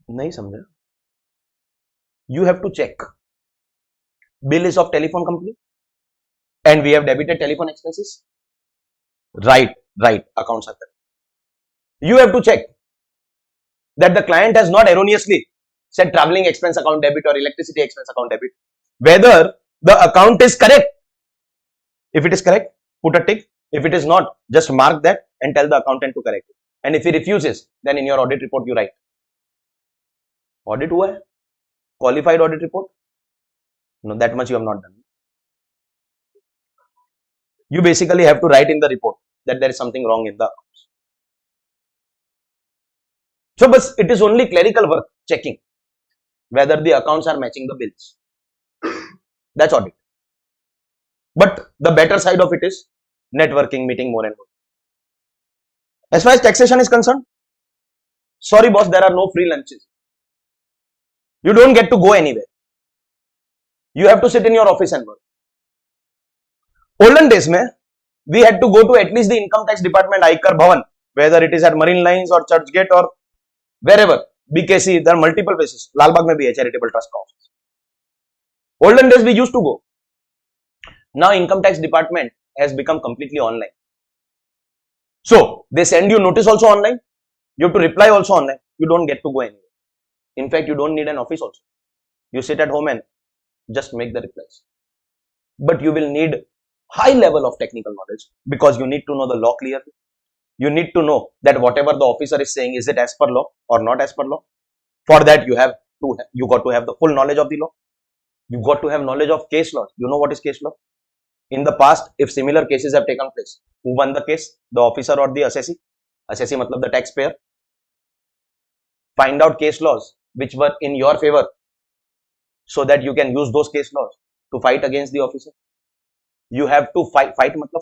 नहीं समझा? You have to check. Bill is of telephone company and we have debited telephone expenses. Right. Accounts are there. You have to check that the client has not erroneously said traveling expense account debit or electricity expense account debit. Whether the account is correct. If it is correct, put a tick. If it is not, just mark that and tell the accountant to correct it. And if he refuses, then in your audit report you write. Audit hua hai? Qualified audit report? No, that much you have not done. You basically have to write in the report that there is something wrong in the accounts. So, but it is only clerical work checking whether the accounts are matching the bills. That's audit. But the better side of it is networking, meeting more and more. As far as taxation is concerned, sorry boss, there are no free lunches. You don't get to go anywhere. You have to sit in your office and work. Olden days, we had to go to at least the income tax department, ICAI Bhavan, whether it is at Marine Lines or Churchgate or wherever, BKC, there are multiple places. Lalbagh mein bhi hai charitable trust ka office. Olden days we used to go. Now income tax department has become completely online. So they send you notice also online. You have to reply also online. You don't get to go anywhere. In fact, you don't need an office also. You sit at home and just make the replies. But you will need high level of technical knowledge because you need to know the law clearly. You need to know that whatever the officer is saying, is it as per law or not as per law. For that, you got to have the full knowledge of the law. You got to have knowledge of case law. You know what is case law? In the past, if similar cases have taken place, who won the case? The officer or the assessee? Assessee matlab the taxpayer. Find out case laws which were in your favor so that you can use those case laws to fight against the officer. You have to fight matlab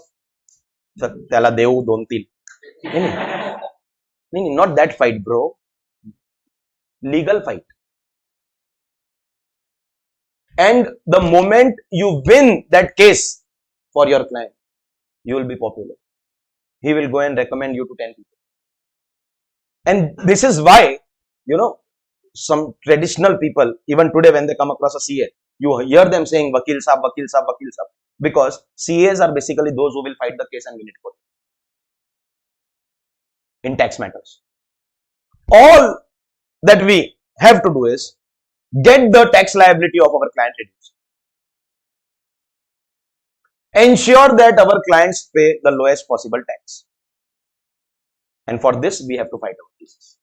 त्याला देऊ 2-3. Meaning not that fight, bro. Legal fight. And the moment you win that case for your client, you will be popular. He will go and recommend you to 10 people. And this is why, some traditional people, even today when they come across a CA, you hear them saying, Vakil Saab, Vakil Saab, Vakil Saab. Because CAs are basically those who will fight the case and win it for you in tax matters. All that we have to do is get the tax liability of our client reduced. Ensure that our clients pay the lowest possible tax. And for this, we have to fight our cases.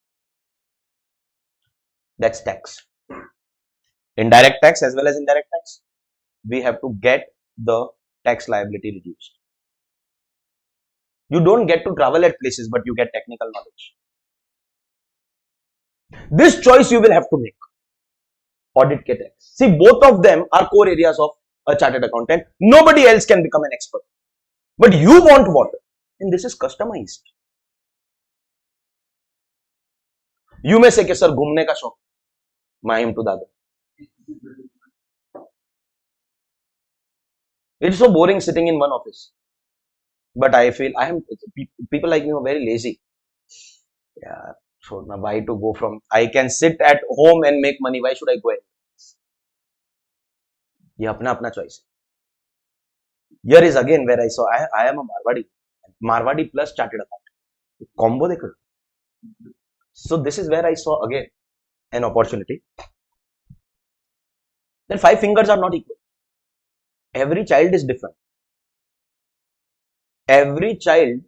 That's tax. Indirect tax as well as indirect tax. We have to get the tax liability reduced. You don't get to travel at places, but you get technical knowledge. This choice you will have to make. Audit ke tax. See, both of them are core areas of a chartered accountant. Nobody else can become an expert. But you want what? And this is customized. You may say, sir, घूमने का शौक. Mahim to Dada. It's so boring sitting in one office. But I feel people like me are very lazy. Yeah, so now why to go from, I can sit at home and make money. Why should I go anywhere? ये अपना choice. Here is again where I saw, I am a Marwadi plus chartered accountant. Combo dekho. So this is where I saw again an opportunity. Then 5 fingers are not equal. Every child is different. Every child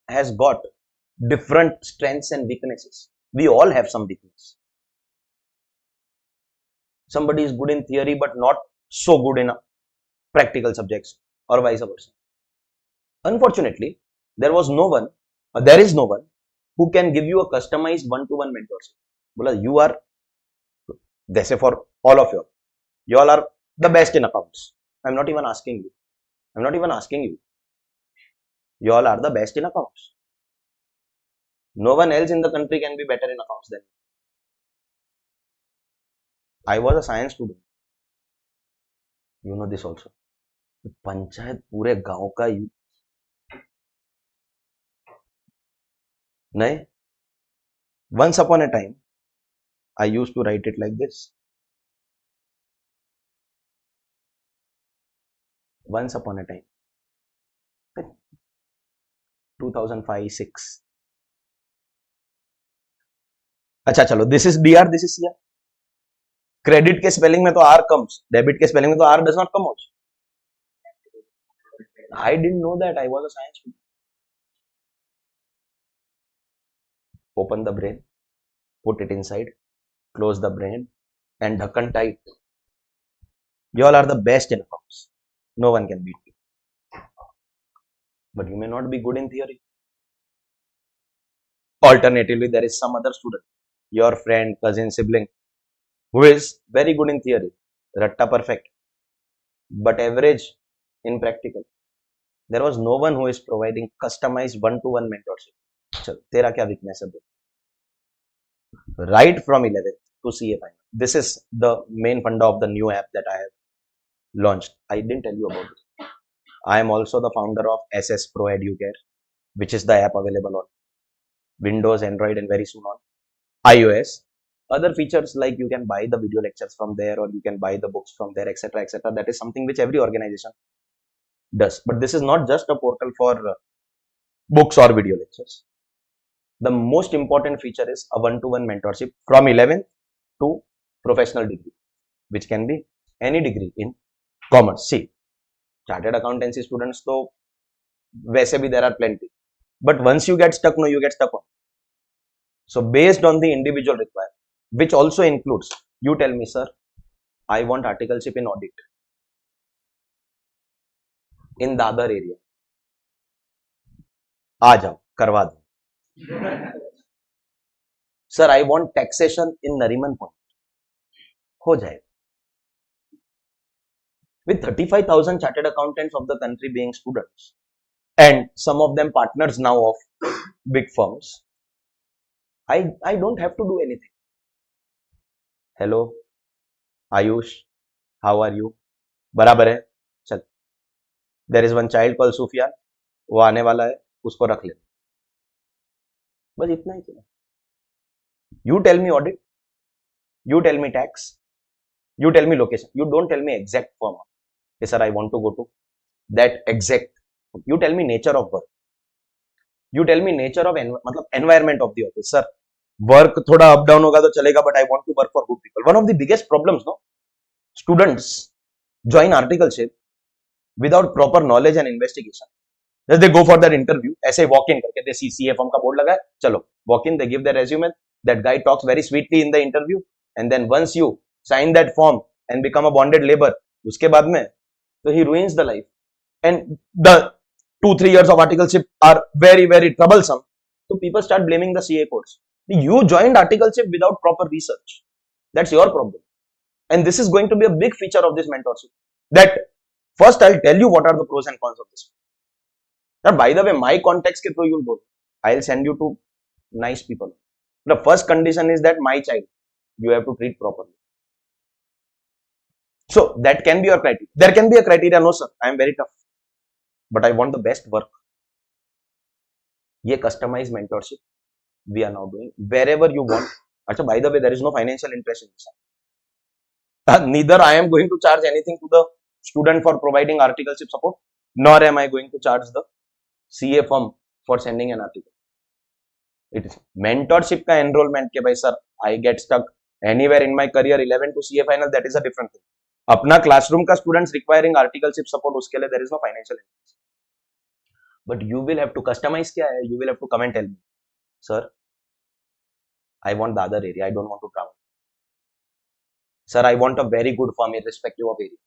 has got different strengths and weaknesses. We all have some weakness. Somebody is good in theory but not so good in practical subjects, or vice versa. Unfortunately, there is no one who can give you a customized one-to-one mentorship. Bola, you are, they say for all of you all are the best in accounts. I'm not even asking you. You all are the best in accounts. No one else in the country can be better in accounts than me. I was a science student. You know this also. Panchayat पूरे गांव का नहीं. Once upon a time, I used to write it like this. Once upon a time, 2005-6. अच्छा चलो, this is DR, this is CR. Credit के spelling में तो R comes, debit के spelling में तो R does not come out. I didn't know that. I was a science student. Open the brain, put it inside, close the brain, and dhakkan tight. You all are the best in accounts. No one can beat you. But you may not be good in theory. Alternatively, there is some other student, your friend, cousin, sibling, who is very good in theory, ratta perfect, but average in practical. There was no one who is providing customized one-to-one mentorship. Chal, tera kya weakness hai? Right from 11th to CA final. This is the main funda of the new app that I have launched. I didn't tell you about it. I am also the founder of SS Pro Educare, which is the app available on Windows, Android, and very soon on iOS. Other features like you can buy the video lectures from there, or you can buy the books from there, etc., etc. That is something which every organization does. But this is not just a portal for books or video lectures. The most important feature is a one-to-one mentorship from 11th to professional degree, which can be any degree in commerce. See, chartered accountancy students, so वैसे भी there are plenty. But once you get stuck, you get stuck on. So based on the individual requirement, which also includes, you tell me, sir, I want articleship in audit in the other area. आ जाओ, करवा दो. Sir, I want taxation in Nariman point. हो जाए. With 35,000 chartered accountants of the country being students, and some of them partners now of big firms, I don't have to do anything. Hello, Ayush, how are you? बराबर है, चल. There is one child called Sufyan, वो आने वाला है, उसको रख ले. बस इतना ही. You tell me audit, you tell me tax, you tell me location. You don't tell me exact firm. Yes, sir, I want to go to that exact. You tell me nature of work. You tell me nature of मतलब environment of the office. Sir, work थोड़ा up down होगा तो चलेगा, but I want to work for good people. One of the biggest problems, no, students join articleship without proper knowledge and investigation. Just they go for that interview, ऐसे walk in करके, they see CA firm का board लगा है, चलो walk in, they give their resume, that guy talks very sweetly in the interview, and then once you sign that form and become a bonded labor, उसके बाद में so he ruins the life, and the 2-3 years of articleship are very, very troublesome. So people start blaming the CA course. You joined articleship without proper research. That's your problem. And this is going to be a big feature of this mentorship. That first I'll tell you what are the pros and cons of this. Now, by the way, my context ke through you'll go. I'll send you to nice people. The first condition is that my child, you have to treat properly. So that can be your criteria. There can be a criteria, no sir, I am very tough, but I want the best work. Ye customized mentorship we are now doing wherever you want. Achha, by the way, there is no financial interest in this. Neither I am going to charge anything to the student for providing articleship support, nor am I going to charge the CA firm for sending an article. It is mentorship ka enrollment ke bhai sir, I get stuck anywhere in my career 11 to CA final, that is a different thing. अपना classroom का students requiring articleship support, उसके लिए there is no financial interest, but you will have to customise. क्या है? You will have to come and tell me, sir I want the other area, I don't want to travel. Sir I want a very good firm irrespective of area.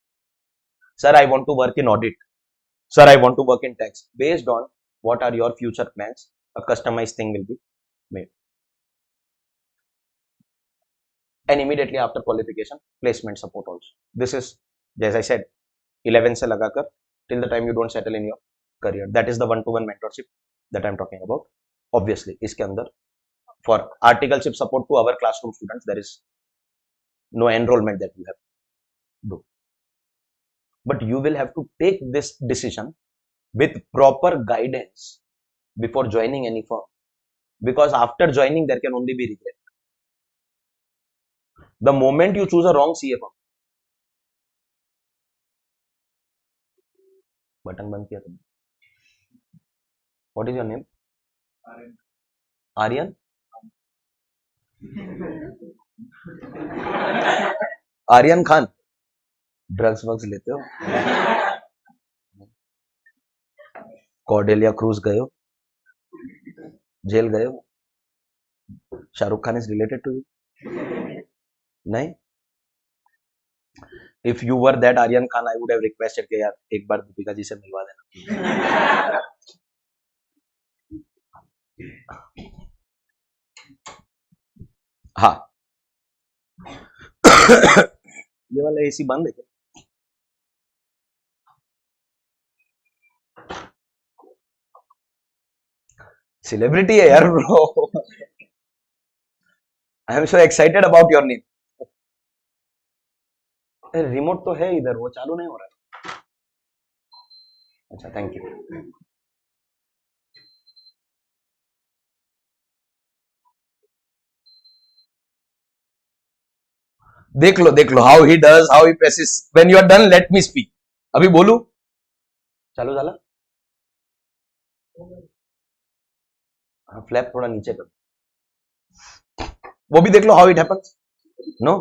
Sir I want to work in audit. Sir I want to work in tax. Based on what are your future plans, a customized thing will be made. And immediately after qualification, placement support also. This is, as I said, 11 se lagakar till the time you don't settle in your career. That is the one-to-one mentorship that I'm talking about. Obviously, iske andar for articleship support to our classroom students, there is no enrollment that you have to do. But you will have to take this decision with proper guidance before joining any firm, because after joining there can only be regret. The moment you choose a wrong CA firm, button बंद किया तुमने. What is your name? Aryan. Aryan Khan. Drugs वग्स लेते हो? Cordelia cruise गए हो? Jail गए हो? Shahrukh Khan is related to you? नहीं. If you were that Aryan Khan, I would have requested कि यार एक बार दीपिका जी से मिलवा देना. हाँ. ये वाला एसी बंद है क्या? सेलिब्रिटी है यार bro. I am so excited about your name. Remote तो है इधर, वो चालू नहीं हो रहा है. अच्छा, थैंक यू. देख लो how he does, how he presses. When you are done let me speak. अभी बोलू? चालू झाला. हाँ, फ्लैप थोड़ा नीचे कर, वो भी देख लो हाउ इट हैपेंस. नो.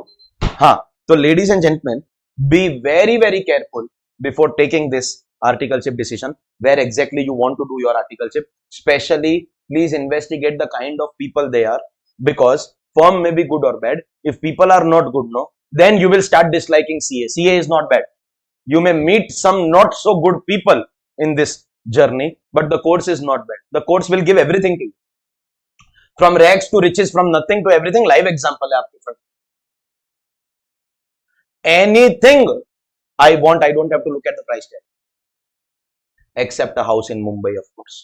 हाँ, तो ladies and gentleman, be very, very careful before taking this articleship decision, where exactly you want to do your articleship. Especially, please investigate the kind of people they are, because firm may be good or bad. If people are not good, no, then you will start disliking CA. CA is not bad. You may meet some not so good people in this journey, but the course is not bad. The course will give everything to you. From rags to riches, from nothing to everything. Live example है आपके front. Anything I want, I don't have to look at the price tag, except a house in Mumbai, of course.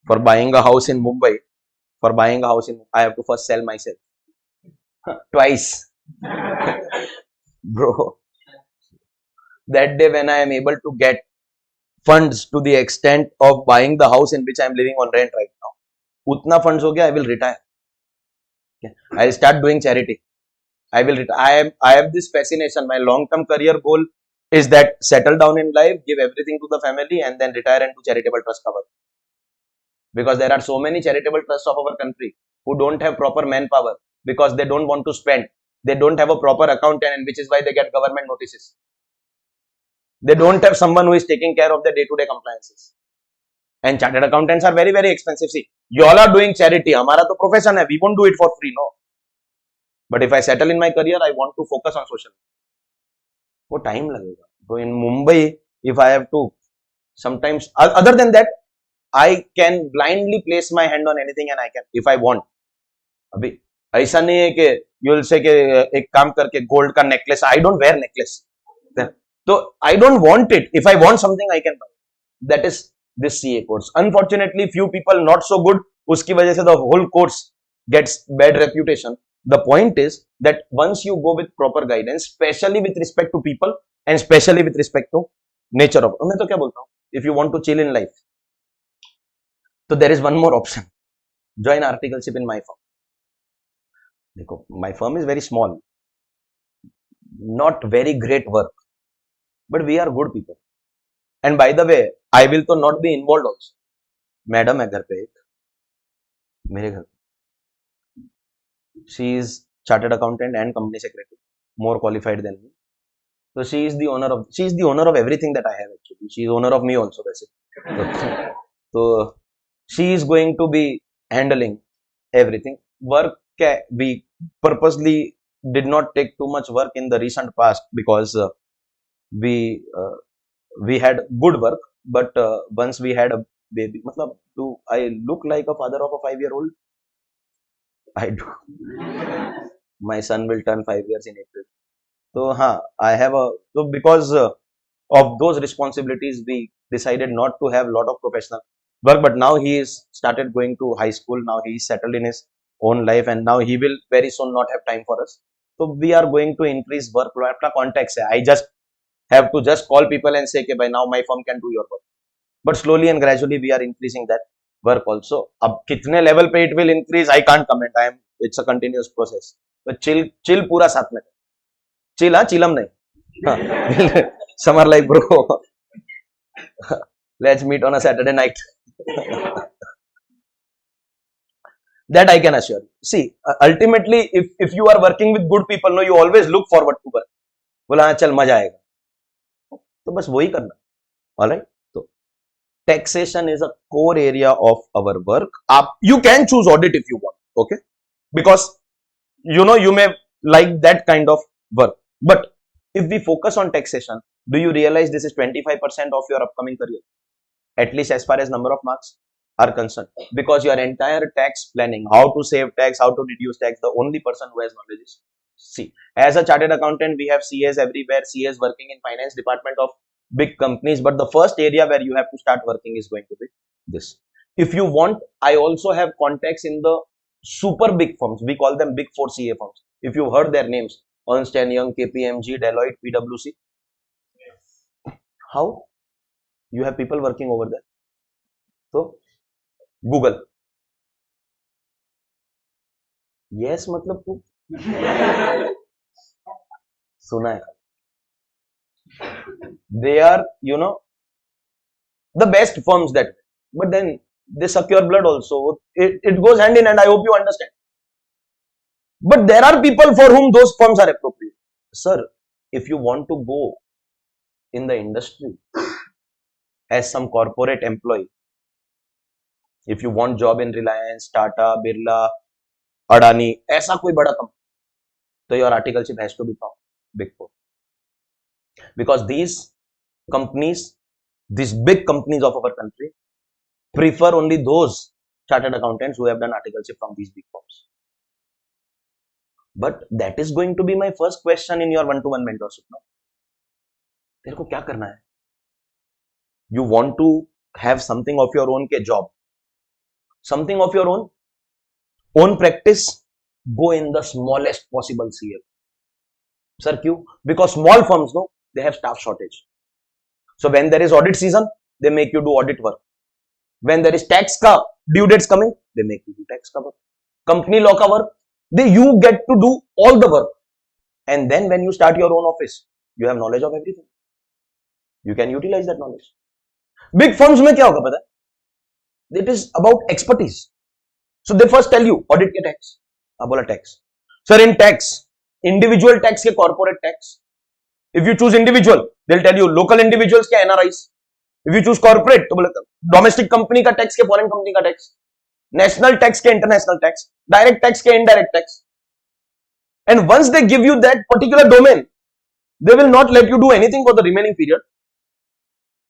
For buying a house in Mumbai, for buying a house in, I have to first sell myself twice. Bro, that day when I am able to get funds to the extent of buying the house in which I am living on rent right now, utna funds ho gaya, I will retire. Okay. I will start doing charity. I will retire. I have this fascination. My long-term career goal is that settle down in life, give everything to the family, and then retire and do charitable trust cover. Because there are so many charitable trusts of our country who don't have proper manpower because they don't want to spend. They don't have a proper accountant, and which is why they get government notices. They don't have someone who is taking care of their day-to-day compliances. And chartered accountants are very, very expensive. See, you all are doing charity. Hamara to profession hai. We won't do it for free, no. But if I settle in my career, I want to focus on social. वो time लगेगा. So in Mumbai, if I have to, sometimes, other than that, I can blindly place my hand on anything and I can, if I want. अभी ऐसा नहीं है कि you will say कि एक काम करके gold का necklace. I don't wear necklace. So I don't want it. If I want something, I can buy. That is this CA course. Unfortunately, few people not so good. उसकी वजह से the whole course gets bad reputation. The point is that once you go with proper guidance, especially with respect to people and especially with respect to nature of, मैं तो क्या बोलता हूँ, if you want to chill in life, so there is one more option. Join articleship in my firm. देखो, my firm is very small, not very great work, but we are good people. And by the way, I will to not be involved also. Madam है घर पे एक, मेरे घर. She is chartered accountant and company secretary, more qualified than me. So she is the owner of everything that I have actually. She is owner of me also, basically. So she is going to be handling everything. Work, we purposely did not take too much work in the recent past because we had good work, but once we had a baby, matlab, do I look like a father of a 5-year-old? I do. My son will turn 5 years in April. So, I have so because of those responsibilities, we decided not to have a lot of professional work, but now he is started going to high school. Now he is settled in his own life, and now he will very soon not have time for us. So we are going to increase workload. Apna contacts hai. I just have to just call people and say, okay, by now my firm can do your work. But slowly and gradually we are increasing that work also. Ab kitne level pe it will increase, I can't comment. It's a continuous process. But chill pura साथ में. Chill, chillam nahi. Summer life, bro. Let's meet on a Saturday night. That I can assure you. See, ultimately, if you are working with good people, no, you always look forward to work. बोला हाँ चल मजा आएगा. तो बस वही करना. All right. So taxation is a core area of our work. You can choose audit if you want. Okay. Because you may like that kind of work. But if we focus on taxation, do you realize this is 25% of your upcoming career? At least as far as number of marks are concerned. Because your entire tax planning, how to save tax, how to reduce tax, the only person who has knowledge is C. As a chartered accountant, we have CAs everywhere. CAs working in finance department of big companies. But the first area where you have to start working is going to be this. If you want, I also have contacts in the super big firms. We call them big 4 CA firms. If you heard their names, Ernst & Young, KPMG, Deloitte, PwC. How? You have people working over there. So, Google. Yes, मतलब तू सुना है. They are, the best firms that, but then they suck your blood also. It goes hand in hand. I hope you understand. But there are people for whom those firms are appropriate. Sir, if you want to go in the industry as some corporate employee, if you want job in Reliance, Tata, Birla, Adani, ऐसा कोई बड़ा company, so your articleship has to be from Big Four. Because these companies, these big companies of our country, prefer only those chartered accountants who have done articleship from these big firms. But that is going to be my first question in your one-to-one mentorship. No? तेरे को क्या करना है? You want to have something of your own के job, something of your own. own practice, go in the smallest possible CA. Sir, Q? Because small firms, no, they have staff shortage. So when there is audit season, they make you do audit work. When there is tax ka due dates coming, they make you do tax ka work. Company law ka work, you get to do all the work. And then when you start your own office, you have knowledge of everything. You can utilize that knowledge. Big firms में क्या होगा पता है? It is about expertise. So they first tell you audit के tax. आप बोला tax. Sir, in tax, individual tax के corporate tax. If you choose individual, they'll tell you local individuals के NRIs. If you choose corporate, तो बोले domestic company का tax के foreign company का tax. National tax के international tax. Direct tax के indirect tax. And once they give you that particular domain, they will not let you do anything for the remaining period.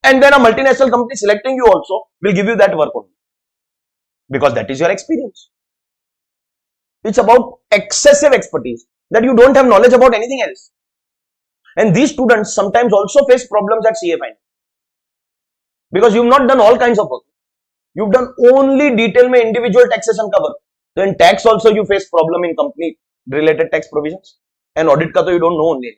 And then a multinational company selecting you also will give you that work only. Because that is your experience. It's about excessive expertise that you don't have knowledge about anything else. And these students sometimes also face problems at CA final. Because you've not done all kinds of work. You've done only detail mein individual taxation cover. So in tax also you face problem in company related tax provisions. And audit ka to you don't know only.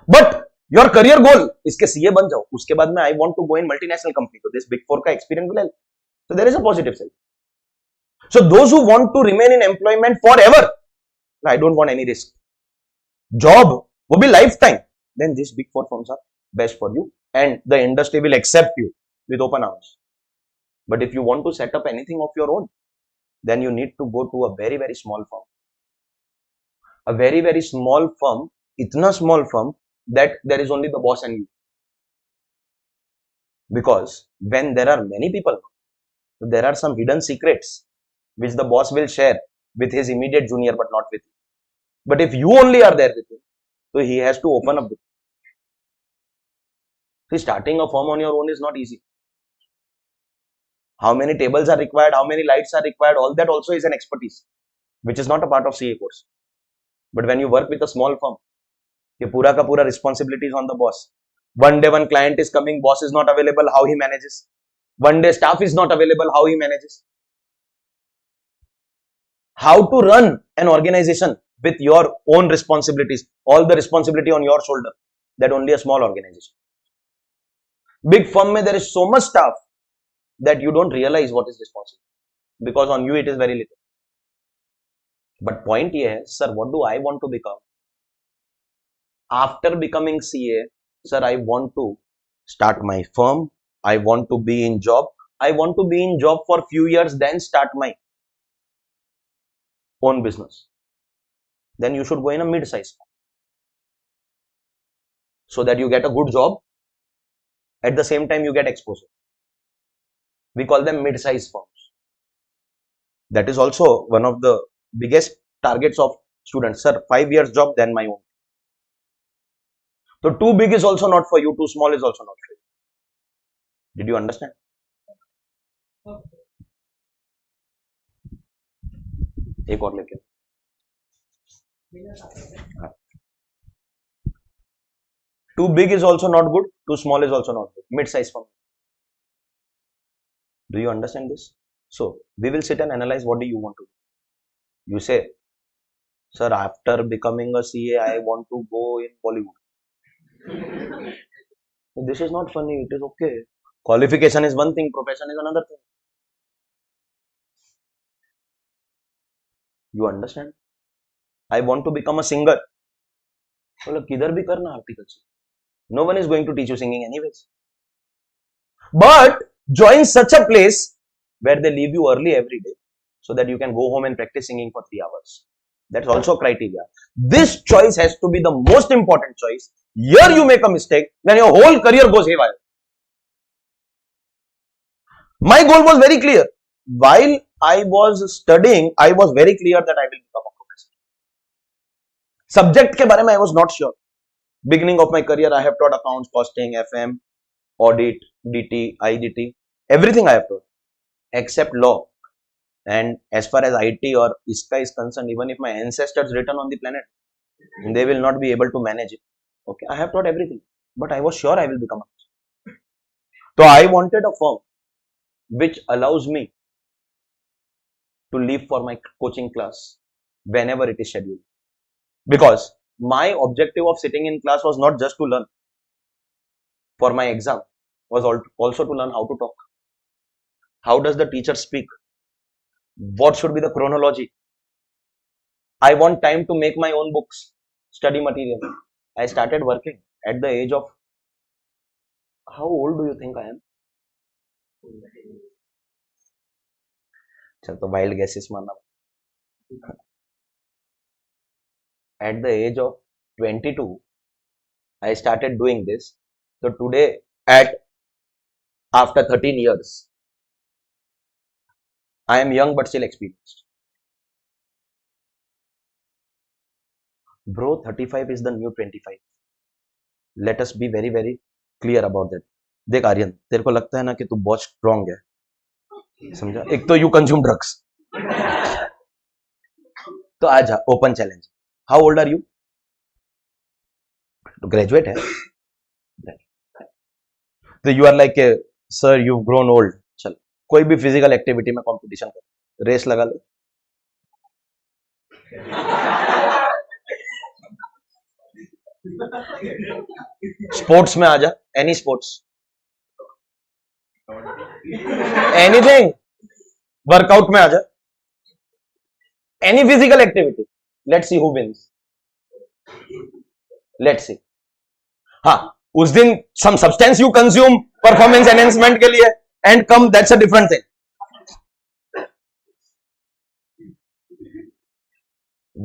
But your career goal, इसके CA बन जाओ, उसके बाद में I want to go in multinational company, तो this big four का experience will help. So there is a positive side. So those who want to remain in employment forever, I don't want any risk. Job will be lifetime. Then these big four firms are best for you, and the industry will accept you with open arms. But if you want to set up anything of your own, then you need to go to a very, very small firm. A very, very small firm, itna small firm that there is only the boss and you. Because when there are many people, there are some hidden secrets which the boss will share with his immediate junior but not with you. But if you only are there with him, so he has to open up with you. See, starting a firm on your own is not easy. How many tables are required, how many lights are required, all that also is an expertise, which is not a part of CA course. But when you work with a small firm, ये पूरा का पूरा responsibility is on the boss. One day one client is coming, boss is not available, how he manages. One day staff is not available, how he manages. How to run an organization with your own responsibilities, all the responsibility on your shoulder, that only a small organization. Big firm mein there is so much staff that you don't realize what is responsible, because on you it is very little. But point here is, sir, what do I want to become? After becoming CA, sir, I want to start my firm. I want to be in job. I want to be in job for few years, then start my own business. Then you should go in a mid-size firm, so that you get a good job. At the same time, you get exposure. We call them mid-size firms. That is also one of the biggest targets of students. Sir, 5 years job, then my own. So too big is also not for you, too small is also not for you. Did you understand? एक और लेके too big is also not good, too small is also not good. Mid-size firm. Do you understand this? So we will sit and analyze what do you want to do. You say, sir, after becoming a CA, I want to go in Bollywood. This is not funny, it is okay. Qualification is one thing, profession is another thing. You understand? I want to become a singer. मतलब किधर भी करना article से. No one is going to teach you singing anyways. But join such a place where they leave you early every day, so that you can go home and practice singing for 3 hours. That's also criteria. This choice has to be the most important choice. Here you make a mistake, then your whole career goes haywire. My goal was very clear. While I was studying, I was very clear that I will become a professor. Subject के बारे में I was not sure. Beginning of my career, I have taught accounts, costing, FM, audit, DT, IDT, everything I have taught, except law. And as far as IT or ICAI is concerned, even if my ancestors written on the planet, they will not be able to manage it. Okay, I have taught everything, but I was sure I will become a professor. So I wanted a firm which allows me to leave for my coaching class whenever it is scheduled. Because my objective of sitting in class was not just to learn for my exam, was also to learn how to talk. How does the teacher speak? What should be the chronology? I want time to make my own books, study material. I started working at the age of, how old do you think I am? चल तो wild guesses मानना. At the age of 22, I started doing this. So today, after 13 years, I am young but still experienced. Bro, 35 is the new 25. Let us be very, very clear about that. देख आर्यन, तेरे को लगता है ना कि तू बहुत स्ट्रॉन्ग है, समझा? एक तो यू कंज्यूम ड्रग्स, तो आजा open challenge. How old are you? तो ग्रेजुएट है, तो you are like sir you grown old. चल कोई भी फिजिकल एक्टिविटी में कंपटीशन कर, रेस लगा ले. स्पोर्ट्स में आजा, एनी स्पोर्ट्स, एनीथिंग, वर्कआउट में आजा, any physical activity. Let's see who wins. Let's see. हाँ, उस दिन some substance you consume performance enhancement के लिए and come, that's a different thing.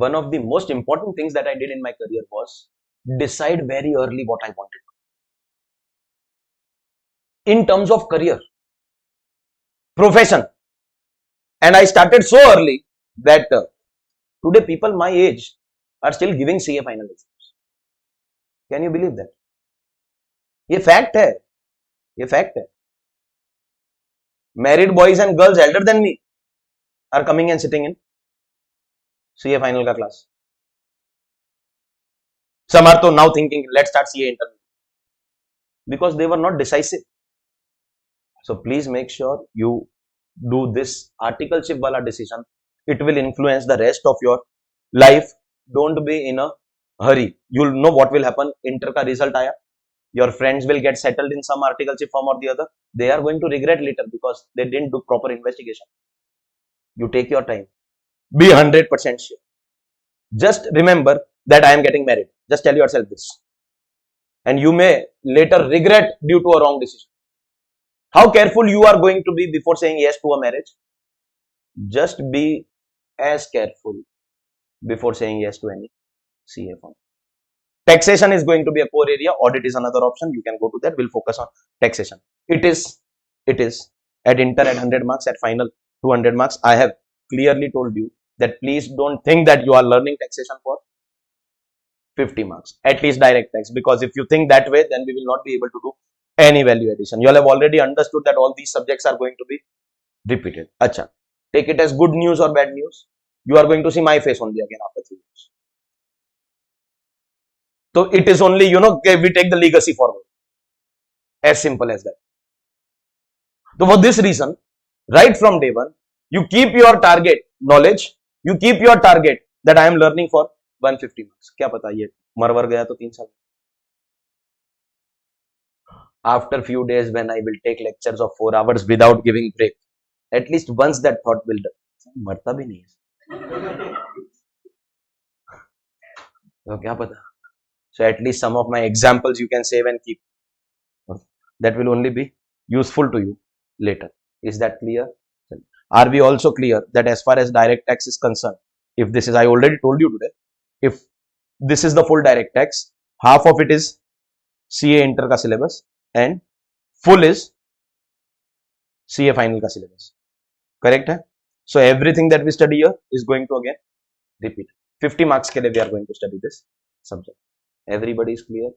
One of the most important things that I did in my career was decide very early what I wanted. In terms of career, profession, and I started so early that today people my age are still giving CA final exams. Can you believe that? ये fact है, ये fact है. Married boys and girls elder than me are coming and sitting in CA final का class. Some are तो now thinking let's start CA interview because they were not decisive. So please make sure you do this articleship wala decision. It will influence the rest of your life. Don't be in a hurry. You'll know what will happen. Inter का result आया. Your friends will get settled in some articleship form or the other. They are going to regret later because they didn't do proper investigation. You take your time. Be 100% sure. Just remember that I am getting married. Just tell yourself this. And you may later regret due to a wrong decision. How careful you are going to be before saying yes to a marriage? Just be as careful before saying yes to any CA form. Taxation is going to be a core area. Audit is another option. You can go to that. We'll focus on taxation. It is at inter at 100 marks, at final 200 marks. I have clearly told you that please don't think that you are learning taxation for 50 marks, at least direct tax, because if you think that way, then we will not be able to do any value addition. You all have already understood that all these subjects are going to be repeated. Acha, take it as good news or bad news. You are going to see my face only again after 3 years. So it is only, we take the legacy forward. As simple as that. So for this reason, right from day one, you keep your target knowledge, you keep your target that I am learning for 150 marks. क्या पता ये मरवर गया तो 3 साल. After few days when I will take lectures of 4 hours without giving break, at least once that thought will done. मरता भी नहीं है. तो क्या पता. So at least some of my examples you can save and keep. That will only be useful to you later. Is that clear? Are we also clear that as far as direct tax is concerned, if this is, I already told you today, if this is the full direct tax, half of it is CA inter ka syllabus and full is CA final ka syllabus. Correct hai? So everything that we study here is going to again repeat. 50 marks ke liye we are going to study this subject. Everybody is clear?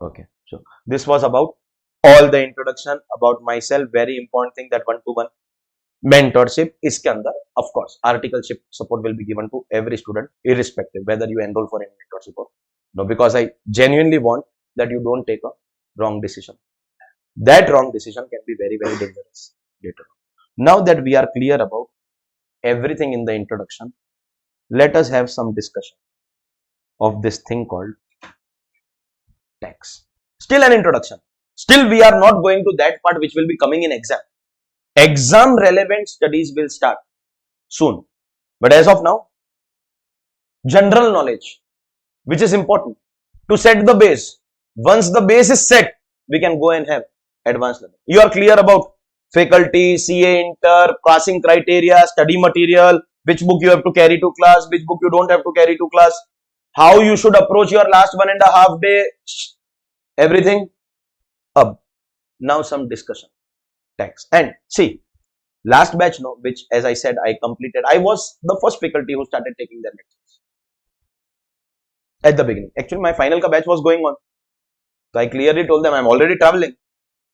Okay. So this was about all the introduction about myself. Very important thing that one-to-one mentorship. इसके अंदर, of course, articleship support will be given to every student, irrespective whether you enroll for any mentorship or no. Because I genuinely want that you don't take a wrong decision. That wrong decision can be very, very dangerous later. Now that we are clear about everything in the introduction, let us have some discussion of this thing called tax. Still an introduction. Still we are not going to that part which will be coming in exam. Exam relevant studies will start soon. But as of now, general knowledge, which is important to set the base. Once the base is set, we can go and have advanced level. You are clear about faculty, CA inter, passing criteria, study material, which book you have to carry to class, which book you don't have to carry to class, how you should approach your last 1.5 day, everything up. Now some discussion. Tax. And see, last batch, no, which as I said, I completed. I was the first faculty who started taking their lectures at the beginning. Actually, my final ka batch was going on. So I clearly told them I'm already traveling.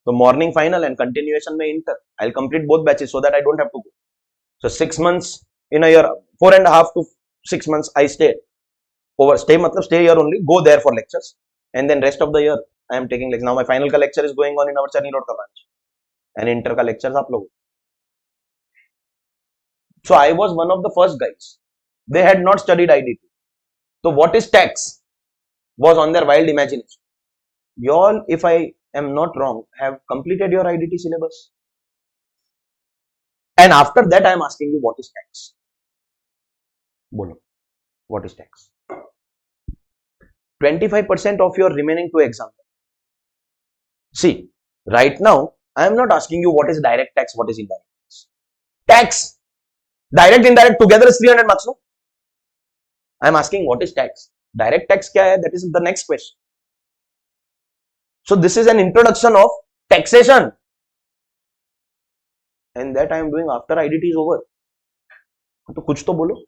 So morning final and continuation may inter. I'll complete both batches so that I don't have to go. So 6 months in a year, 4.5 to 6 months I stay. Stay here only, go there for lectures. And then rest of the year I am taking lectures. Now my final ka lecture is going on in our Charni Road ka branch. And inter ka lectures aap logo. So I was one of the first guys. They had not studied IDT. So what is tax was on their wild imagination. You all, if I am not wrong, have completed your IDT syllabus. And after that I am asking you what is tax. Bolo. What is tax? 25% of your remaining 2 exams. See, right now I am not asking you what is direct tax, what is indirect tax. Tax, direct, indirect together is 300 marks, no? I am asking what is tax. Direct tax kya hai? That is the next question. So this is an introduction of taxation. And that I am doing after IDT is over. तो कुछ तो बोलो.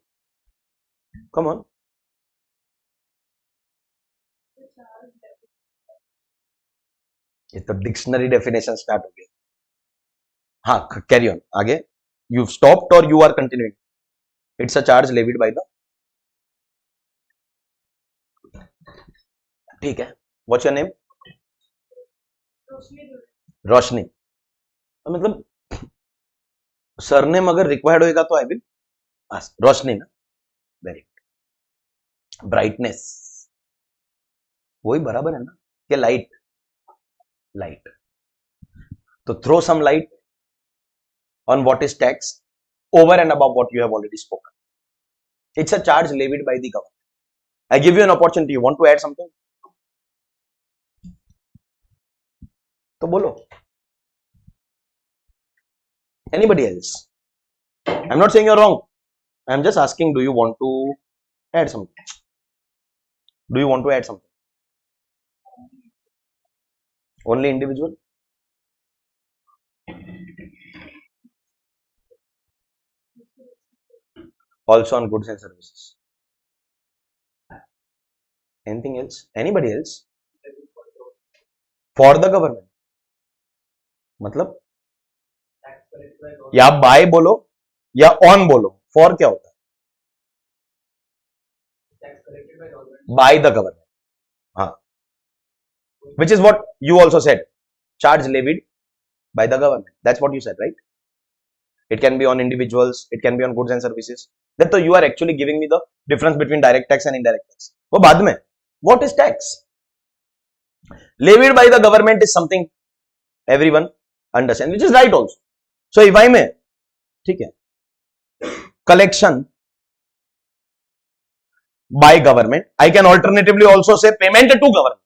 Come on. ये तो dictionary definition start हो गया. हाँ, carry on. आगे. You've stopped or you are continuing? It's a charge levied by the. ठीक है. What's your name? रोशनी. मतलब सरनेम अगर रिक्वायर्ड होएगा तो आई विल आस्क. रोशनी ना. Very good. ब्राइटनेस वही बराबर है ना कि लाइट. लाइट. तो throw some light on what is tax over and above what you have already spoken. It's a charge levied by the government. I give you an opportunity. You want to add something? तो बोलो. Anybody else? I'm not saying you're wrong. I'm just asking, do you want to add something? Do you want to add something? Only individual? Also on goods and services. Anything else? Anybody else? For the government. मतलब या bye बोलो या on बोलो. For क्या होता है? By the government. हाँ. Which is what you also said. Charge levied by the government. That's what you said, right? It can be on individuals. It can be on goods and services. That so you are actually giving me the difference between direct tax and indirect tax. वो बाद में. What is tax? Levied by the government is something everyone understand, which is right also. So if I may, ठीक है. Collection by government. I can alternatively also say payment to government.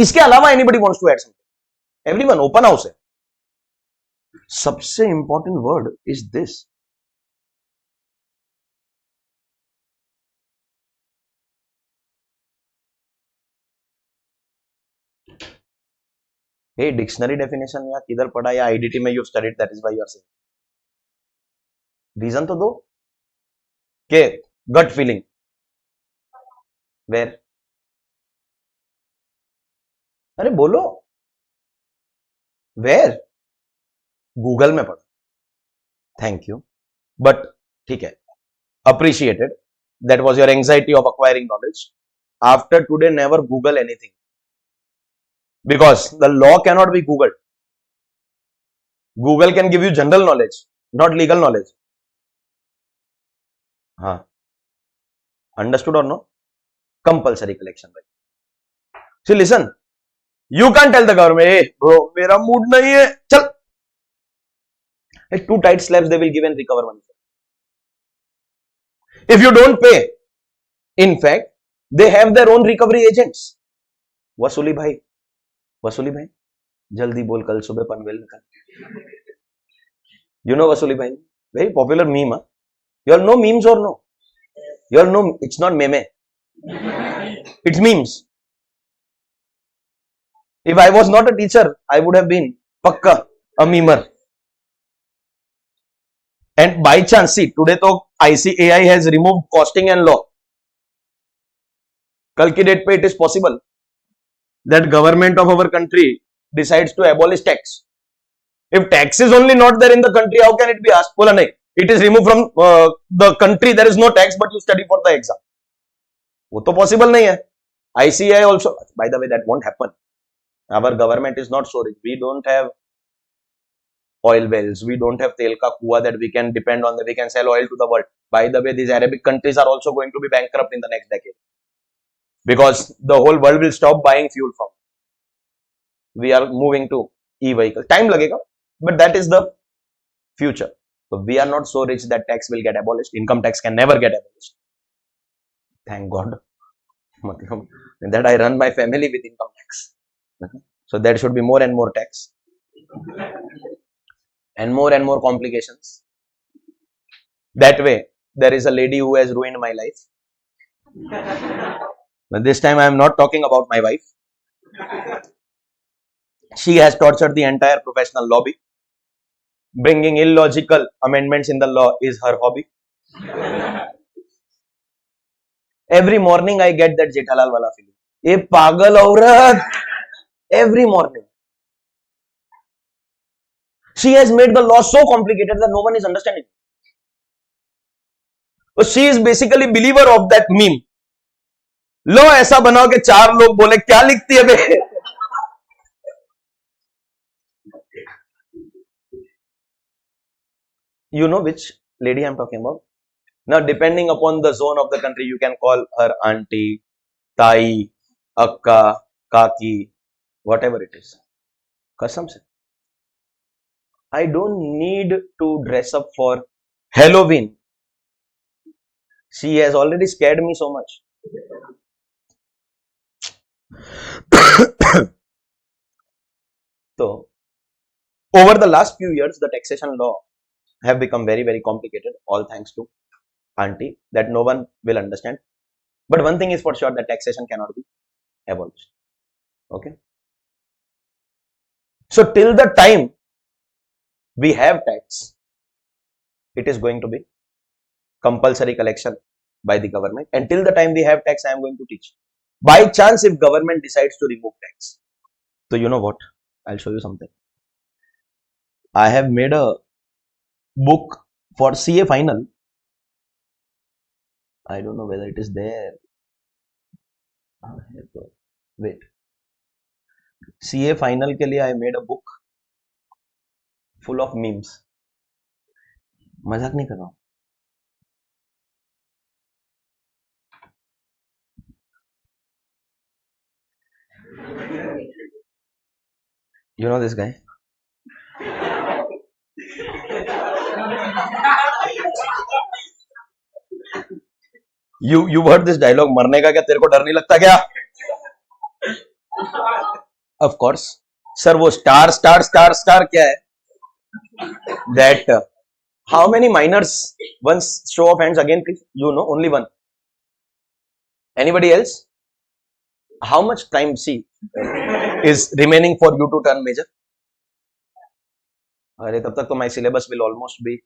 इसके अलावा anybody wants to add something? Everyone, open house है. सबसे important word is this. Hey, dictionary definition या किधर पढ़ा या IDT में you studied, that is why you are saying. Reason तो दो. के gut feeling. Where? अरे बोलो. Where? Google में पढ़ा. Thank you. But ठीक है. Appreciated. That was your anxiety of acquiring knowledge. After today, never Google anything. Because the law cannot be Googled. Google can give you general knowledge. not legal knowledge. Understood or no? Compulsory collection, right? See, listen, you can't tell the government, hey, bro, mera mood nahi hai, chal. Like 2 tight slaps they will give and recover money. If you don't pay, in fact, they have their own recovery agents. वसूली भाई, जल्दी बोल कल सुबह पनवेल निकाल. You know वसूली भाई? Very popular meme. Huh? You all know memes or no? You all know it's not meme. It's memes. If I was not a teacher, I would have been pakka a memer. And by chance, see, today तो ICAI has removed costing and law. कल की date पे it is possible that government of our country decides to abolish tax. If tax is only not there in the country, how can it be asked? बोला नहीं. It is removed from the country. There is no tax, but you study for the exam. वो तो possible नहीं है. ICAI also. By the way, that won't happen. Our government is not so rich. We don't have oil wells. We don't have tel ka kuwa that we can depend on. That we can sell oil to the world. By the way, these Arabic countries are also going to be bankrupt in the next decade. Because the whole world will stop buying fuel from. We are moving to e-vehicle. Time lagega, but that is the future. So we are not so rich that tax will get abolished. Income tax can never get abolished. Thank God. That I run my family with income tax. So there should be more and more tax. And more complications. That way, there is a lady who has ruined my life. But this time I am not talking about my wife. She has tortured the entire professional lobby. Bringing illogical amendments in the law is her hobby. Every morning I get that Jethalal wala feeling. Ye pagal aurat. Every morning. She has made the law so complicated that no one is understanding. So she is basically a believer of that meme. लो ऐसा बनाओ कि 4 लोग बोले क्या लिखती है बे. You know which lady I'm talking about? Now, depending upon the zone of the country, you can call her auntie, tai, akka, kaki, whatever it is. Kasam se. I don't need to dress up for Halloween. She has already scared me so much. So, over the last few years, the taxation law have become very complicated, all thanks to auntie, that no one will understand. But one thing is for sure, that taxation cannot be abolished. Okay. So till the time we have tax, it is going to be compulsory collection by the government. And till the time we have tax, I am going to teach. By chance, if government decides to remove tax, so you know what? I'll show you something. I have made a book for CA final. I don't know whether it is there. Wait. CA final के लिए I made a book full of memes. मजाक नहीं कर रहा हूँ. You know this guy? You heard this dialogue, मरने का क्या तेरे को डर नहीं लगता क्या? Of course, sir वो star क्या है? That how many minors? Once show of hands again, please. You know, only one. Anybody else? How much time is remaining for you to turn major? अरे तब तक तो my syllabus will almost be,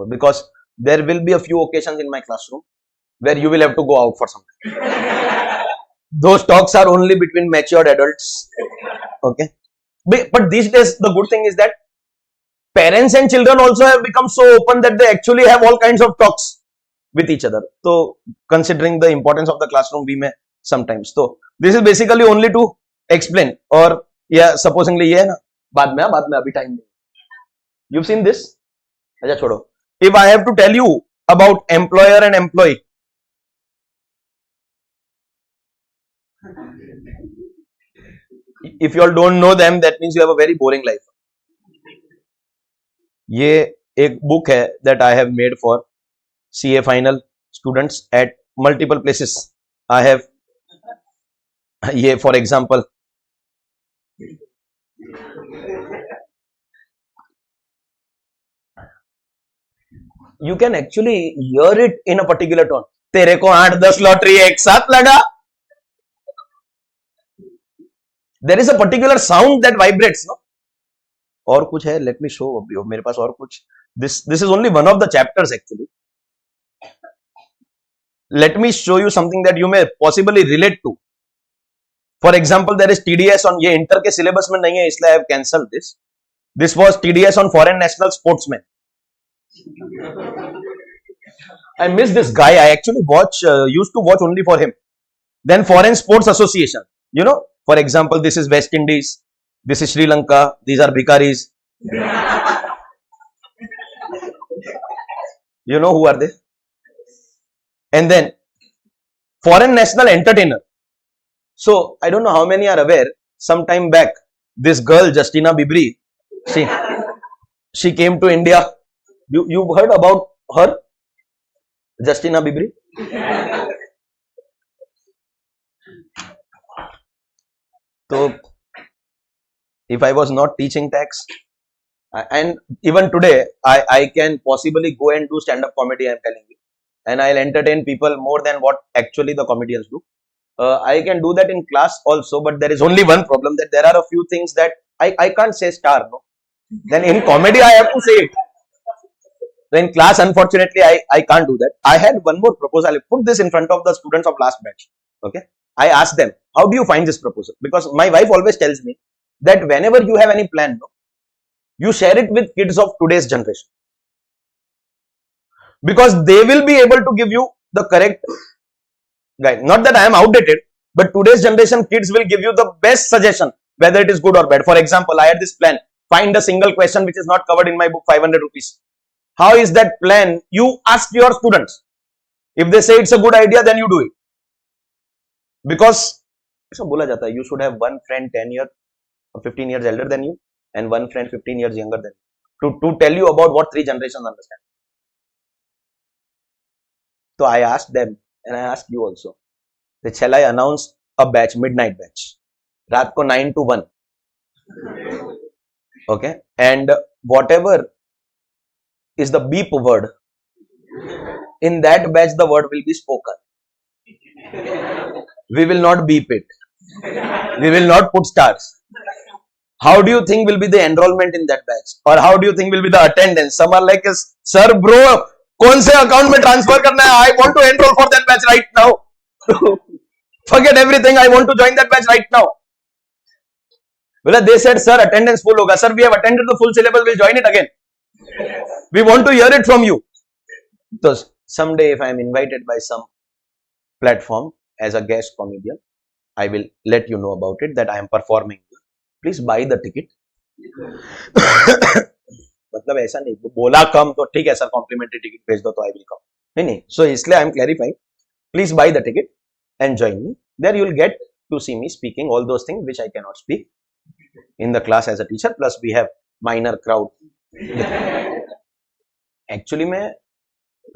because there will be a few occasions in my classroom where you will have to go out for something. Those talks are only between matured adults. Okay. But these days, the good thing is that parents and children also have become so open that they actually have all kinds of talks with each other. So, considering the importance of the classroom, we may sometimes. So, this is basically only to explain. Or, yeah, supposingly, yeah, na, बाद में अभी time नहीं. You've seen this? अच्छा छोड़ो. If I have to tell you about employer and employee, if you all don't know them, that means you have a very boring life. ये एक book है that I have made for CA final students at multiple places. I have ये for example, you can actually hear it in a particular tone. तेरे को 8-10 lottery एक साथ लगा. There is a particular sound that vibrates, no? और कुछ है, let me show अभी मेरे पास और कुछ. This is only one of the chapters actually. Let me show you something that you may possibly relate to. For example, there is TDS on, ये inter के syllabus में नहीं है इसलिए I have cancelled this. This was TDS on foreign national sportsmen. I miss this guy. I actually used to watch only for him. Then foreign sports association. You know, for example, this is West Indies. This is Sri Lanka. These are Bikaris. You know who are they? And then foreign national entertainer. So I don't know how many are aware. Some time back, this girl Justina Bieber, she came to India. You heard about her, Justina Bieber? So if I was not teaching tax, and even today I can possibly go and do stand-up comedy, I'm telling you, and I'll entertain people more than what actually the comedians do. I can do that in class also, but there is only one problem, that there are a few things that I can't say star, no. Then in comedy I have to say it. So in class, unfortunately, I can't do that. I had one more proposal. I put this in front of the students of last batch. Okay. I asked them, how do you find this proposal? Because my wife always tells me that whenever you have any plan, no, you share it with kids of today's generation. Because they will be able to give you the correct guide. Not that I am outdated, but today's generation kids will give you the best suggestion, whether it is good or bad. For example, I had this plan, find a single question which is not covered in my book, 500 rupees. How is that plan? You ask your students. If they say it's a good idea, then you do it. Because ऐसा बोला जाता है, you should have one friend 10 years or 15 years elder than you and one friend 15 years younger than you to tell you about what 3 generations understand. So I asked them, and I ask you also, that shall I announce a batch, midnight batch, रात को 9 to 1, okay, and whatever is the beep word, in that batch the word will be spoken. We will not beep it. We will not put stars. How do you think will be the enrollment in that batch? Or how do you think will be the attendance? Some are like, sir bro, कौन से account में transfer करना है? I want to enroll for that batch right now. Forget everything. I want to join that batch right now. Well, they said, sir, attendance full होगा. Sir, we have attended the full syllabus. We'll join it again. We want to hear it from you. So someday, if I am invited by some platform as a guest comedian, I will let you know about it, that I am performing. Please buy the ticket. मतलब ऐसा नहीं, बोला कम तो ठीक है sir, complementary ticket भेज दो तो आई विल कम. नहीं, सो इसलिए I am clarifying. Please buy the ticket and join me. There you will get to see me speaking all those things which I can not speak in the class as a teacher. Plus we have minor crowd. Actually में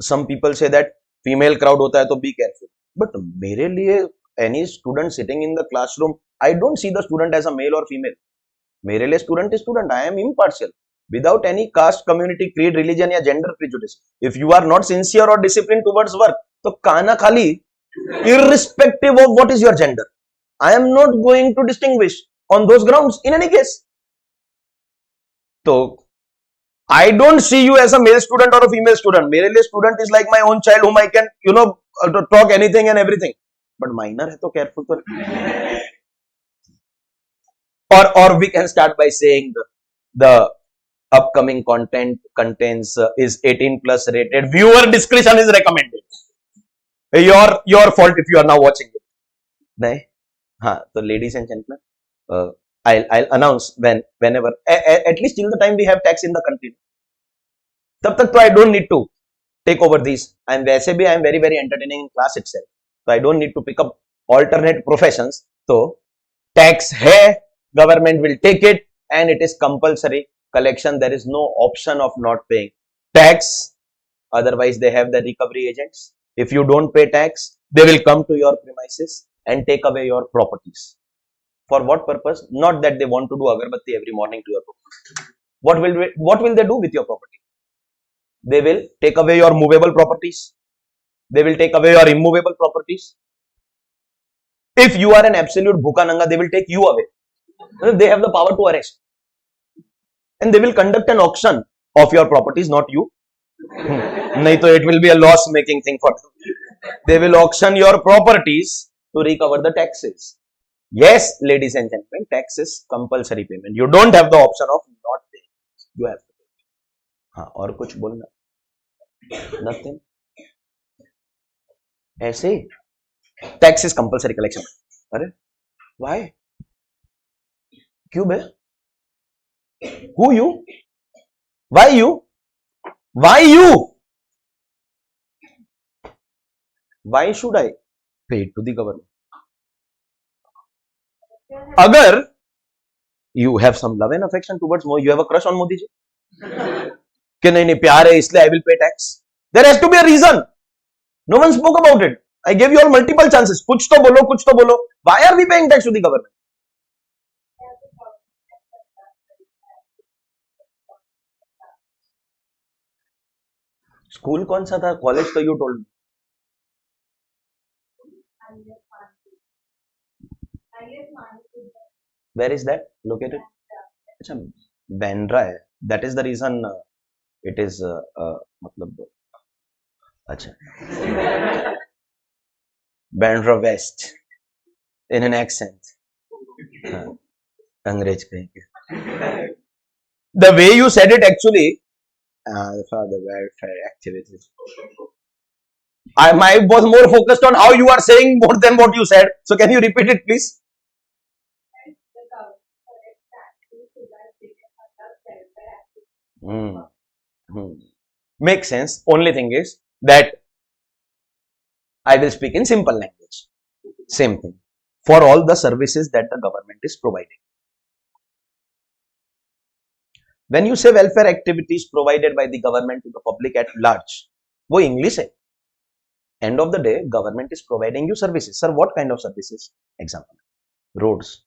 some people say that female crowd होता है तो be careful, but मेरे लिए any student sitting in the classroom, I don't see the student as a male or female. मेरे लिए student is student. I am impartial without any caste, community, creed, religion या gender prejudice. If you are not sincere or disciplined towards work, तो काना खाली, irrespective of what is your gender. I am not going to distinguish on those grounds in any case. तो I don't see you as a male student or a female student. मेरे लिए student is like my own child whom I can, talk anything and everything. But minor है तो careful तो. Or we can start by saying the upcoming content contains is 18 plus rated. Viewer discretion is recommended. Your fault if you are now watching it. नहीं, हाँ, तो ladies and gentlemen, I'll announce whenever, at least till the time we have tax in the country. तब तक तो I don't need to take over these. And वैसे भी I am very very entertaining in class itself, so I don't need to pick up alternate professions. So tax है, government will take it, and it is compulsory collection. There is no option of not paying tax. Otherwise, they have the recovery agents. If you don't pay tax, they will come to your premises and take away your properties. For what purpose? Not that they want to do agarbatti every morning to your property. What will they do with your property? They will take away your movable properties. They will take away your immovable properties. If you are an absolute bhukananga, they will take you away. They have the power to arrest. And they will conduct an auction of your properties, not you. Nahi to it will be a loss making thing for them. They will auction your properties to recover the taxes. Yes, ladies and gentlemen, tax is compulsory payment. You don't have the option of not paying. You have to pay. हाँ, और कुछ बोलना? Nothing. ऐसे tax is compulsory collection. अरे why? क्यों बे? Who you? Why you? Why you? Why should I pay it to the government? अगर you have some love and affection towards Modi, you have a crush on Modi ji, कि नहीं प्यार है इसलिए I will pay tax. There has to be a reason. No one spoke about it. I gave you all multiple chances. कुछ तो बोलो, कुछ तो बोलो. Why are we paying tax to the government? School कौन सा था? कॉलेज तो you told me. Where is that located? अच्छा, बैंड्रा है. That is the reason it is मतलब अच्छा Bandra west in an accent. अंग्रेज कहेंगे. The way you said it actually for the welfare activities. I was more focused on how you are saying more than what you said. So can you repeat it, please? Makes sense. Only thing is that I will speak in simple language. Same thing for all the services that the government is providing. When you say welfare activities provided by the government to the public at large, वो English है. End of the day, government is providing you services. Sir, what kind of services? Example, roads.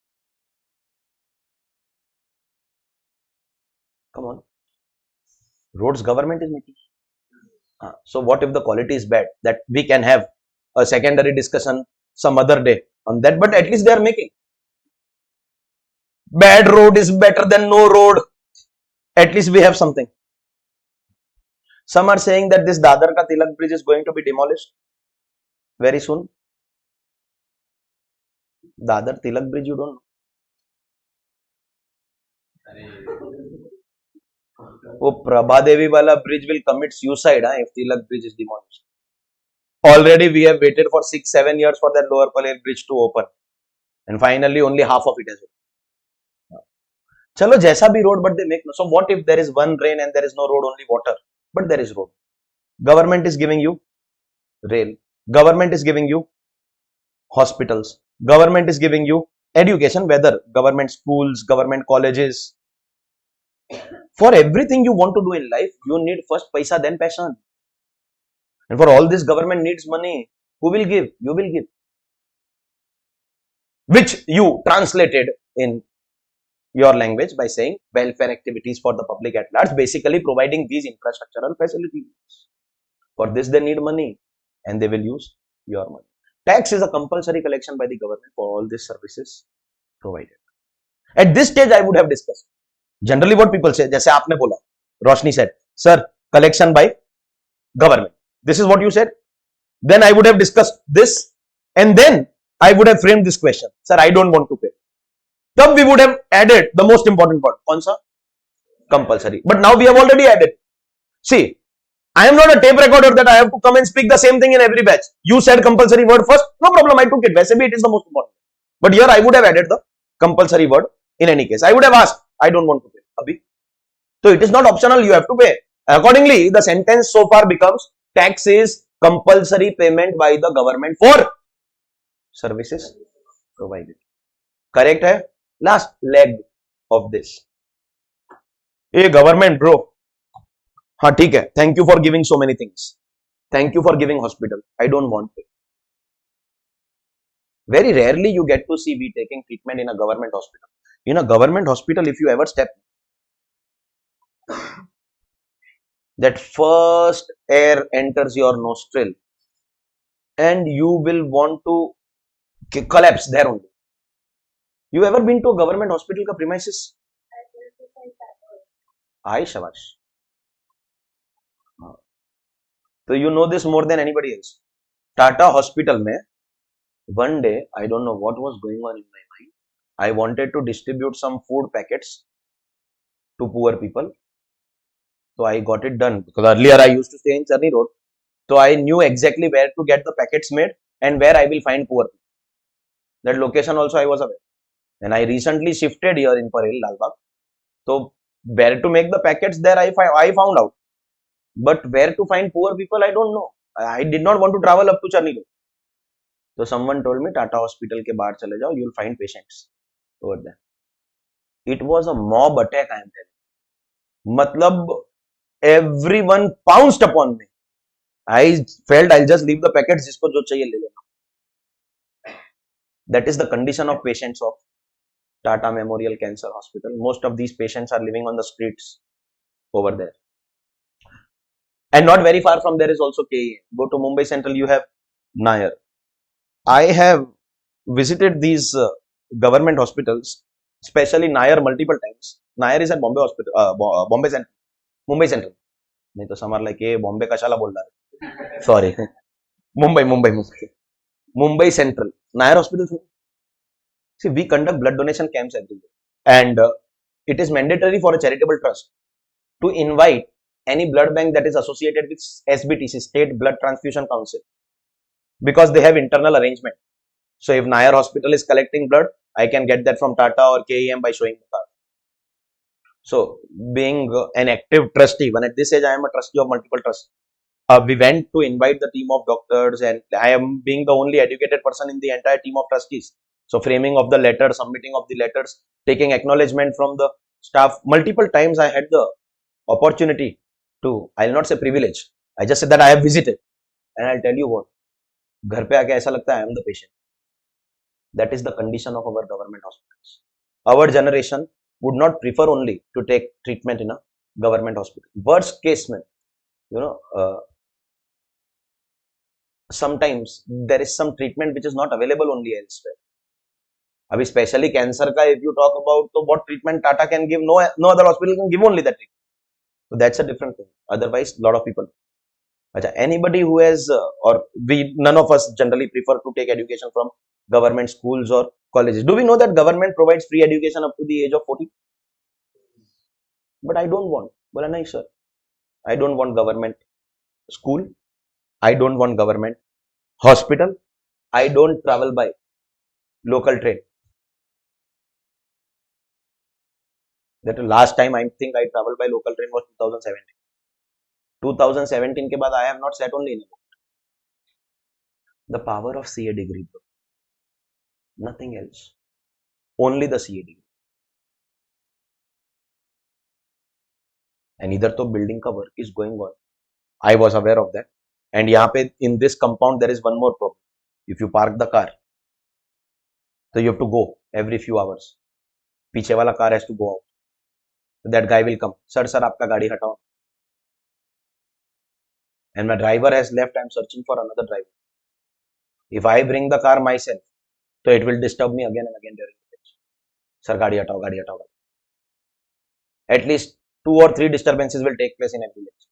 Come on. Roads government is making. So what if the quality is bad? That we can have a secondary discussion some other day on that, but at least they are making. Bad road is better than no road. At least we have something. Some are saying that this Dadar ka Tilak bridge is going to be demolished very soon. Dadar Tilak bridge, you don't know. वो प्रभा देवी वाला bridge will commit suicide if Tilak bridge is demolished. Already we have waited for 6-7 years for that lower Palel bridge to open, and finally only half of it has opened. चलो जैसा भी road, but they make no. So what if there is one rain and there is no road, only water, but there is road? Government is giving you rail. Government is giving you hospitals. Government is giving you education, whether government schools, government colleges. For everything you want to do in life, you need first paisa, then passion. And for all this, government needs money. Who will give? You will give. Which you translated in your language by saying welfare activities for the public at large, basically providing these infrastructural facilities. For this, they need money and they will use your money. Tax is a compulsory collection by the government for all these services provided. At this stage, I would have discussed. Generally, what people say, जैसे आपने बोला, Roshni said, sir, collection by government. This is what you said. Then I would have discussed this, and then I would have framed this question. Sir, I don't want to pay. Then we would have added the most important part. कौन सा? Compulsory. But now we have already added. See, I am not a tape recorder that I have to come and speak the same thing in every batch. You said compulsory word first. No problem, I took it. वैसे भी it is the most important. But here I would have added the compulsory word in any case. I would have asked, I don't want to pay. Abhi. So it is not optional, you have to pay. Accordingly, the sentence so far becomes tax is compulsory payment by the government for services provided. Correct है? Last leg of this. ये government bro. हाँ ठीक है. Thank you for giving so many things. Thank you for giving hospital. I don't want it. Very rarely you get to see we taking treatment in a government hospital. In a government hospital, if you ever step, that first air enters your nostril and you will want to collapse there only. You ever been to a government hospital ka premises? Ay shabash. So you know this more than anybody else. Tata hospital mein one day, I don't know what was going on in my mind. I wanted to distribute some food packets to poor people. So I got it done because earlier I used to stay in Charni Road. So I knew exactly where to get the packets made and where I will find poor people. That location also I was aware. And I recently shifted here in Parel, Lalbagh. So where to make the packets there I found out. But where to find poor people I don't know. I did not want to travel up to Charni Road. So someone told me Tata hospital ke bahar chale jao, you will find patients over there. It was a mob attack, I am telling. Matlab, everyone pounced upon me. I felt I'll just leave the packets, jisko jo chahiye le lena. That is the condition of patients of Tata Memorial Cancer Hospital. Most of these patients are living on the streets over there. And not very far from there is also KEM. Go to Mumbai Central, you have Nair. I have visited these government hospitals, especially Nair multiple times. Nair is at Bombay Hospital, Bombay Central, Mumbai Central. नहीं तो summer like ये बॉम्बे कशाला बोल रहा है sorry Mumbai central Nair hospital see we conduct blood donation camps every year and it is mandatory for a charitable trust to invite any blood bank that is associated with SBTC, State Blood Transfusion Council, because they have internal arrangement. So if Nair hospital is collecting blood, I can get that from Tata or KEM by showing the card. So being an active trustee, when at this age I am a trustee of multiple trusts, we went to invite the team of doctors and I am being the only educated person in the entire team of trustees. So framing of the letter, submitting of the letters, taking acknowledgement from the staff. Multiple times I had the opportunity to, I'll not say privilege, I just said that I have visited. And I'll tell you what, घर पे आके ऐसा लगता है I am the patient. That is the condition of our government hospitals. Our generation would not prefer only to take treatment in a government hospital. Worst case mein, you know, sometimes there is some treatment which is not available only elsewhere. Abhi specially cancer ka if you talk about so what treatment Tata can give, no other hospital can give only that treatment. So that's a different thing. Otherwise, lot of people. Anybody who has or none of us generally prefer to take education from government schools or colleges. Do we know that government provides free education up to the age of 40? But I don't want. Bola nahi sir. I don't want government school. I don't want government hospital. I don't travel by local train. That last time I think I traveled by local train was 2017. 2017 के बाद I have not sat only in a book. The power of CA degree, bro. Nothing else. Only the CA degree. And either तो building का work is going on. I was aware of that. And यहाँ पे in this compound there is one more problem. If you park the car, so you have to go every few hours. पीछे वाला car has to go out. So that guy will come. Sir, आपका गाड़ी हटाओ. And my driver has left. I am searching for another driver. If I bring the car myself, so it will disturb me again and again during the day. Sir, गाड़ी हटाओ, गाड़ी हटाओ. At least 2 or 3 disturbances will take place in every lecture.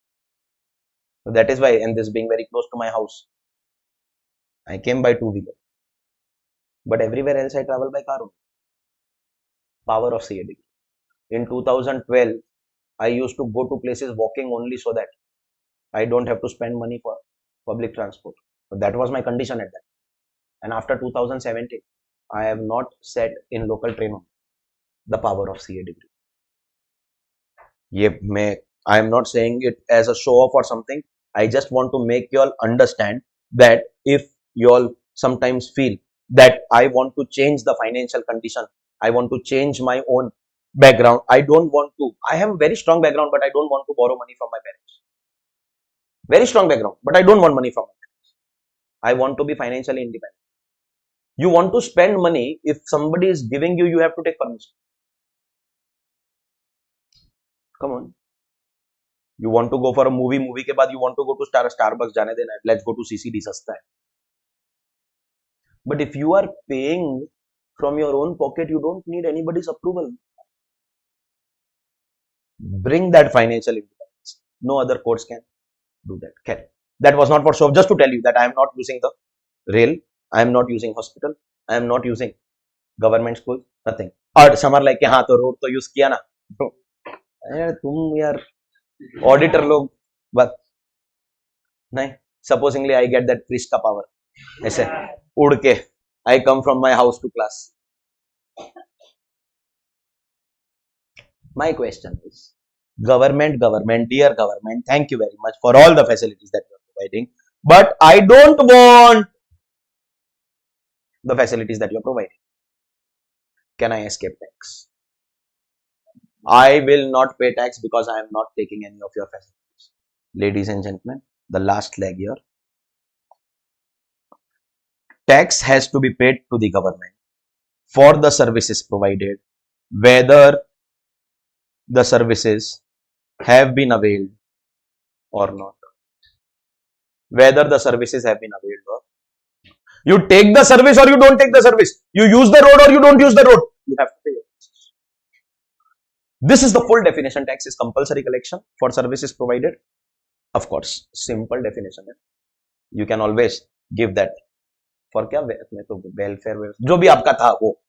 So that is why, and this being very close to my house, I came by 2-wheeler. But everywhere else I travel by car. Power of CA degree. In 2012, I used to go to places walking only so that I don't have to spend money for public transport. But that was my condition at that. And after 2017, I have not sat in local train. The power of CA degree. ये मैं I am not saying it as a show off or something. I just want to make you all understand that if you all sometimes feel that I want to change the financial condition, I want to change my own background. I don't want to. I have a very strong background, but I don't want to borrow money from my parents. Very strong background, but I don't want money from my parents. I want to be financially independent. You want to spend money, if somebody is giving you, you have to take permission. Come on. You want to go for a movie के बाद you want to go to Starbucks, जाने देना, let's go to CCD, सस्ता है. But if you are paying from your own pocket, you don't need anybody's approval. Bring that financial independence. No other course can do that. Can. That was not for show. Just to tell you that I am not using the rail, I am not using hospital, I am not using government school, nothing. और summer like हाँ तो road तो use किया ना. तुम यार auditor लोग बस नहीं. Supposingly I get that priest का पावर ऐसे उड़ के I come from my house to class. My question is, government, dear government, thank you very much for all the facilities that you are providing, but I don't want the facilities that you are providing. Can I escape tax? I will not pay tax because I am not taking any of your facilities. Ladies and gentlemen, the last leg here. Tax has to be paid to the government for the services provided, whether the services have been availed or not. Whether the services have been availed or not. You take the service or you don't take the service. You use the road or you don't use the road. You have to pay your taxes. This is the full definition. Tax is compulsory collection for services provided. Of course, simple definition. You can always give that. For क्या welfare, जो भी आपका था वो.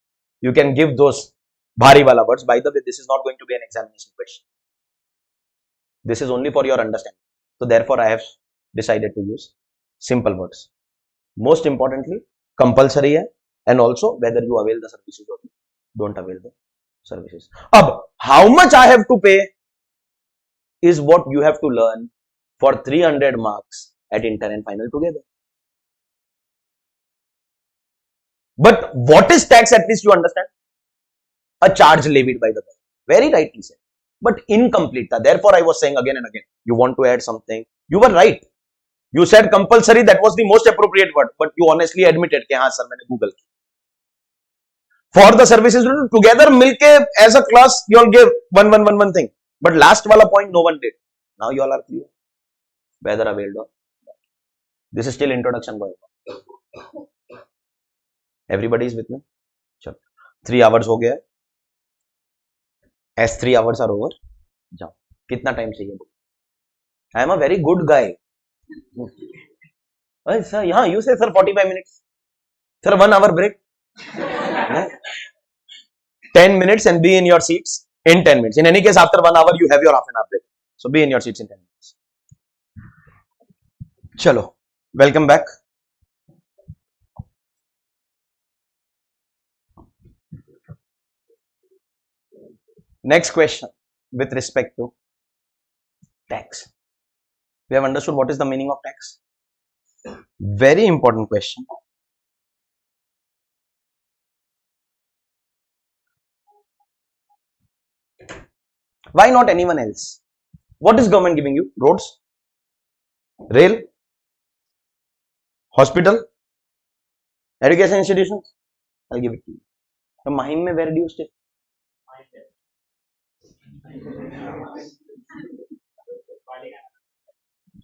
You can give those bhari wala words. By the way, this is not going to be an examination question. This is only for your understanding. So therefore, I have decided to use simple words. Most importantly, compulsory है, and also whether you avail the services or don't avail the services. Ab, how much I have to pay is what you have to learn for 300 marks at intern and final together. But what is tax, at least you understand? A charge levied by the government. Very rightly said. But incomplete. Therefore, I was saying again and again, you want to add something. You were right. You said compulsory, that was the most appropriate word. But you honestly admitted that, sir, I Google. For the services, together, milke, as a class, you all gave one thing. But last wala point, no one did. Now you all are clear. Whether availed or not. This is still introduction going on. Everybody is with me? Sure. 3 hours हो गया. As 3 hours are over, जाओ. कितना time चाहिए? I am a very good guy. Sir, yeah, you say sir 45 minutes. Sir, 1 hour break. 10 minutes and be in your seats in 10 minutes. In any case, after 1 hour, you have your half an hour break. So be in your seats in 10 minutes. Chalo, welcome back. Next question with respect to tax. We have understood what is the meaning of tax. Very important question. Why not anyone else? What is government giving you? Roads? Rail? Hospital? Education institutions? I'll give it to you. So, Mahim mein where do you stay?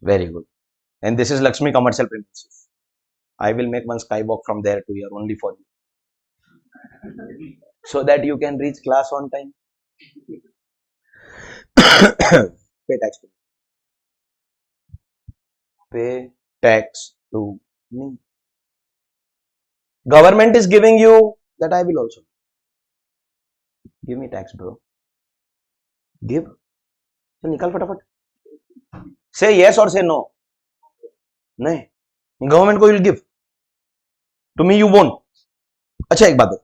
Very good. And this is Lakshmi Commercial Premises. I will make one skywalk from there to here only for you. So that you can reach class on time. Pay tax to me. Pay tax to me. Government is giving you that, I will also. Give me tax, bro. Give. So nikal fatafat. Say yes or say no. नहीं. Government को will give. To me you won't. अच्छा एक बात है.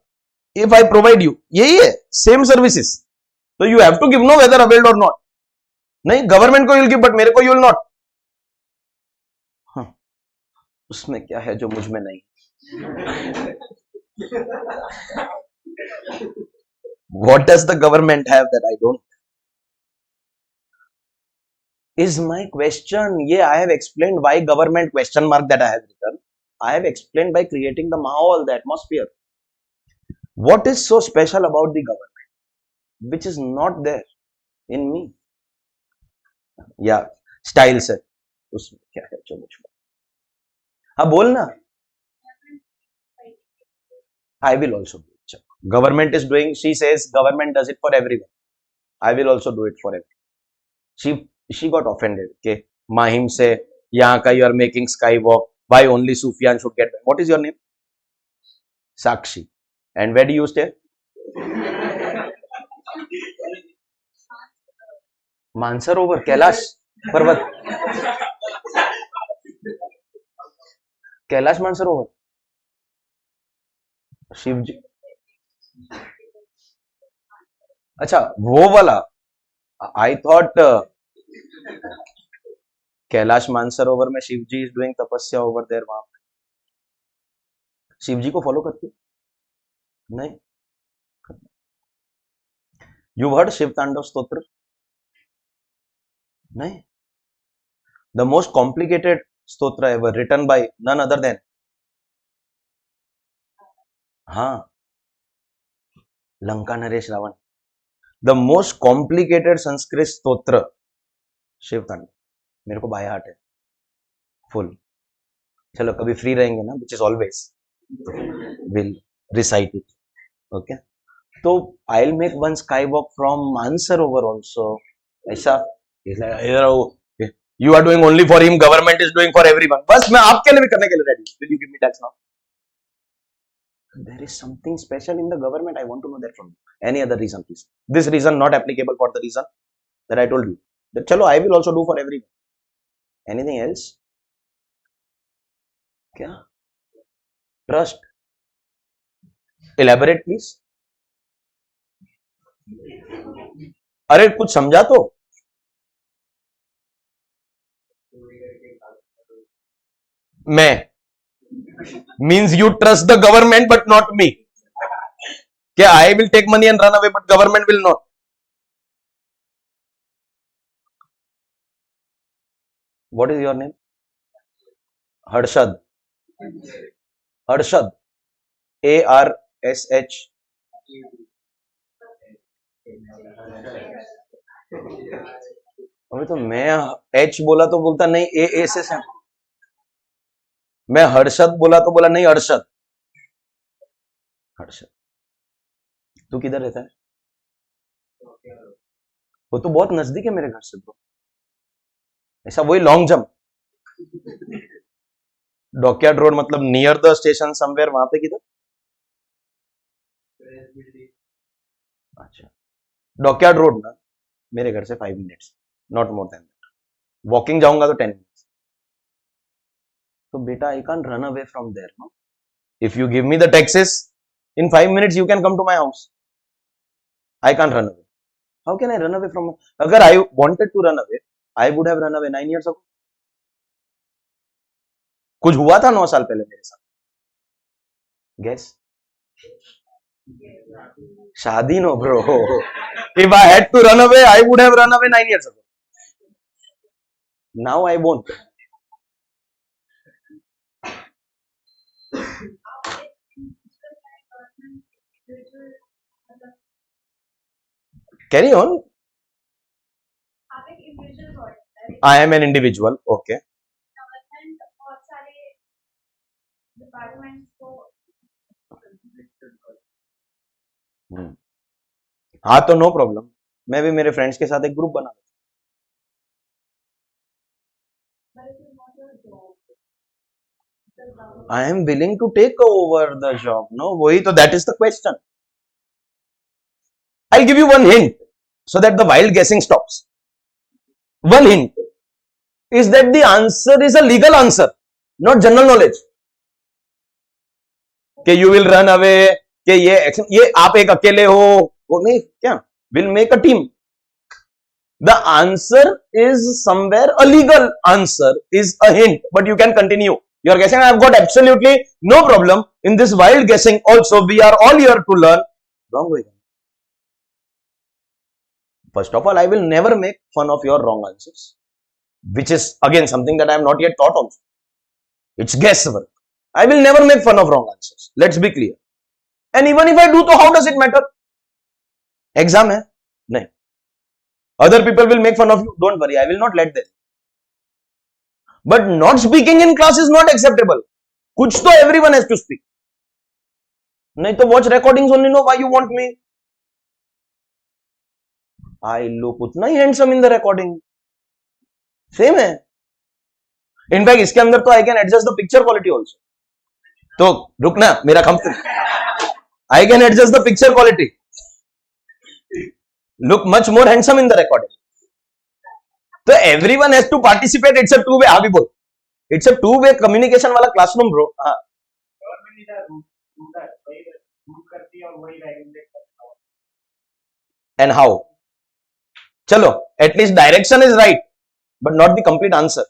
If I provide you, यही है same services. So you have to give no whether availed or not. नहीं, government को यूल गिव बट मेरे को यूल नॉट. हाँ, उसमें क्या है जो मुझ में नहीं? What does the government have that I don't? Is my question. Yeah, I have explained why government question mark that I have written. I have explained by creating the mahal, the atmosphere. What is so special about the government, which is not there in me? Yeah, style से उसमें क्या है जो मुझ में? हाँ बोल ना. I will also do it. Government is doing. She says government does it for everyone. I will also do it for everyone. She got offended. Okay, Mahim say यहाँ का you are making skywalk. Why only Sufyan should get? What is your name? Sakshi. And where do you stay? Mansarovar, Kailash पर्वत, कैलाश मानसरोवर, शिव जी. अच्छा वो वाला. I thought Kailash Mansarovar में शिव जी is doing तपस्या over there. वहां पे शिव जी को फॉलो करती नहीं? You heard Shiv Tandava Stotra? नहीं. The most complicated stotra ever written by none other than. हाँ, Lanka naresh Ravana. The most complicated Sanskrit stotra Shiva तांडव. मेरे को बाय हार्ट है फुल. चलो कभी फ्री रहेंगे ना, which is always, will recite it. Okay, तो I will make one sky walk from Mansarovar also. ऐसा you are doing only for him, government is doing for everyone. बस मैं आपके लिए भी करने के लिए ready. Will you give me tax now? There is something special in the government. I want to know that from you. Any other reason, please? This reason not applicable for the reason that I told you. That chalo, I will also do for everyone. Anything else? क्या? Trust. Elaborate, please. अरे कुछ समझा तो. मैं means you trust the government but not me. क्या I will take money and run away but government will not? What is your name? Harshad. Harshad. ARSH. अभी तो मैं H बोला तो बोलता नहीं A से. मैं हर्षद बोला तो बोला नहीं हर्षद. हर्षद. तू किधर रहता है? वो तो बहुत नजदीक है मेरे घर से तो. ऐसा वही लॉन्ग जंप. डॉकयार्ड रोड मतलब नियर द स्टेशन समवेयर, वहां पे किधर? अच्छा, डॉकयार्ड रोड ना मेरे घर से 5 minutes, not more than that. Walking जाऊंगा तो 10 मिनट्स. तो बेटा I can run away from there. No, if you give me the taxes in 5 minutes you can come to my house. I can run away. How can I run away from? अगर I wanted to run away I would have run away 9 years ago. कुछ हुआ था 9 साल पहले मेरे साथ. Guess. शादी no bro. If I had to run away I would have run away 9 years ago. Now I won't. Carry on. I am an individual. Okay. हाँ तो नो प्रॉब्लम. मैं भी मेरे फ्रेंड्स के साथ एक ग्रुप बना. I am willing to take over the job. No, वही तो, that is the question. I'll give you one hint so that the wild guessing stops. One hint is that the answer is a legal answer, not general knowledge. कि you will run away, कि ये आप एक अकेले हो, वो नहीं क्या? Will make a team. The answer is somewhere a legal answer, is a hint, but you can continue. You are guessing. I have got absolutely no problem in this wild guessing. Also, we are all here to learn. Wrong way. First of all, I will never make fun of your wrong answers, which is again something that I have not yet taught also. It's guesswork. I will never make fun of wrong answers. Let's be clear. And even if I do, so how does it matter? Exam hai? Nahin. Other people will make fun of you. Don't worry, I will not let them. But not speaking in class is not acceptable. Kuch to everyone has to speak. Nahin to watch recordings only, know why you want me. I look utna hi handsome in the recording. Same hai. In fact, इसके अंदर तो I can adjust the picture quality also. तो रुकना मेरा company. I can adjust the picture quality. Look much more handsome in the recording. So everyone has to participate. It's a two-way. हाँ भी बोल. It's a two-way communication वाला classroom, bro. हाँ. And how? चलो. At least direction is right, but not the complete answer.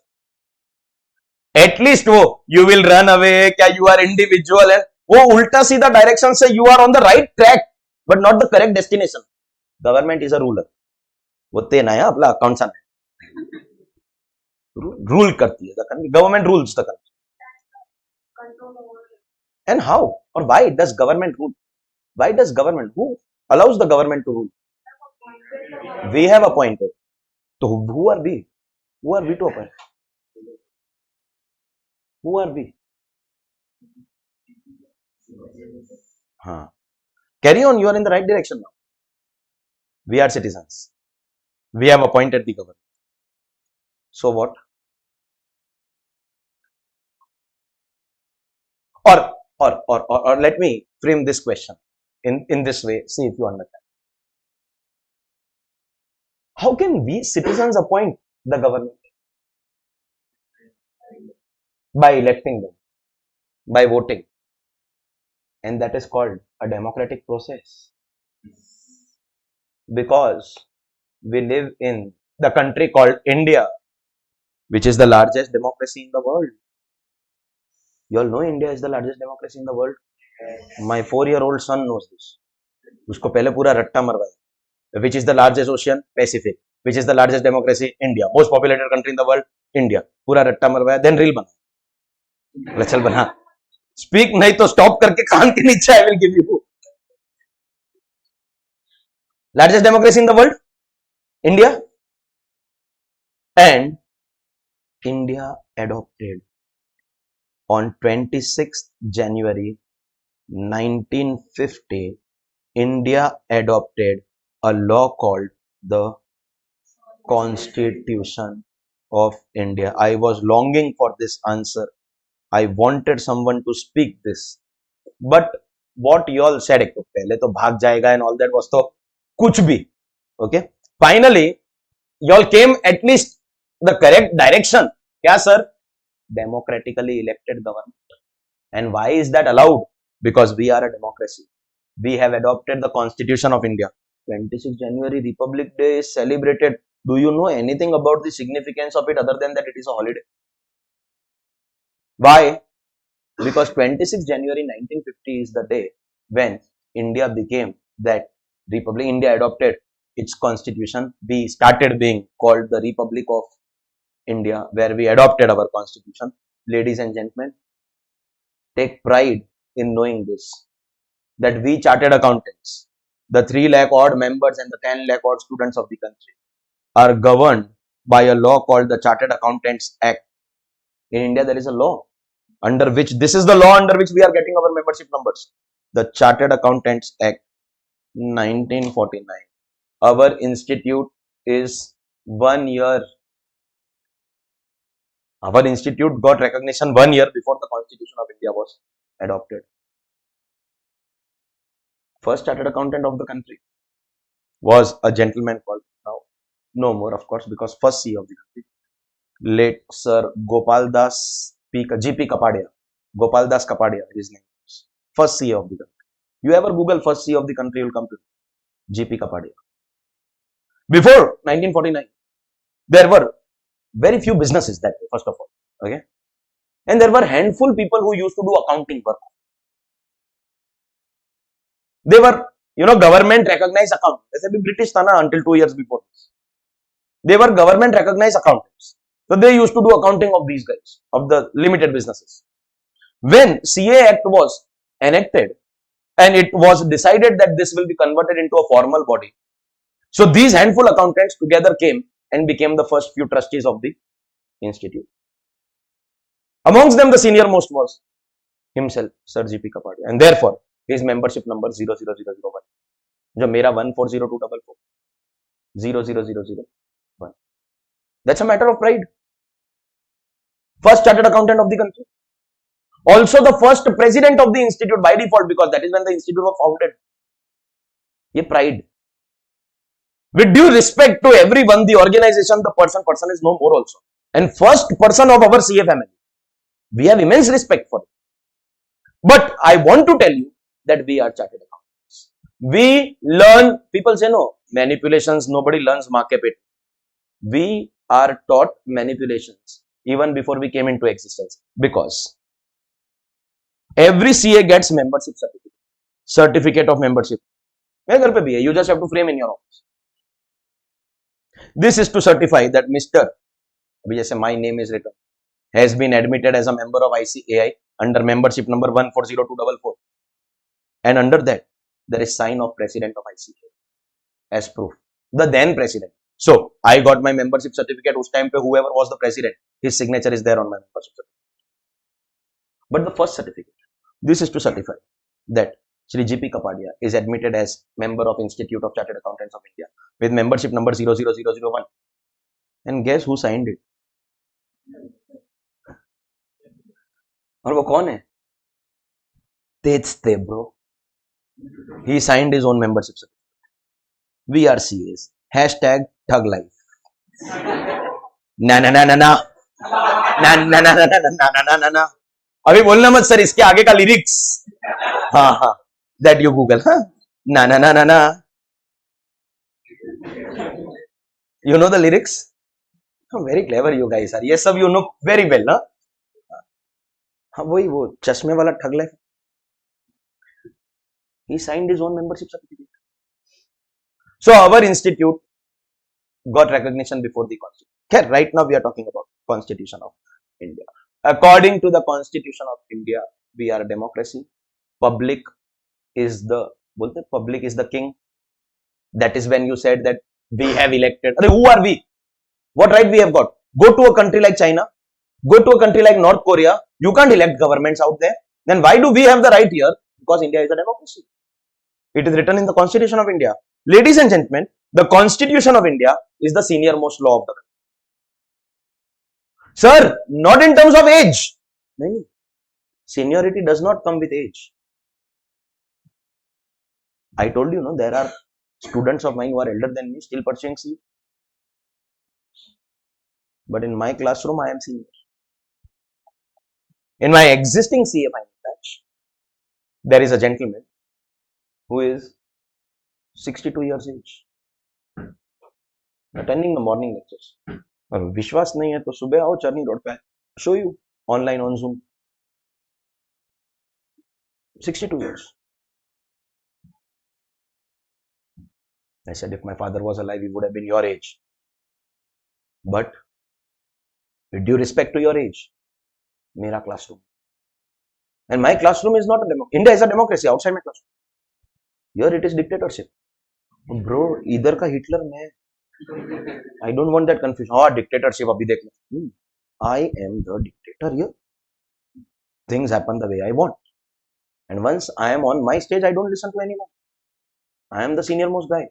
At least वो you will run away. क्या you are individual and वो उल्टा सीधा direction से you are on the right track, but not the correct destination. Government is a ruler. वो तेना है अपना अकाउंट सा रूल करती है the country. Government rules the country. And how or why does government rule? Why does government? Who allows the government to rule? We have appointed. So who are we? Who are we to appoint? Who are we? Huh. Carry on. You are in the right direction now. We are citizens. We have appointed the government. So what? Or let me frame this question in this way. See if you understand. How can we citizens appoint the government? By electing them, by voting. And that is called a democratic process. Because we live in the country called India, which is the largest democracy in the world. You all know India is the largest democracy in the world. My 4-year-old son knows this. उसको पहले पूरा रट्टा मरवाया. Which is the largest ocean? Pacific. Which is the largest democracy? India. Most populated country in the world? India. पूरा रट्टा मरवाया. Then reel बना. चल बना. Speak नहीं तो stop करके कान के नीचे I will give you. Largest democracy in the world? India. And India adopted on 26th January 1950, India adopted a law called the Constitution of India. I was longing for this answer. I wanted someone to speak this. But what you all said, पहले तो भाग जाएगा and all that was तो कुछ भी. Okay. Finally, you all came at least the correct direction. क्या sir? Democratically elected government. And why is that allowed? Because we are a democracy. We have adopted the Constitution of India. 26 January Republic Day is celebrated. Do you know anything about the significance of it other than that it is a holiday? Why? Because 26 January 1950 is the day when India became that republic. India adopted its constitution. We started being called the Republic of India, where we adopted our constitution. Ladies and gentlemen, take pride in knowing this, that we chartered accountants, the 3 lakh odd members and the 10 lakh odd students of the country are governed by a law called the Chartered Accountants Act. In India, there is a law under which, this is the law under which we are getting our membership numbers. The Chartered Accountants Act 1949. Our institute is 1 year. Our institute got recognition 1 year before the Constitution of India was adopted. First chartered accountant of the country was a gentleman called, now no more of course, because first CEO of the country, late Sir Gopal Das GP Kapadia. Gopal Das Kapadia, his name is. First CEO of the country. You ever Google first CEO of the country, you will come to GP Kapadia. Before 1949, there were very few businesses that way, first of all. Okay. And there were handful people who used to do accounting work. They were, government recognized accountants. ऐसे भी British था ना until 2 years before this. They were government recognized accountants. So they used to do accounting of these guys, of the limited businesses. When CA Act was enacted and it was decided that this will be converted into a formal body, so these handful accountants together came and became the first few trustees of the institute. Amongst them, the senior most was himself, Sir G.P. Kapadia, and therefore his membership number 00001. जो मेरा 1402444 00001. That's a matter of pride. First chartered accountant of the country. Also the first president of the institute by default, because that is when the institute was founded. ये pride. With due respect to everyone, the organization, the person is no more also. And first person of our CA family. We have immense respect for it. But I want to tell you that we are chartered accountants. We learn, people say no, manipulations, nobody learns market. We are taught manipulations even before we came into existence, because every CA gets membership certificate of membership. You just have to frame in your office. This is to certify that Mr. my name is written, has been admitted as a member of ICAI under membership number 140244, and under that there is sign of president of ICAI as proof, the then president. So I got my membership certificate. Us time pe whoever was the president, his signature is there on my membership certificate. But the first certificate, this is to certify that Shri G.P. Kapadia is admitted as member of Institute of Chartered Accountants of India with membership number 00001. And guess who signed it? और वो कौन है? तेजते bro. He signed his own membership certificate. We are CAs. Hashtag Thug Life. ना ना ना ना ना ना ना ना ना ना ना ना ना. अभी बोलना मत सर, इसके आगे का लिरिक्स. हाँ हाँ. That you Google. हाँ. ना ना ना ना ना. You know the lyrics? Very clever you guys are. ये सब you know very well, ना? हाँ वही वो चश्मे वाला thug life. He signed his own membership certificate. So our institute got recognition before the constitution. Okay, right now we are talking about Constitution of India. According to the Constitution of India, we are a democracy. Public is the king. That is when you said that we have elected. Who are we? What right we have got? Go to a country like China. Go to a country like North Korea. You can't elect governments out there. Then why do we have the right here? Because India is a democracy. It is written in the Constitution of India. Ladies and gentlemen, the Constitution of India is the senior most law of the country. Sir, not in terms of age. No. Seniority does not come with age. I told you, no, there are students of mine who are elder than me still pursuing CA. But in my classroom, I am senior. In my existing CA final batch, there is a gentleman who is 62 years age, attending the morning lectures. और विश्वास नहीं है तो सुबह आओ चरनी road पे, show you online on Zoom. 62 years. I said, if my father was alive, he would have been your age. But with due respect to your age, मेरा classroom. And my classroom is not a democracy. India is a democracy outside my classroom. Here it is dictatorship. Bro, इधर का Hitler मैं. I don't want that confusion. हाँ, dictatorship अभी देख लो. I am the dictator here. Things happen the way I want. And once I am on my stage, I don't listen to anyone. I am the senior most guy.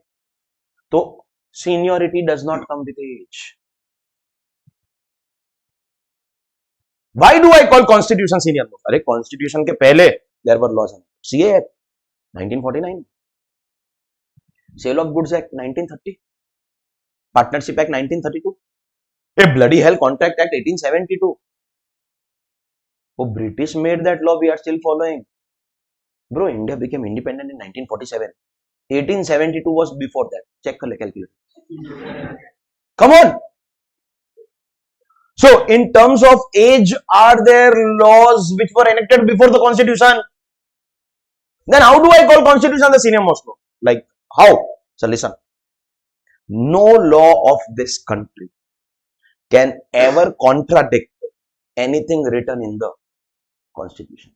So, seniority does not come with age. Why do I call Constitution senior most? अरे Constitution के पहले there were laws. CA Act 1949. Sale of Goods Act 1930. Partnership Act 1932. A bloody hell Contract Act 1872. Oh, British made that law, we are still following. Bro, India became independent in 1947. 1872 was before that. Check calculator. Come on. So, in terms of age, are there laws which were enacted before the constitution? Then how do I call constitution the senior most law? Like how? So listen. No law of this country can ever contradict anything written in the constitution.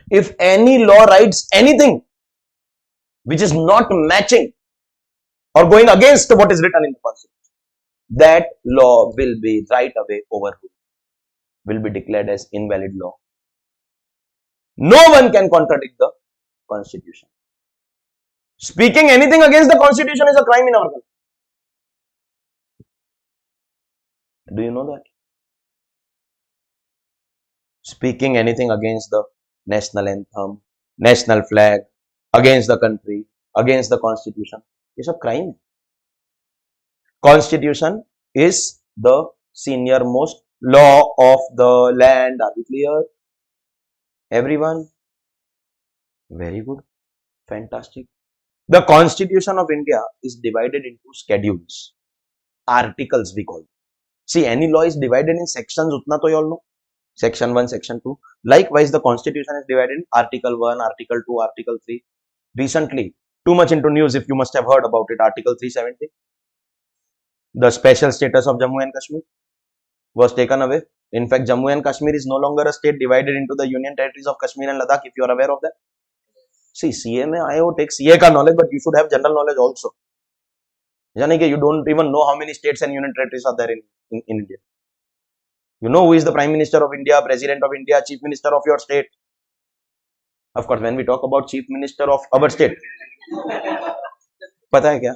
If any law writes anything which is not matching or going against what is written in the constitution, that law will be right away overruled, will be declared as invalid law. No one can contradict the constitution. Speaking anything against the constitution is a crime in our country. Do you know that? Speaking anything against the national anthem, national flag, against the country, against the constitution is a crime. Constitution is the senior most law of the land. Are we clear? Everyone? Very good. Fantastic. The Constitution of India is divided into schedules. Articles we call them. See, any law is divided in sections, utna to you all know. Section 1, Section 2. Likewise, the Constitution is divided in Article 1, Article 2, Article 3. Recently, too much into news if you must have heard about it, Article 370. The special status of Jammu and Kashmir was taken away. In fact, Jammu and Kashmir is no longer a state divided into the Union Territories of Kashmir and Ladakh, if you are aware of that. See, CA mein aaye take CA ka knowledge, but you should have general knowledge also. You don't even know how many states and union territories are there in India. You know who is the Prime Minister of India, President of India, Chief Minister of your state. Of course, when we talk about Chief Minister of our state, pata hai kya?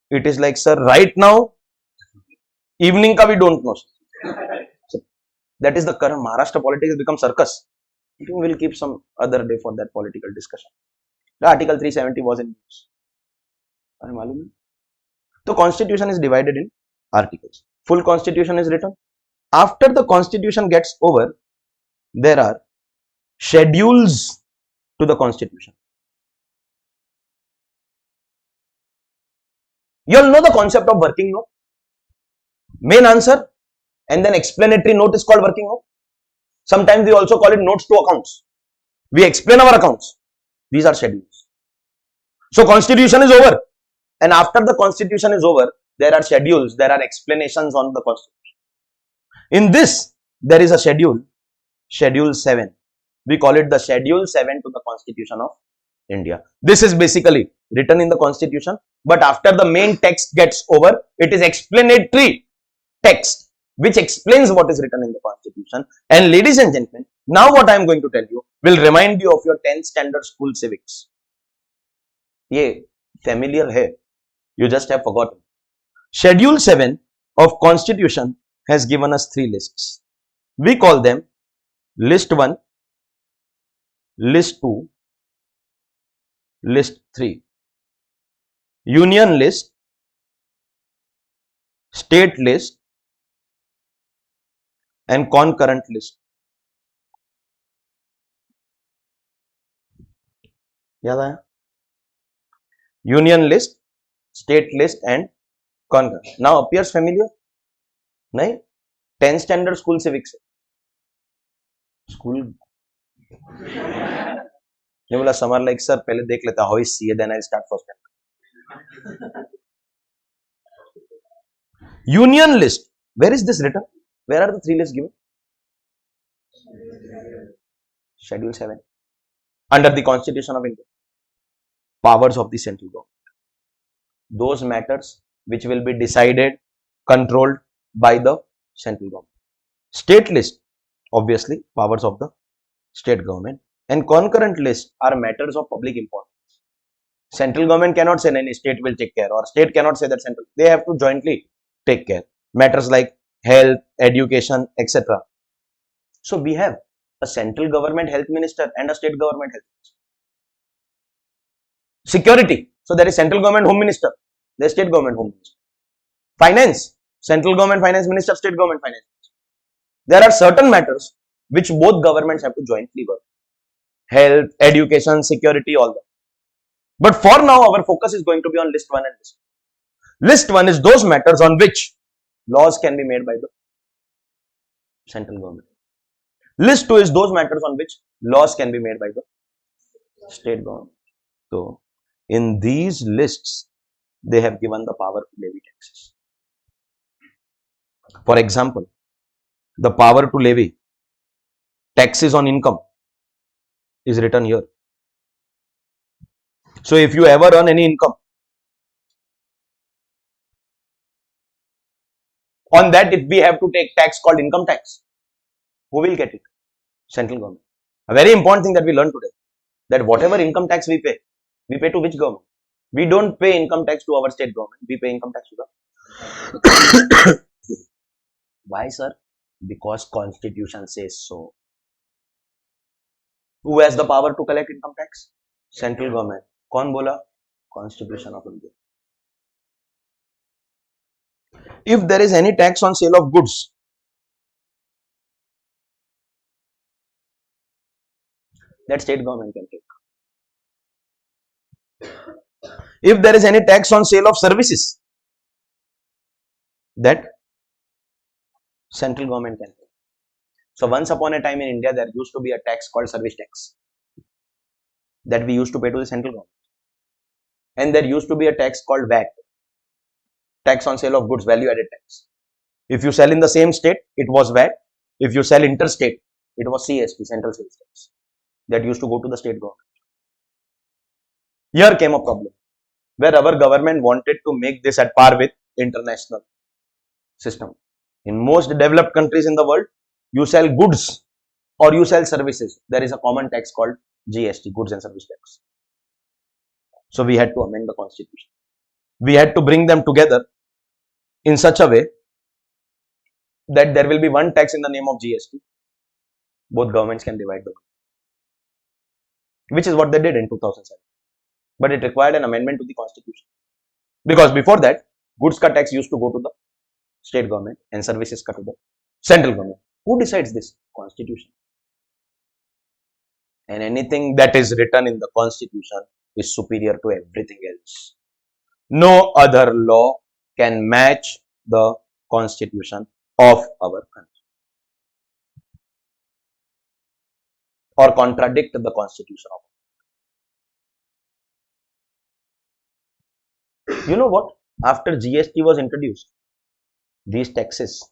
It is like, sir, right now, evening ka we don't know. So, that is the current Maharashtra politics has become circus. I think we will keep some other day for that political discussion. The Article 370 was in news. The Constitution is divided in articles. Full Constitution is written. After the Constitution gets over, there are schedules to the Constitution. You all know the concept of working note. Main answer and then explanatory note is called working note. Sometimes we also call it notes to accounts. We explain our accounts. These are schedules. So Constitution is over. And after the Constitution is over, there are schedules, there are explanations on the Constitution. In this, there is a schedule, Schedule 7. We call it the Schedule 7 to the Constitution of India. This is basically written in the Constitution, but after the main text gets over, it is explanatory text which explains what is written in the Constitution. And ladies and gentlemen, now what I am going to tell you will remind you of your 10th standard school civics. Ye familiar hai. You just have forgotten. Schedule 7 of Constitution has given us 3 lists. We call them List 1, List 2, List 3. Union list, State list and concurrent list. याद आया? Union list, State list and concurrent. Now appears familiar? नहीं? 10th standard school civics. School. ये बोला summer like sir पहले देख लेता how is CA then I start first. Union list. Where is this written? Where are the 3 lists given? Schedule 7. Under the Constitution of India. Powers of the central government. Those matters which will be decided, controlled by the central government. State list, obviously, powers of the state government. And concurrent list are matters of public importance. Central government cannot say any state will take care, or state cannot say that central. They have to jointly take care. Matters like health, education, etc. So we have a central government health minister and a state government health minister. Security. So there is central government home minister, there is state government home minister. Finance. Central government finance minister, state government finance minister. There are certain matters which both governments have to jointly work. Health, education, security, all that. But for now, our focus is going to be on list 1 and list 2. List 1 is those matters on which laws can be made by the central government. List 2 is those matters on which laws can be made by the state government. So, in these lists, they have given the power to levy taxes. For example, the power to levy taxes on income is written here. So, if you ever earn any income, on that, if we have to take tax called income tax, who will get it? Central government. A very important thing that we learned today, that whatever income tax we pay to which government? We don't pay income tax to our state government, we pay income tax to the Why, sir? Because constitution says so. Who has the power to collect income tax? Central government. कौन बोला? Constitution of India. If there is any tax on sale of goods, that state government can take. If there is any tax on sale of services, that central government can take. So once upon a time in India, there used to be a tax called service tax that we used to pay to the central government. And there used to be a tax called VAT, tax on sale of goods, value added tax. If you sell in the same state, it was VAT. If you sell interstate, it was CST, central sales tax, that used to go to the state government. Here came a problem where our government wanted to make this at par with international system. In most developed countries in the world, you sell goods or you sell services, there is a common tax called GST, goods and service tax. So we had to amend the constitution. We had to bring them together in such a way that there will be one tax in the name of GST. Both governments can divide the money, which is what they did in 2007. But it required an amendment to the constitution. Because before that, goods ka tax used to go to the state government and services ka to the central government. Who decides this? Constitution. And anything that is written in the constitution is superior to everything else. No other law can match the constitution of our country or contradict the constitution of. You know what? After GST was introduced, these taxes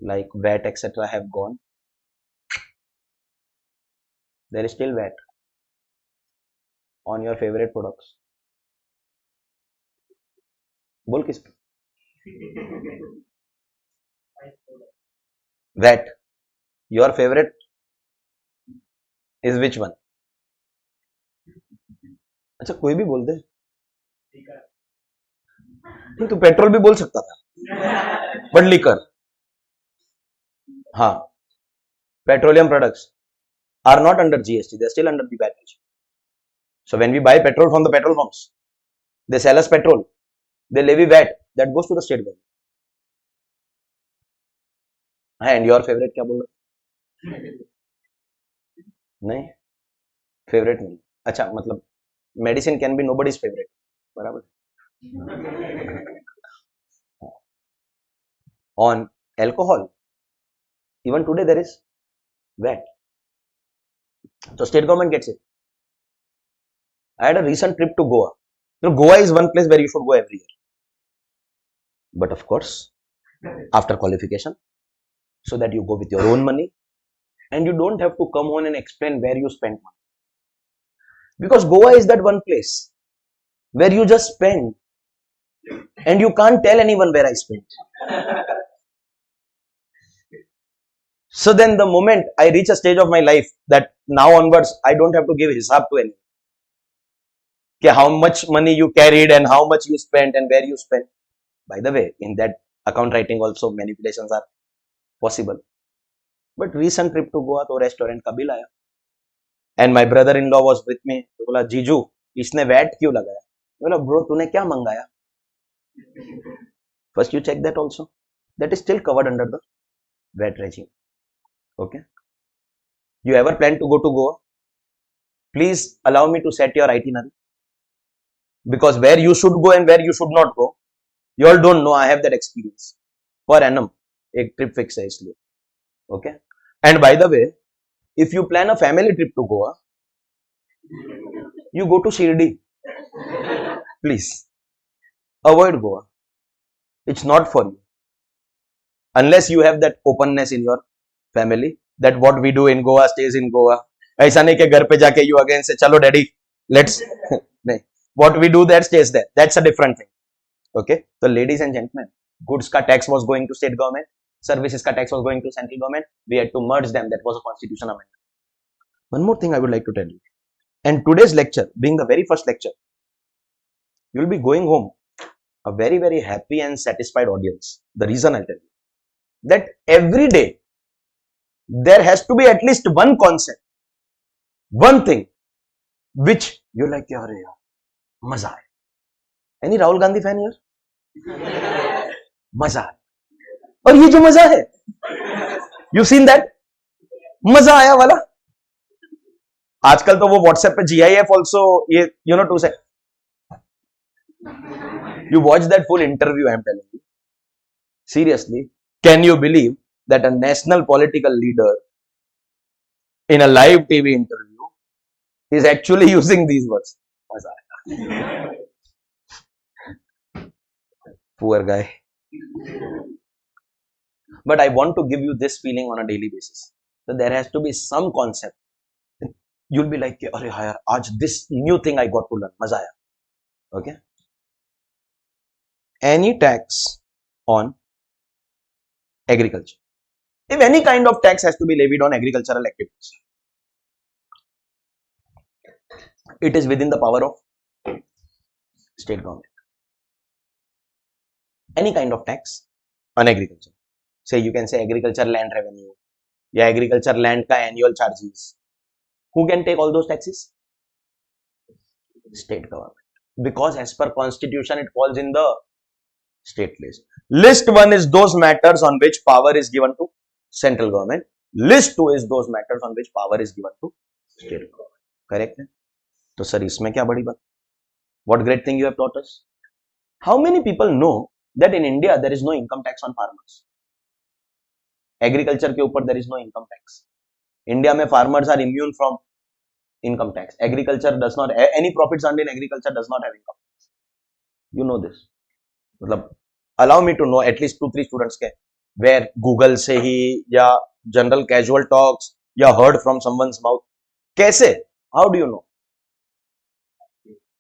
like VAT, etc. have gone. There is still VAT on your favorite products. बोल किस पे? VAT. Your favorite is which one? अच्छा कोई भी बोल दे. नहीं तो petrol भी बोल सकता था. But liquor. हाँ. Petroleum products are not under GST. They are still under the VAT regime. So when we buy petrol from the petrol pumps, they sell us petrol. They levy VAT that goes to the state government. And your favorite क्या बोल रहे? नहीं, favorite नहीं. अच्छा मतलब medicine can be nobody's favorite. बराबर. On alcohol, even today there is VAT. So state government gets it. I had a recent trip to Goa. You know, Goa is one place where you should go every year. But of course, after qualification, so that you go with your own money and you don't have to come on and explain where you spent money. Because Goa is that one place where you just spend and you can't tell anyone where I spent. So then the moment I reach a stage of my life that now onwards I don't have to give hisab to anyone. Okay, how much money you carried and how much you spent and where you spent. By the way, in that account writing also manipulations are possible. But recent trip to Goa to restaurant का bill आया. And my brother-in-law was with me. तो बोला जीजू इसने VAT क्यों लगाया? बोला bro तूने क्या मंगाया? First you check that also. That is still covered under the VAT regime. Okay. You ever plan to go to Goa? Please allow me to set your itinerary. Because where you should go and where you should not go, You all don't know, I have that experience. Per annum, एक trip fix है इसलिए. Okay. And by the way, if you plan a family trip to Goa, you go to Shirdi. Please avoid Goa. It's not for you. Unless you have that openness in your family, that what we do in Goa stays in Goa. ऐसा नहीं कि घर पे जाके you again say चलो daddy let's नहीं, what we do that stays there. That's a different thing. Okay, so ladies and gentlemen, goods ka tax was going to state government, services ka tax was going to central government. We had to merge them. That was a constitution amendment. One more thing I would like to tell you. And today's lecture, being the very first lecture, you will be going home a very, very happy and satisfied audience. The reason I'll tell you that every day there has to be at least one concept, one thing which you're like, अरे यार मजा है. Any Rahul Gandhi fan here? मजा है. और ये जो मजा है, you seen that? मजा आया वाला. आजकल तो वो WhatsApp पे GIF also ये to say. You watch that full interview, I am telling you. Seriously, can you believe that a national political leader in a live TV interview is actually using these words? Poor guy. But I want to give you this feeling on a daily basis. So there has to be some concept. You'll be like, "Arey yaar, aaj this new thing I got to learn. Maza aaya." Okay. Any tax on agriculture. If any kind of tax has to be levied on agricultural activities, it is within the power of state government. Any kind of tax on agriculture. Say you can say agriculture land revenue, yeah, agriculture land ka annual charges. Who can take all those taxes? State government. Because as per constitution, it falls in the state list. List 1 is those matters on which power is given to central government. List 2 is those matters on which power is given to state government. Correct? तो sir इसमें क्या बड़ी बात? What great thing you have taught us? How many people know that in India there is no income tax on farmers? Agriculture के ऊपर there is no income tax. India में farmers are immune from income tax. Agriculture does not, any profits earned in agriculture does not have income tax. You know this. मतलब allow me to know at least 2-3 students के where Google से ही या general casual talks या heard from someone's mouth. कैसे? How do you know?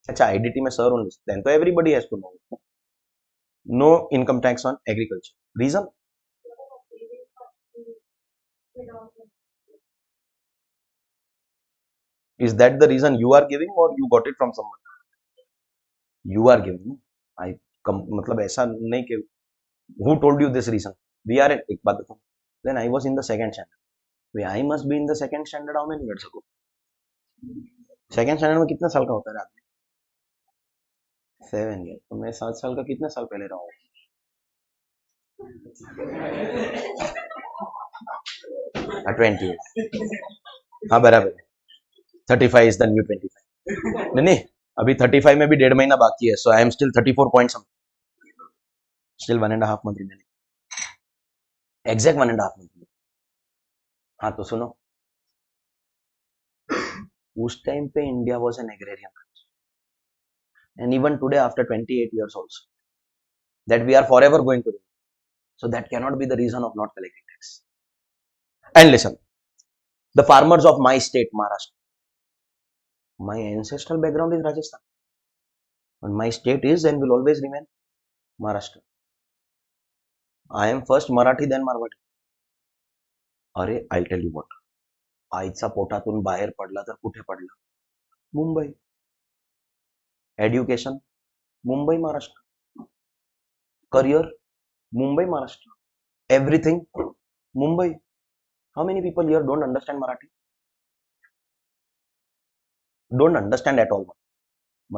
अच्छा IDT में sir only, then तो everybody has to know. No income tax on agriculture. Reason? Is that the reason you are giving or you got it from someone? You are giving. I मतलब ऐसा नहीं कि who told you this reason? We are एक बात बताऊं. Then I was in the second standard. Wait, I must be in the second standard how many years ago? Second standard में कितना साल का होता है आदमी? 7 years. तो मैं 7 साल का कितने साल पहले रहा हूँ? 20 years. हाँ बराबर. 35 is the new 25. नहीं अभी 35 में भी 1.5 महीना बाकी है. So I am still 34 point something. Still 1.5 month remaining. Exact 1.5 month. हाँ तो सुनो. उस टाइम पे India was an agrarian country. And even today after 28 years also. That we are forever going to do. So that cannot be the reason of not collecting tax. And listen. The farmers of my state, Maharashtra. My ancestral background is Rajasthan. And my state is and will always remain Maharashtra. I am first Marathi, then Marwadi. अरे I'll tell you what. आईचा पोटातून बाहेर पडला तर कुठे पडला? Mumbai. Education, Mumbai Maharashtra. Career, Mumbai Maharashtra. Everything, Mumbai. How many people here don't understand Marathi? Don't understand at all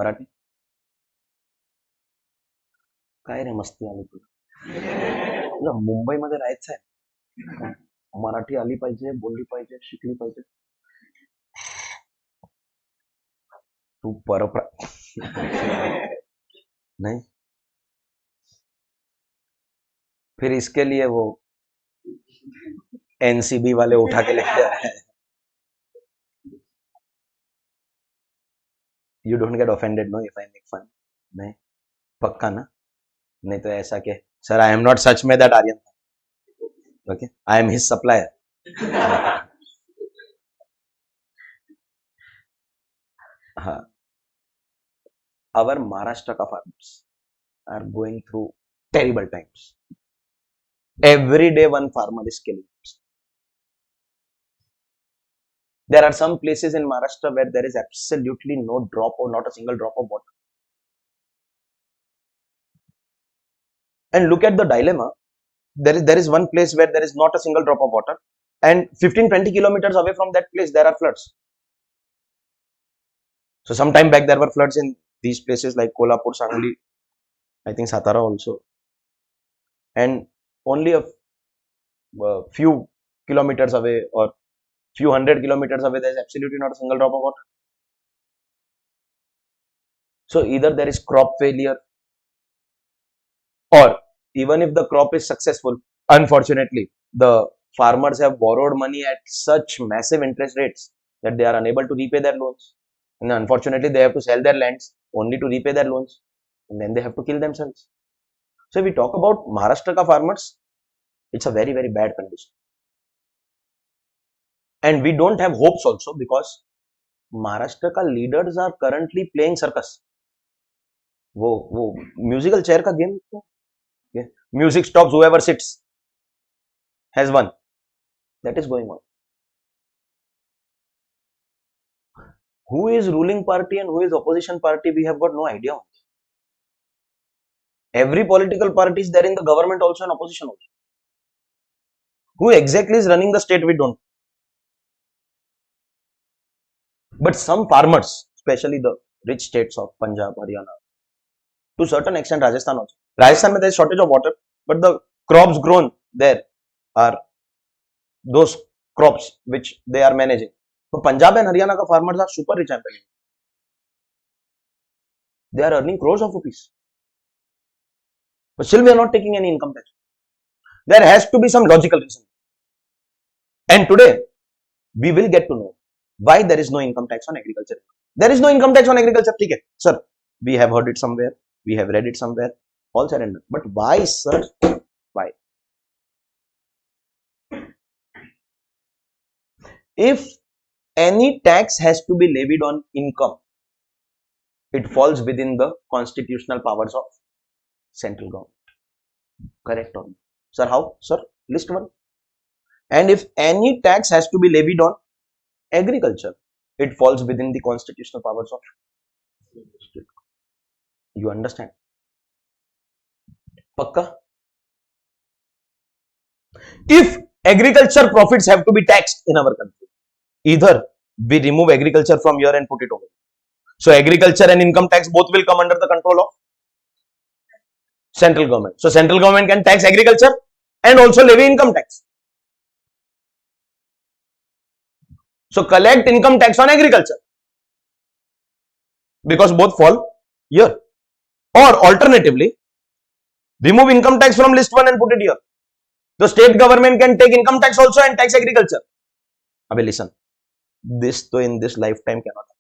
Marathi? काय रे मस्ती आली तुला? मुंबई मध्ये राहायचं आहे. मराठी आली पाहिजे, बोलली पाहिजे, शिकली पाहिजे. तू परप्रा नाही फिर इसके लिए वो एनसीबी वाले उठा के लेके आ रहे हैं. You don't get offended, no, if I make fun. नहीं, पक्का ना? नहीं तो ऐसा के, sir, I am not such में that Aryan. Okay, I am his supplier. हाँ, our Maharashtra ka farmers are going through terrible times. Every day one farmer is killing himself. There are some places in Maharashtra where there is absolutely no drop or not a single drop of water. And look at the dilemma. There is one place where there is not a single drop of water, and 15-20 kilometers away from that place there are floods. So some time back there were floods in these places like Kolhapur, Sangli, I think Satara also, and only a few kilometers away or few hundred kilometers away there is absolutely not a single drop of water. So either there is crop failure, or even if the crop is successful, unfortunately the farmers have borrowed money at such massive interest rates that they are unable to repay their loans, and unfortunately they have to sell their lands only to repay their loans, and then they have to kill themselves. So if we talk about Maharashtra ka farmers, it's a very bad condition, and we don't have hopes also because Maharashtra ka leaders are currently playing circus. वो musical chair का game, music stops, whoever sits has won. That is going on. Who is ruling party and who is opposition party, we have got no idea on. Every political party is there in the government also and opposition also. Who exactly is running the state, we don't. But some farmers, especially the rich states of Punjab, Haryana, to certain extent Rajasthan also. Rajasthan there is shortage of water, but the crops grown there are those crops which they are managing. So Punjab and Haryana ka farmers are super rich, they are earning crores of rupees, but still we are not taking any income tax. There has to be some logical reason, and today we will get to know why there is no income tax on agriculture. There is no income tax on agriculture, okay, sir, we have heard it somewhere, we have read it somewhere, all said and done. But why, sir? Why? If any tax has to be levied on income, it falls within the constitutional powers of central government. Correct or not? Sir, how? Sir, list one. And if any tax has to be levied on agriculture, it falls within the constitutional powers of state. You understand? Pakka? If agriculture profits have to be taxed in our country, either we remove agriculture from here and put it over. So agriculture and income tax both will come under the control of central government. So central government can tax agriculture and also levy income tax. So collect income tax on agriculture because both fall here. Or alternatively, remove income tax from list 1 and put it here. The state government can take income tax also and tax agriculture. Abhi listen, this though in this lifetime cannot happen.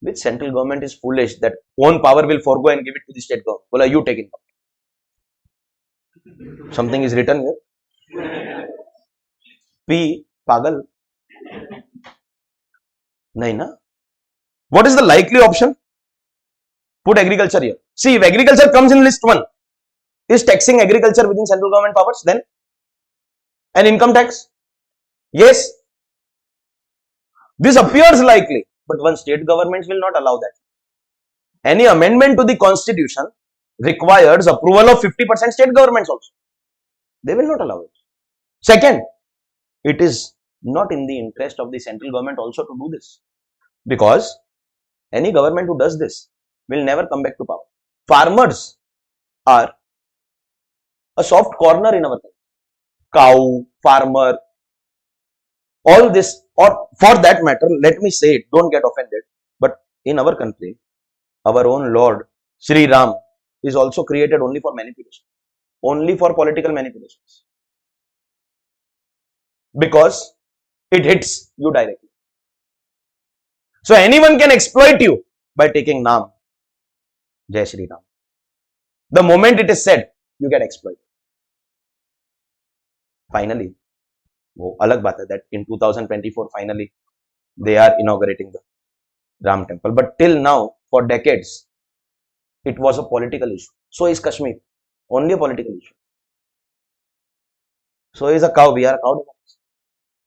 Which central government is foolish that own power will forego and give it to the state government. Bola, you take income. Something is written here. P, pagal. Nahi na? What is the likely option? Put agriculture here. See, if agriculture comes in list 1, is taxing agriculture within central government powers then? An income tax? Yes. This appears likely, but one state governments will not allow that. Any amendment to the constitution requires approval of 50% state governments also. They will not allow it. Second, it is not in the interest of the central government also to do this, because any government who does this will never come back to power. Farmers are a soft corner in our country. Cow, farmer, all this, or for that matter, let me say it, don't get offended, but in our country, our own Lord, Sri Ram, is also created only for manipulation. only for political manipulations, because it hits you directly. So anyone can exploit you by taking Naam, Jai Shri Ram. The moment it is said, you get exploited. Finally, वो अलग बात है that in 2024 finally they are inaugurating the Ram temple. But till now, for decades, it was a political issue. So is Kashmir, only a political issue. So is a cow. We are a cow.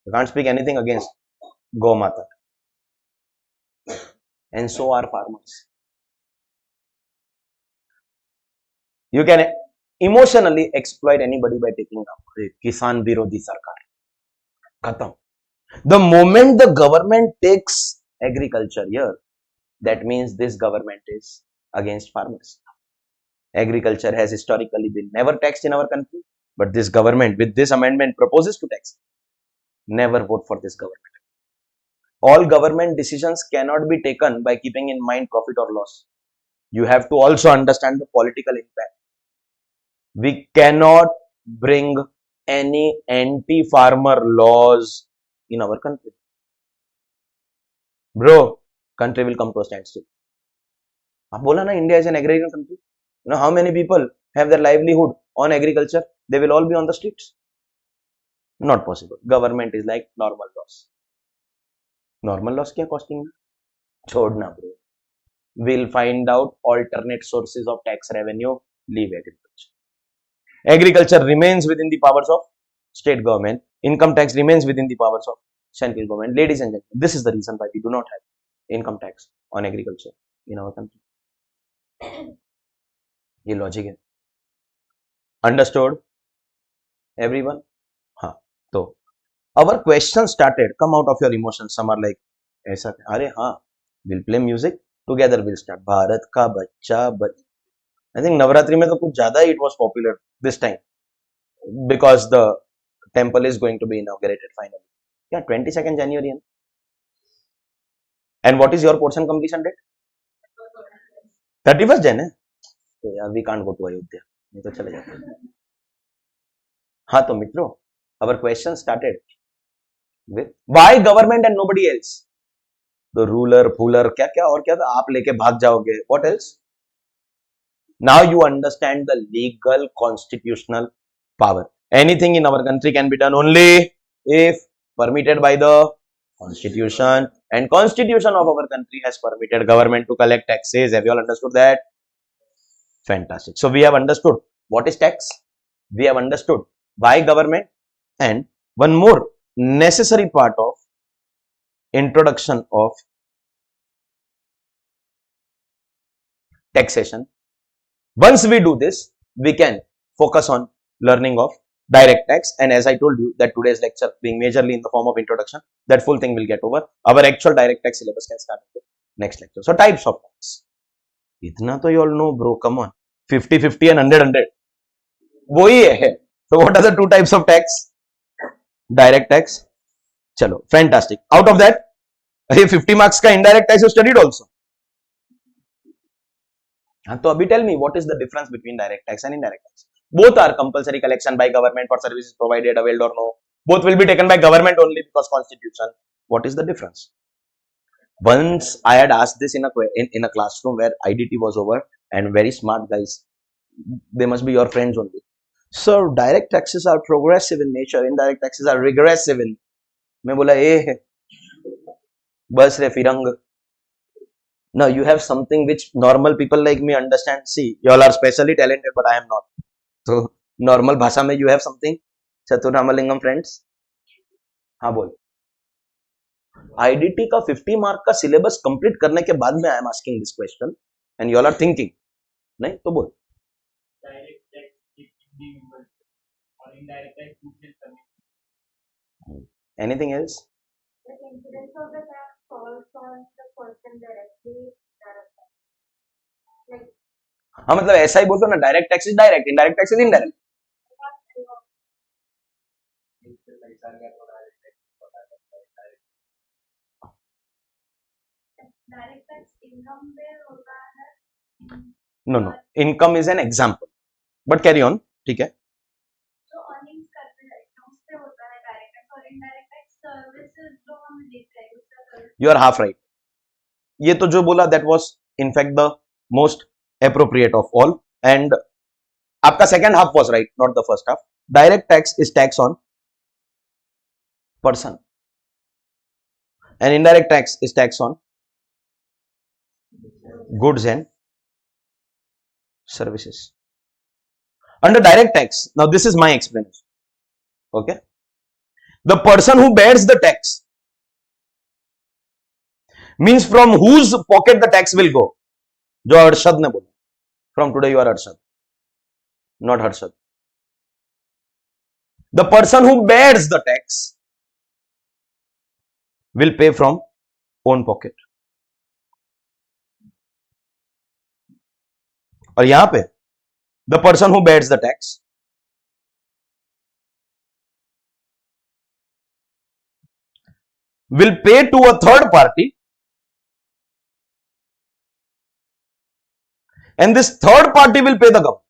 You can't speak anything against Go Mata. And so are farmers. You can emotionally exploit anybody by taking Kisan Virodhi Sarkar. Khatam. The moment the government takes agriculture here, that means this government is against farmers. Agriculture has historically been never taxed in our country, but this government with this amendment proposes to tax. Never vote for this government. All government decisions cannot be taken by keeping in mind profit or loss. You have to also understand the political impact. We cannot bring any anti-farmer laws in our country. Bro, country will come to a standstill. आप बोला ना, India is an agrarian country. You know how many people have their livelihood on agriculture? They will all be on the streets. Not possible. Government is like normal laws. Normal laws क्या costing? छोड़ना bro. We'll find out alternate sources of tax revenue. Leave agriculture. Agriculture remains within the powers of state government. Income tax remains within the powers of central government. Ladies and gentlemen, this is the reason why we do not have income tax on agriculture in our country. ये logic है. Understood? Everyone? हाँ. तो our questions started. Come out of your emotions. Some are like, ऐसा अरे हाँ, we'll play music together. We'll start. Bharat का बच्चा बच. I think नवरात्रि में तो कुछ ज़्यादा ही it was popular this time because the temple is going to be inaugurated finally. Yeah, 22nd January. And what is your portion completion date? 31st Jan है. तो यार we can't go to Ayodhya. नहीं तो चले जाते. हाँ तो मित्रों, our question started with why government and nobody else? The ruler, fooler, क्या क्या और क्या था, आप लेके भाग जाओगे. What else? Now you understand the legal constitutional power. Anything in our country can be done only if permitted by the constitution, and constitution of our country has permitted government to collect taxes. Have you all understood that? Fantastic. So we have understood what is tax. We have understood why government, and one more necessary part of introduction of taxation. Once we do this, we can focus on learning of direct tax, and as I told you that today's lecture being majorly in the form of introduction, that full thing will get over. Our actual direct tax syllabus can start in the next lecture. So types of tax. इतना तो you all know bro, come on. 50, 50 and 100, 100. वही है. So what are the two types of tax? Direct tax. चलो, fantastic. Out of that, ये 50 marks का indirect tax you studied also. तो अभी tell me what is the difference between direct tax and indirect tax? Both are compulsory collection by government for services provided, availed or no. Both will be taken by government only because constitution. What is the difference? Once I had asked this in a classroom where IDT was over, and very smart guys, they must be your friends only. So direct taxes are progressive in nature, indirect taxes are regressive in. मैं बोला ए बस रे फिरंग. Now you have something which normal people like me understand. See, you all are specially talented, but I am not. So normal भाषा में you have something. चतुरामलिंगम friends. हाँ बोल. IDT का 50 mark का सिलेबस कंप्लीट करने के बाद में I am asking this question and you all are thinking. नहीं तो बोल. Anything else? The incidence of the tax falls on the person directly. Like, हाँ मतलब ऐसा ही बोलते हो ना, direct tax is direct, indirect tax is indirect. Direct tax income पे होता है. No, no. Income is an example. But carry on. ठीक है, जो अर्निंग्स करते हैं उस पे होता है डायरेक्ट टैक्स और इनडायरेक्ट टैक्स सर्विसेज जो हम लेते हैं उसका service. You are half right. ये तो जो बोला that was in fact the most appropriate of all, and आपका second half was right, not the first half. Direct tax is tax on person and indirect tax is tax on goods and services. Under direct tax, now this is my explanation, okay, the person who bears the tax means from whose pocket the tax will go. जो अर्शद ने बोला, from today you are Arshad, not Harshad. The person who bears the tax will pay from own pocket. और यहां पे the person who bears the tax will pay to a third party, and this third party will pay the government.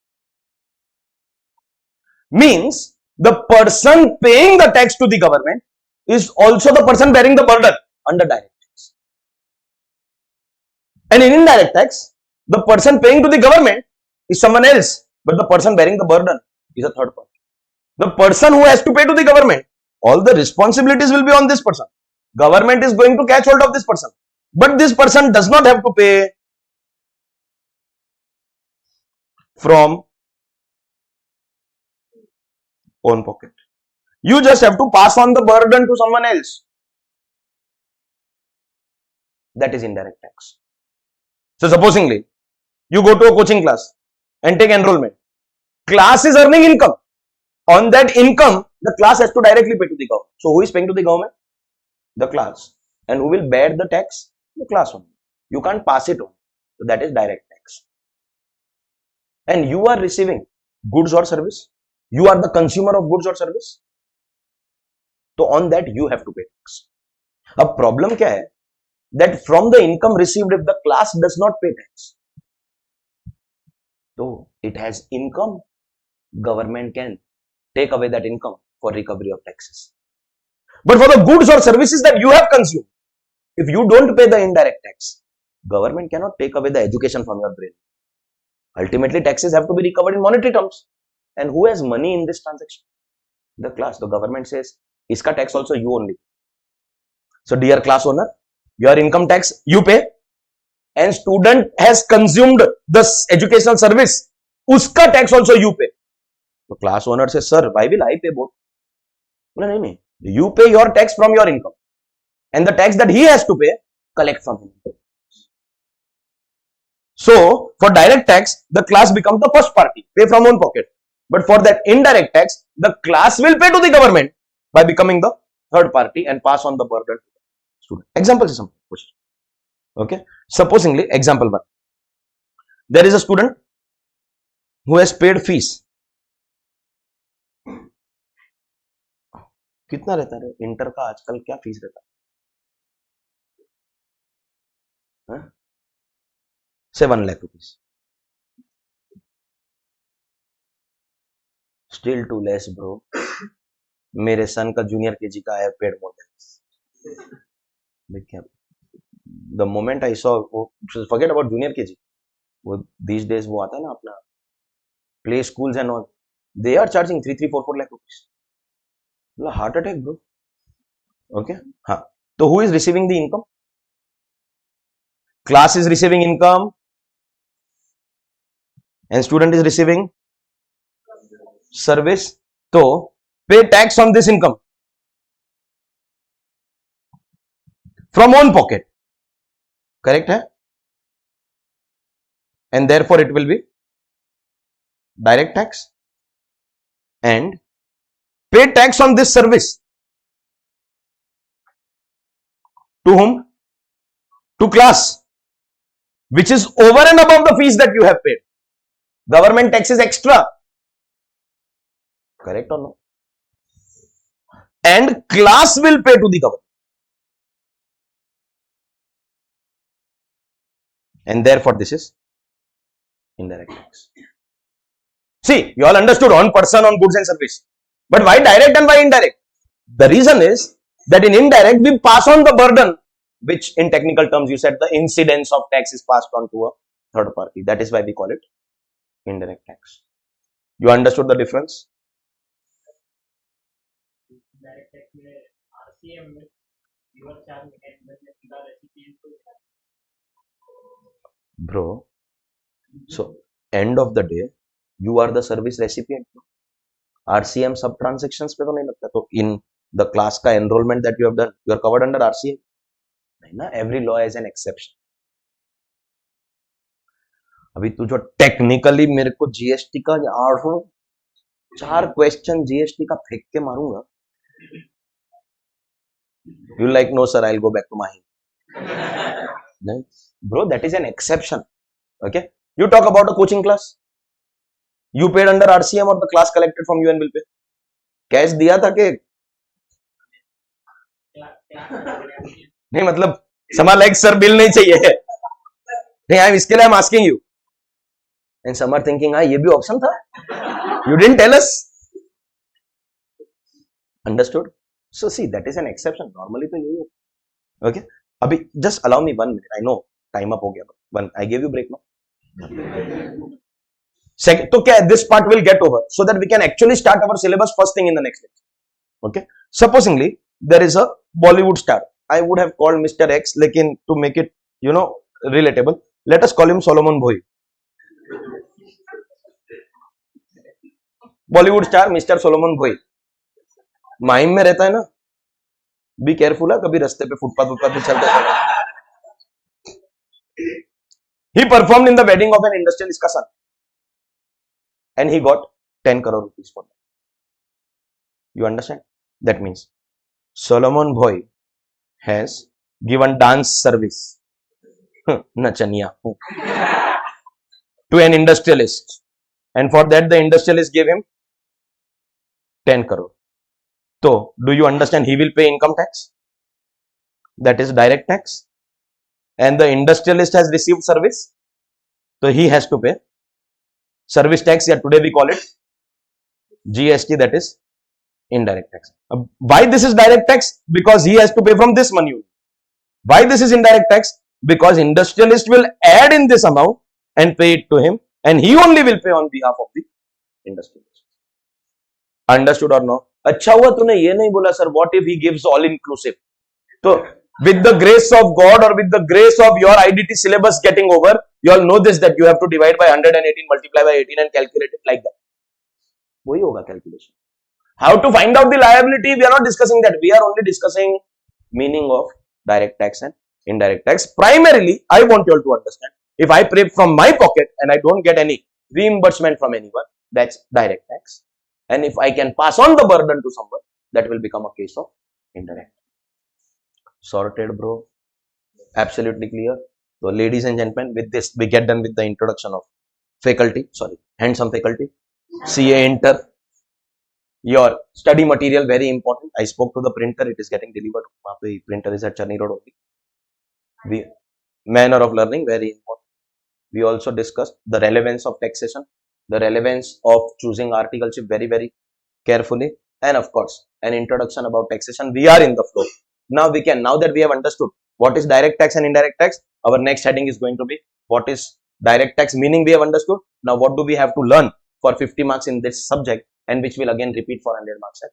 Means the person paying the tax to the government is also the person bearing the burden under direct tax. And in indirect tax, the person paying to the government is someone else, but the person bearing the burden is a third party. The person who has to pay to the government, all the responsibilities will be on this person. Government is going to catch hold of this person, but this person does not have to pay from own pocket. You just have to pass on the burden to someone else. That is indirect tax. So supposingly you go to a coaching class and take enrollment. Class is earning income. On that income, the class has to directly pay to the government. So who is paying to the government? The class. And who will bear the tax? The class only. You can't pass it on. So that is direct tax. And you are receiving goods or service. You are the consumer of goods or service. So on that you have to pay tax. अब problem क्या है? That from the income received, if the class does not pay tax, so it has income, government can take away that income for recovery of taxes. But for the goods or services that you have consumed, if you don't pay the indirect tax, government cannot take away the education from your brain. Ultimately, taxes have to be recovered in monetary terms. And who has money in this transaction? The class. The government says, iska tax also you only. So dear class owner, your income tax you pay, and student has consumed the educational service, uska tax also you pay. So class owner says, sir, why will I pay both? No. You pay your tax from your income, and the tax that he has to pay, collect from him. So for direct tax, the class becomes the first party, pay from own pocket. But for that indirect tax, the class will pay to the government by becoming the third party and pass on the burden to the student. Example is some question. Okay. Supposingly, example 1. There is a student who has paid fees. कितना रहता है inter का आजकल, क्या fees रहता है? 7 lakh rupees. Still too less, bro. मेरे सन का जूनियर केजी का है पेड मॉडल. देखिए, the moment I saw, forget about junior KG, वो these days वो आता है ना अपना play schools and all, they are charging 3-4 lakh rupees. Heart attack, bro. Okay. हाँ. So who is receiving the income? Class is receiving income, and student is receiving service. So pay tax on this income from own pocket. Correct है? And therefore it will be direct tax. And pay tax on this service to whom? To class, which is over and above the fees that you have paid. Government tax is extra. Correct or no? And class will pay to the government. And therefore this is indirect tax. See, you all understood on person, on goods and service. But why direct and why indirect? The reason is that in indirect, we pass on the burden, which in technical terms, you said the incidence of tax is passed on to a third party. That is why we call it indirect tax. You understood the difference? Direct tax में RCM में यूआर charge mechanism में सीधा recipient को Bro, so end of the day, you are the service recipient. RCM सब transactions पे तो नहीं लगता. तो in the class का enrollment that you have done, you are covered under RCM. नहीं ना, every law has an exception. अभी तू जो टेक्निकली मेरे को जीएसटी का 4 क्वेश्चन जीएसटी का फेंक के मारूंगा. You like, no sir, I'll go back to my. नहीं, bro, that is an exception. Okay, you talk about a coaching class. You paid under RCM or the class collected from you and will pay. Cash दिया था कि नहीं, मतलब समा like sir bill नहीं चाहिए नहीं, आई इसके लिए I am asking you and some are thinking हाँ ये भी ऑप्शन था. You didn't tell us. Understood? So see, that is an exception. Normally तो यही है. ओके, अभी just allow me 1 minute. I know time up हो गया. One, I give you break now. Second, तो क्या this part will get over so that we can actually start our syllabus first thing in the next lecture. Okay, supposingly there is a Bollywood star. I would have called Mr. X, लेकिन to make it relatable, let us call him Solomon Bhoi. Bollywood star Mr. Solomon Bhoi. Mime में रहता है ना. Be careful है, कभी रास्ते पे footpath पे चलते हैं. He performed in the wedding of an industrialist का son. And he got 10 crore rupees for that. You understand? That means Solomon Bhoi has given dance service nachaniya to an industrialist, and for that the industrialist gave him 10 crore. So do you understand? He will pay income tax. That is direct tax. And the industrialist has received service, so he has to pay service tax. Yeah, today we call it GST, that is indirect tax. Why this is direct tax? Because he has to pay from this money. Why this is indirect tax? Because industrialist will add in this amount and pay it to him, and he only will pay on behalf of the industrialist. Understood or no? अच्छा हुआ तूने ये नहीं बोला sir, what if he gives all inclusive? तो with the grace of God or with the grace of your IDT syllabus getting over, you all know this, that you have to divide by 118, multiply by 18 and calculate it like that. वही होगा calculation. How to find out the liability? We are not discussing that. We are only discussing meaning of direct tax and indirect tax. Primarily, I want you all to understand, if I pay from my pocket and I don't get any reimbursement from anyone, that's direct tax. And if I can pass on the burden to someone, that will become a case of indirect. Sorted, bro? Absolutely clear. So ladies and gentlemen, with this we get done with the introduction of faculty, handsome faculty. CA Inter, your study material very important. I spoke to the printer, it is getting delivered. Printer is at Charni Road only. Manner of learning very important. We also discussed the relevance of taxation, the relevance of choosing articleship very, very carefully, and of course an introduction about taxation. We are in the flow. Now that we have understood what is direct tax and indirect tax, our next heading is going to be what is direct tax, meaning we have understood. Now what do we have to learn for 50 marks in this subject, and which will again repeat for 100 marks at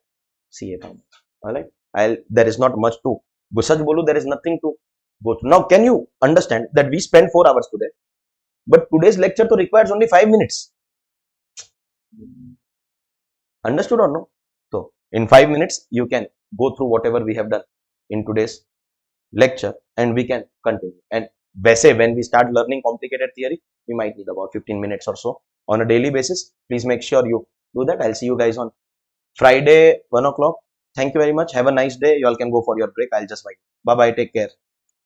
CA final. Alright, there is not much to such bolu, there is nothing to go through. Now can you understand that we spent 4 hours today, but today's lecture to requires only 5 minutes. Understood or no? So in 5 minutes you can go through whatever we have done in today's lecture and we can continue. And when we start learning complicated theory, we might need about 15 minutes or so on a daily basis. Please make sure you do that. I'll see you guys on Friday 1 o'clock. Thank you very much. Have a nice day. You all can go for your break. I'll just wait. Bye bye. Take care.